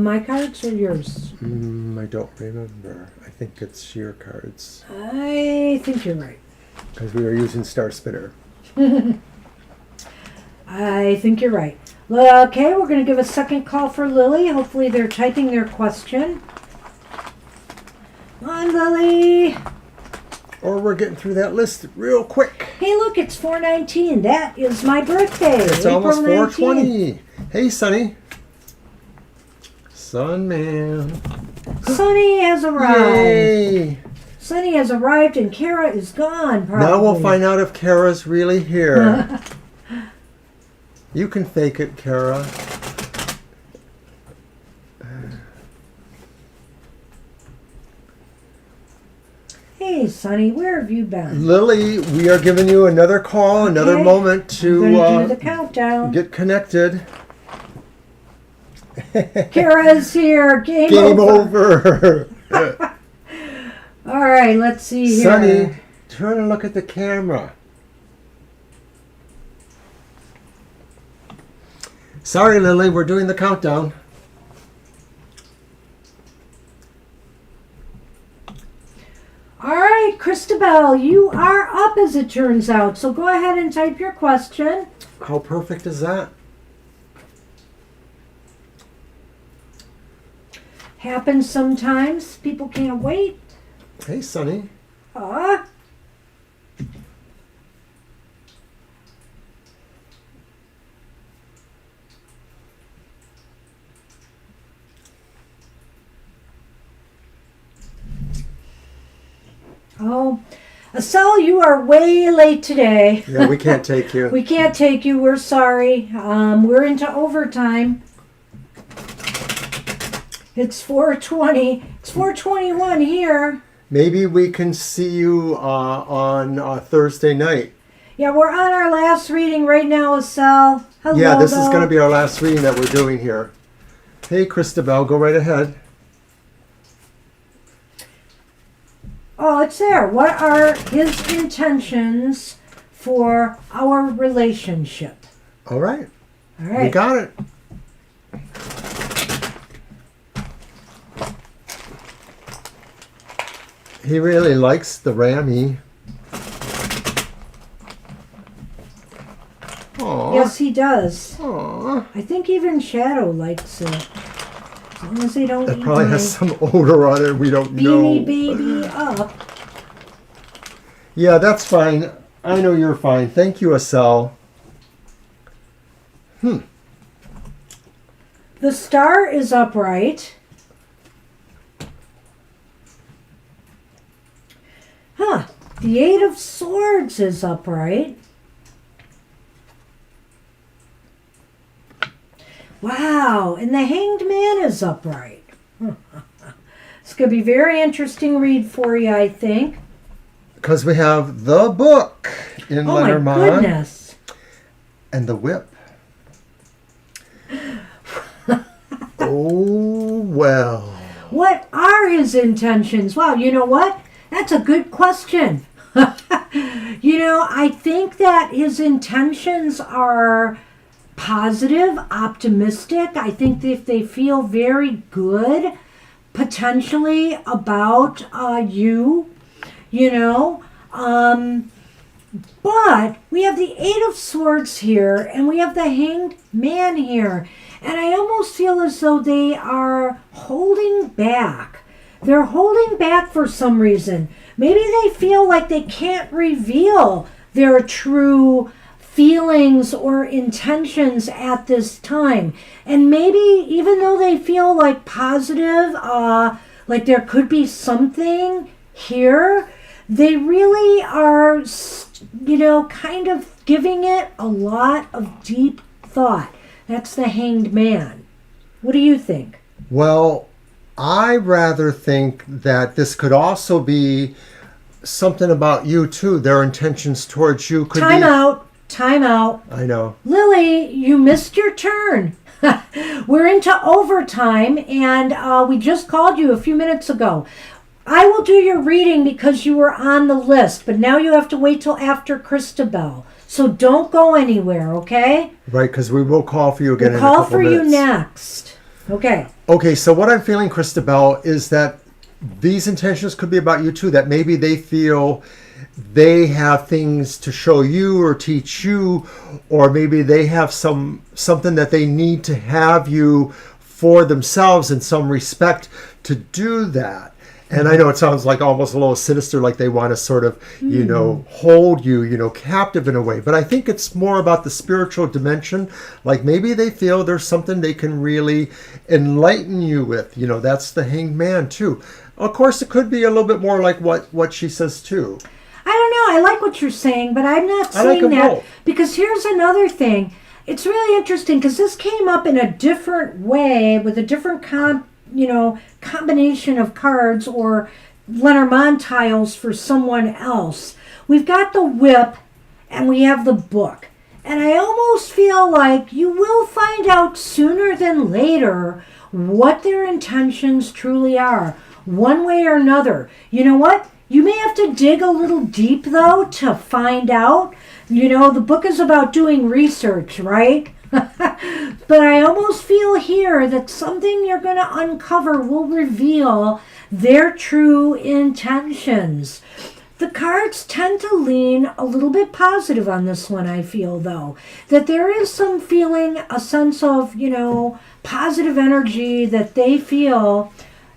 B: My cards or yours?
A: I don't remember. I think it's your cards.
B: I think you're right.
A: Because we were using Star Spinner.
B: I think you're right. Okay, we're going to give a second call for Lily. Hopefully they're typing their question. Come on, Lily.
A: Or we're getting through that list real quick.
B: Hey, look, it's 4/19. That is my birthday.
A: It's
B: April
A: almost
B: 19th.
A: 4:20. Hey, Sonny. Sun man.
B: Sonny has arrived.
A: Yay.
B: Sonny has arrived and Kara is gone, probably.
A: Now we'll find out if Kara's really here. You can fake it, Kara.
B: Hey, Sonny, where have you been?
A: Lily, we are giving you another call, another
B: Okay.
A: moment
B: I'm gonna do
A: to
B: the countdown.
A: get connected.
B: Kara's here. Game
A: over.
B: All right, let's see here.
A: Sonny, turn and look at the camera. Sorry, Lily, we're doing the countdown.
B: All right, Christabel, you are up as it turns out. So go ahead and type your question.
A: How perfect is that?
B: Happens sometimes. People can't wait.
A: Hey, Sonny.
B: Ah. Oh, Asel, you are way late today.
A: Yeah, we can't take you.
B: We can't take you. We're sorry. We're into overtime. It's 4:20. It's 4:21 here.
A: Maybe we can see you on Thursday night.
B: Yeah, we're on our last reading right now, Asel. Hello.
A: Yeah, this is going to be our last reading that we're doing here. Hey, Christabel, go right ahead.
B: Oh, it's there. What are his intentions for our relationship?
A: All right.
B: All right.
A: We got it. He really likes the Rammy. Aww.
B: Yes, he does.
A: Aww.
B: I think even Shadow likes it. As long as they don't
A: It
B: eat
A: probably
B: my
A: has some odor on it we don't
B: beanie
A: know.
B: baby up.
A: Yeah, that's fine. I know you're fine. Thank you, Asel.
B: The star is upright. Huh. The Eight of Swords is upright. Wow. And the Hanged Man is upright. It's going to be a very interesting read for you, I think.
A: Because we have the book in
B: Oh
A: Lenormand.
B: my goodness.
A: And the whip. Oh, well.
B: What are his intentions? Wow, you know what? That's a good question. I think that his intentions are positive, optimistic. I think that if they feel very good, potentially about you, but we have the Eight of Swords here, and we have the Hanged Man here. And I almost feel as though they are holding back. They're holding back for some reason. Maybe they feel like they can't reveal their true feelings or intentions at this time. And maybe even though they feel like positive, like there could be something here, they really are, kind of giving it a lot of deep thought. That's the Hanged Man. What do you think?
A: Well, I rather think that this could also be something about you too. Their intentions towards you could
B: Time
A: be...
B: out.
A: I know.
B: Lily, you missed your turn. We're into overtime, and we just called you a few minutes ago. I will do your reading because you were on the list, but now you have to wait till after Christabel. So don't go anywhere, okay?
A: Right, because we will call for you again
B: We'll
A: in a
B: call
A: couple
B: for
A: minutes.
B: you next. Okay.
A: Okay, so what I'm feeling, Christabel, is that these intentions could be about you too, that maybe they feel they have things to show you or teach you, or maybe they have something that they need to have you for themselves in some respect to do that. And I know it sounds like almost a little sinister, like they want to sort of, hold you, captive in a way. But I think it's more about the spiritual dimension. Like maybe they feel there's something they can really enlighten you with. That's the Hanged Man too. Of course, it could be a little bit more like what she says too.
B: I don't know. I like what you're saying, but I'm not
A: I like
B: saying
A: them
B: that
A: both.
B: because here's another thing. It's really interesting because this came up in a different way with a different combination of cards or Lenormand tiles for someone else. We've got the whip and we have the book. And I almost feel like you will find out sooner than later what their intentions truly are, one way or another. You know what? You may have to dig a little deep, though, to find out. The book is about doing research, right? But I almost feel here that something you're going to uncover will reveal their true intentions. The cards tend to lean a little bit positive on this one, I feel, though. That there is some feeling, a sense of, positive energy that they feel,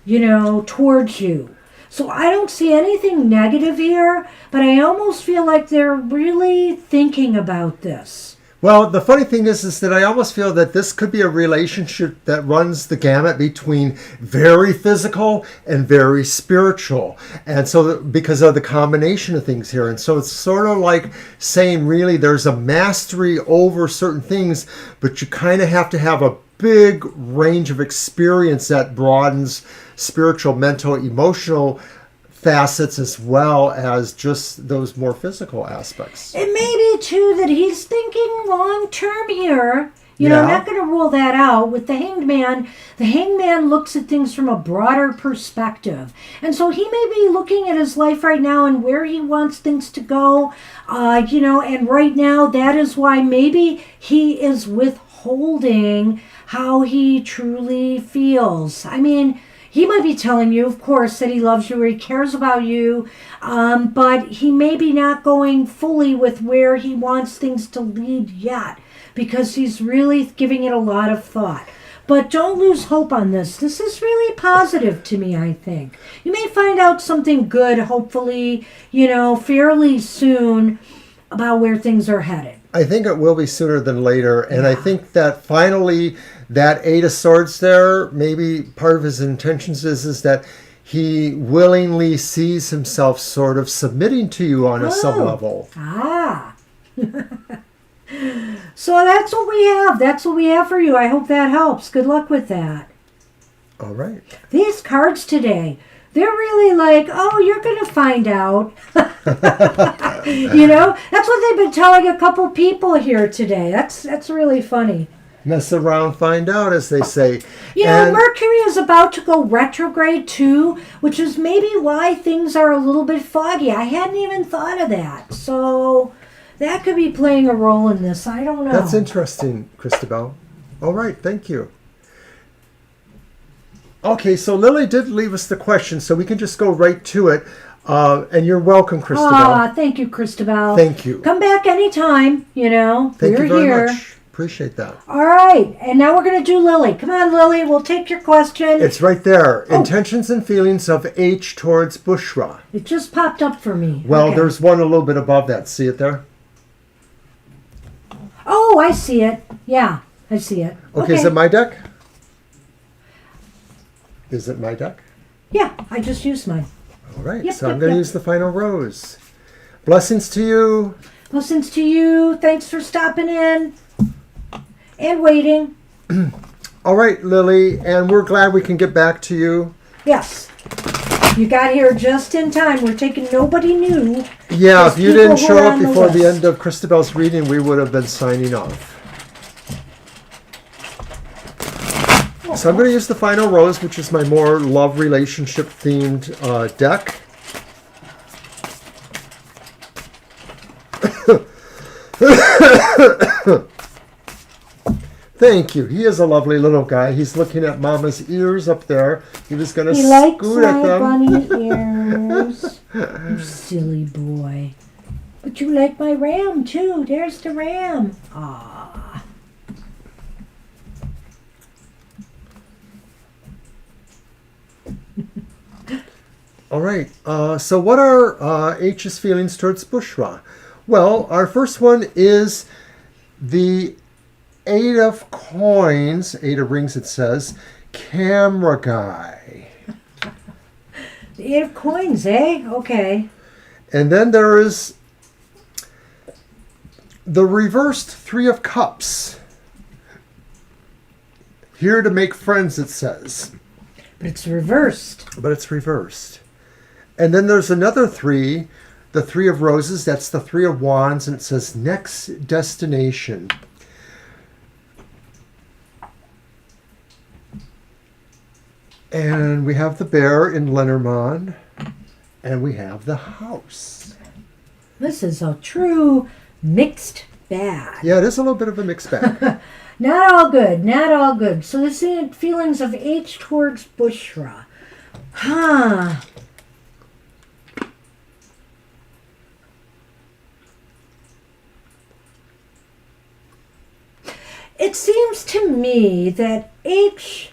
B: towards you. So I don't see anything negative here, but I almost feel like they're really thinking about this.
A: Well, the funny thing is that I almost feel that this could be a relationship that runs the gamut between very physical and very spiritual. And so because of the combination of things here. And so it's sort of like saying really there's a mastery over certain things, but you kind of have to have a big range of experience that broadens spiritual, mental, emotional facets as well as just those more physical aspects.
B: It may be, too, that he's thinking long term here. I'm not going to rule that out. With the Hanged Man looks at things from a broader perspective. And so he may be looking at his life right now and where he wants things to go, and right now that is why maybe he is withholding how he truly feels. I mean, he might be telling you, of course, that he loves you or he cares about you, but he may be not going fully with where he wants things to lead yet because he's really giving it a lot of thought. But don't lose hope on this. This is really positive to me, I think. You may find out something good, hopefully, fairly soon about where things are headed.
A: I think it will be sooner than later. And I think that finally that Eight of Swords there, maybe part of his intentions is that he willingly sees himself sort of submitting to you on some level.
B: Ah. So that's what we have. That's what we have for you. I hope that helps. Good luck with that.
A: All right.
B: These cards today, they're really like, oh, you're going to find out. You know, that's what they've been telling a couple people here today. That's really funny.
A: Mess around, find out, as they say.
B: You know, Mercury is about to go retrograde too, which is maybe why things are a little bit foggy. I hadn't even thought of that. So that could be playing a role in this. I don't know.
A: That's interesting, Christabel. All right, thank you. Okay, so Lily did leave us the question, so we can just go right to it. And you're welcome, Christabel.
B: Thank you, Christabel.
A: Thank you.
B: Come back anytime, you know.
A: Thank
B: we're
A: you very
B: here.
A: much. Appreciate that.
B: All right, and now we're going to do Lily. Come on, Lily, we'll take your question.
A: It's right there. Oh. Intentions and feelings of H towards Bushra.
B: It just popped up for me.
A: Well,
B: okay.
A: There's one a little bit above that. See it there?
B: Oh, I see it. Yeah, I see it.
A: Okay, is it my deck? Is it my deck?
B: Yeah, I just used mine.
A: All right,
B: Yep,
A: so
B: yep,
A: I'm going to
B: yep.
A: use the final rose. Blessings to you.
B: Blessings to you. Thanks for stopping in and waiting.
A: All right, Lily, and we're glad we can get back to you.
B: Yes. You got here just in time. We're taking nobody new.
A: Yeah,
B: Just
A: if you
B: people
A: didn't
B: who
A: show
B: are
A: up
B: on the
A: before the
B: list.
A: end of Christabel's reading, we would have been signing off. So I'm going to use the final rose, which is my more love relationship themed deck. Thank you. He is a lovely little guy. He's looking at Mama's ears up there. He was going to scoot at them.
B: bunny ears. You silly boy. But you like my ram, too. There's the ram. Ah.
A: All right. So what are H's feelings towards Bushra? Well, our first one is the Eight of Coins, Eight of Rings it says, camera guy.
B: The Eight of Coins, eh? Okay.
A: And then there is the reversed Three of Cups. Here to make friends, it says.
B: But it's reversed.
A: But it's reversed. And then there's another three, the Three of Roses, that's the Three of Wands, and it says next destination. And we have the bear in Lenormand, and we have the house.
B: This is a true mixed bag.
A: Yeah, it is a little bit of a mixed bag.
B: Not all good, not all good. So this is feelings of H towards Bushra. Huh. It seems to me that H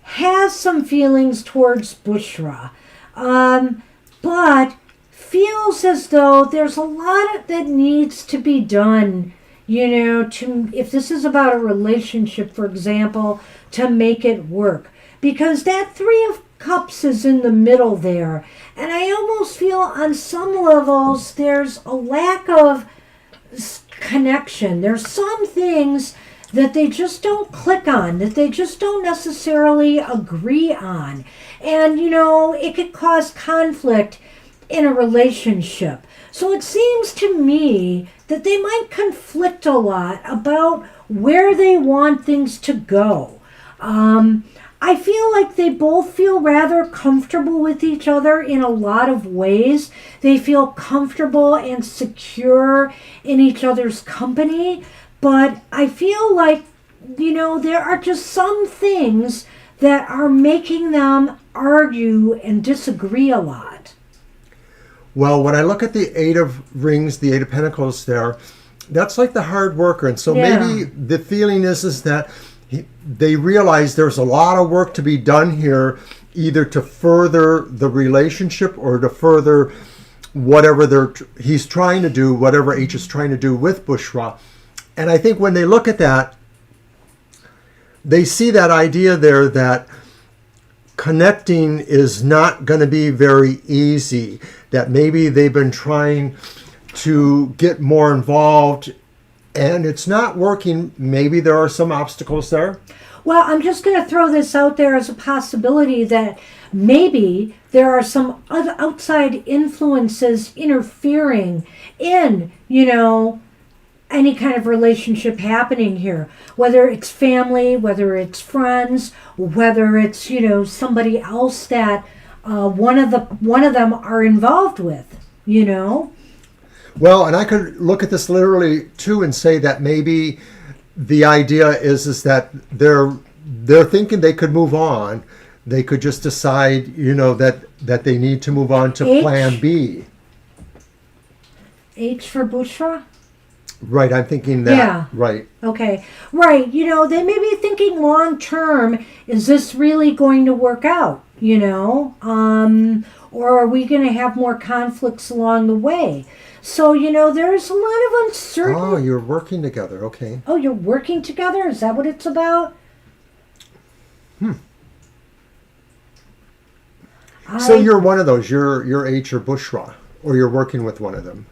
B: has some feelings towards Bushra, but feels as though there's a lot that needs to be done, you know, to, if this is about a relationship, for example, to make it work. Because that Three of Cups is in the middle there, and I almost feel on some levels there's a lack of connection. There's some things that they just don't click on, that they just don't necessarily agree on. And, you know, it could cause conflict in a relationship. So it seems to me that they might conflict a lot about where they want things to go. I feel like they both feel rather comfortable with each other in a lot of ways. They feel comfortable and secure in each other's company. But I feel like, you know, there are just some things that are making them argue and disagree a lot.
A: Well, when I look at the Eight of Rings, the Eight of Pentacles there, that's like the hard worker. And so maybe the feeling is that they realize there's a lot of work to be done here, either to further the relationship or to further whatever he's trying to do, whatever H is trying to do with Bushra. And I think when they look at that, they see that idea there that connecting is not going to be very easy, that maybe they've been trying to get more involved and it's not working, maybe there are some obstacles there.
B: Well, I'm just going to throw this out there as a possibility that maybe there are some other outside influences interfering in, any kind of relationship happening here. Whether it's family, whether it's friends, whether it's, somebody else that one of them are involved with,
A: Well, and I could look at this literally too and say that maybe the idea is that they're thinking they could move on. They could just decide, that they need to move on to plan B.
B: H for Bushra?
A: Right, I'm thinking that.
B: Yeah.
A: Right.
B: Okay. Right. They may be thinking long term, is this really going to work out? Or are we going to have more conflicts along the way? So, there's a lot of uncertainty.
A: Oh, you're working together. Okay.
B: Oh, you're working together? Is that what it's about?
A: So you're one of those. You're H or Bushra, or you're working with one of them.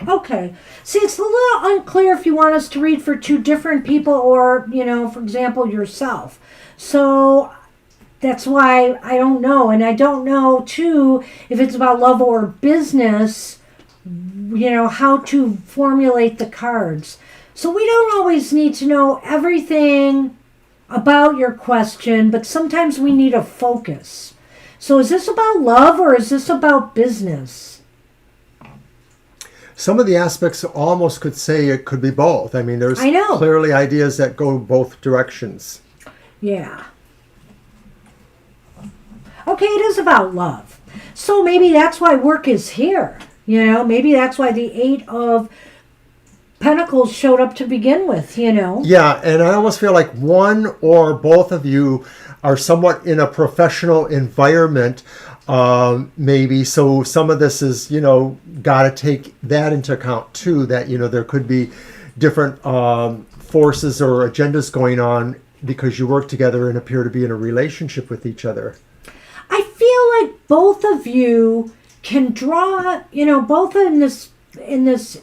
B: Okay. See, it's a little unclear if you want us to read for two different people or, for example, yourself. So that's why I don't know. And I don't know, too, if it's about love or business, how to formulate the cards. So we don't always need to know everything about your question, but sometimes we need a focus. So is this about love or is this about business?
A: Some of the aspects almost could say it could be both. I mean, there's
B: I know.
A: clearly ideas that go both directions.
B: Yeah. Okay, it is about love. So maybe that's why work is here. Maybe that's why the Eight of Pentacles showed up to begin with,
A: Yeah, and I almost feel like one or both of you are somewhat in a professional environment, maybe. So some of this is, got to take that into account too, that, there could be different forces or agendas going on because you work together and appear to be in a relationship with each other.
B: I feel like both of you can draw, both in this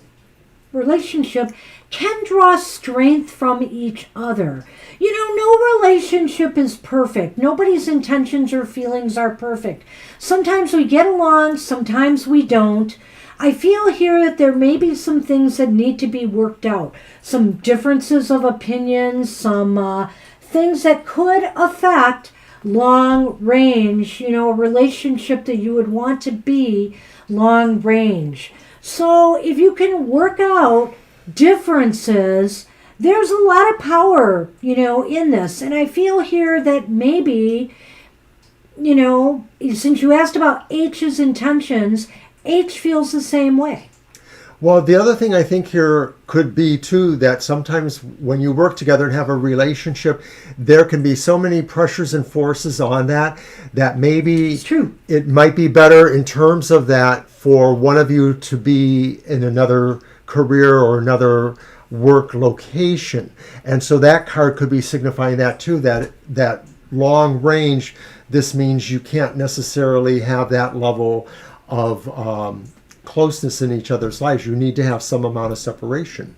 B: relationship can draw strength from each other. No relationship is perfect. Nobody's intentions or feelings are perfect. Sometimes we get along, sometimes we don't. I feel here that there may be some things that need to be worked out. Some differences of opinions, some things that could affect long range, a relationship that you would want to be long range. So if you can work out differences, there's a lot of power, in this. And I feel here that maybe, since you asked about H's intentions, H feels the same way.
A: Well, the other thing I think here could be, too, that sometimes when you work together and have a relationship, there can be so many pressures and forces on that maybe
B: It's true.
A: It might be better in terms of that for one of you to be in another career or another work location. And so that card could be signifying that, too, that long range, this means you can't necessarily have that level of closeness in each other's lives. You need to have some amount of separation.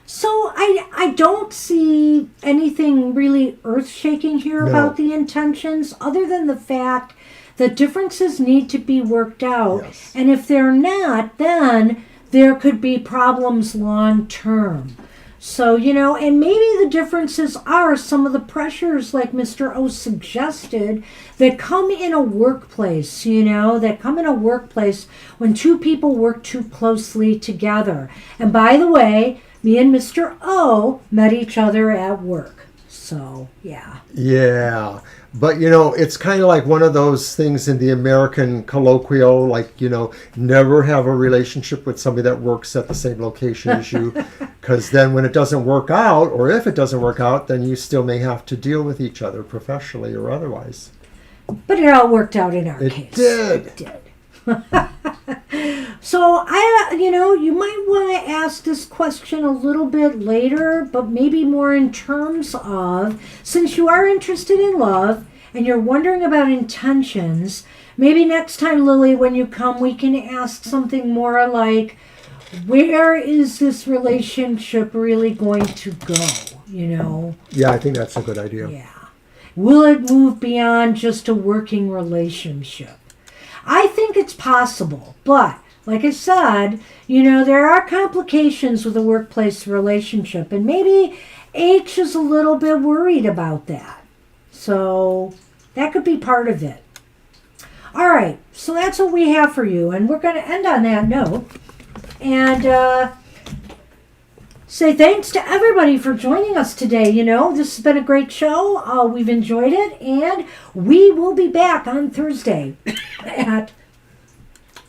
B: So I don't see anything really earth-shaking here about the intentions, other than the fact that differences need to be worked out.
A: Yes.
B: And if they're not, then there could be problems long term. So, and maybe the differences are some of the pressures, like Mr. O suggested, that come in a workplace, that come in a workplace when two people work too closely together. And by the way, me and Mr. O met each other at work. So, yeah.
A: Yeah. But, it's kind of like one of those things in the American colloquial, like, never have a relationship with somebody that works at the same location as you, because then when it doesn't work out, or if it doesn't work out, then you still may have to deal with each other professionally or otherwise.
B: But it all worked out in our case.
A: It did.
B: It did. So you might want to ask this question a little bit later, but maybe more in terms of, since you are interested in love and you're wondering about intentions, maybe next time, Lily, when you come, we can ask something more like, where is this relationship really going to go?
A: Yeah, I think that's a good idea.
B: Yeah. Will it move beyond just a working relationship? I think it's possible, but like I said, there are complications with a workplace relationship, and maybe H is a little bit worried about that. So that could be part of it. All right, so that's what we have for you, and we're going to end on that note. And say thanks to everybody for joining us today. This has been a great show. We've enjoyed it, and we will be back on Thursday at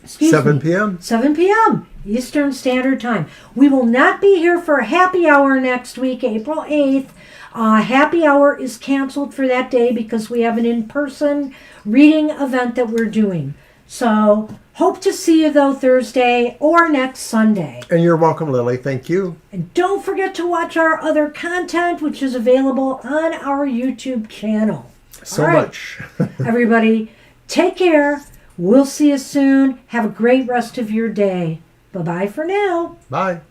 A: 7 p.m.
B: 7 p.m. Eastern Standard Time. We will not be here for happy hour next week, April 8th. Happy hour is canceled for that day because we have an in-person reading event that we're doing. So hope to see you, though, Thursday or next Sunday.
A: And you're welcome, Lily. Thank you.
B: And don't forget to watch our other content, which is available on our YouTube channel.
A: So
B: All right,
A: much.
B: everybody, take care. We'll see you soon. Have a great rest of your day. Bye-bye for now.
A: Bye.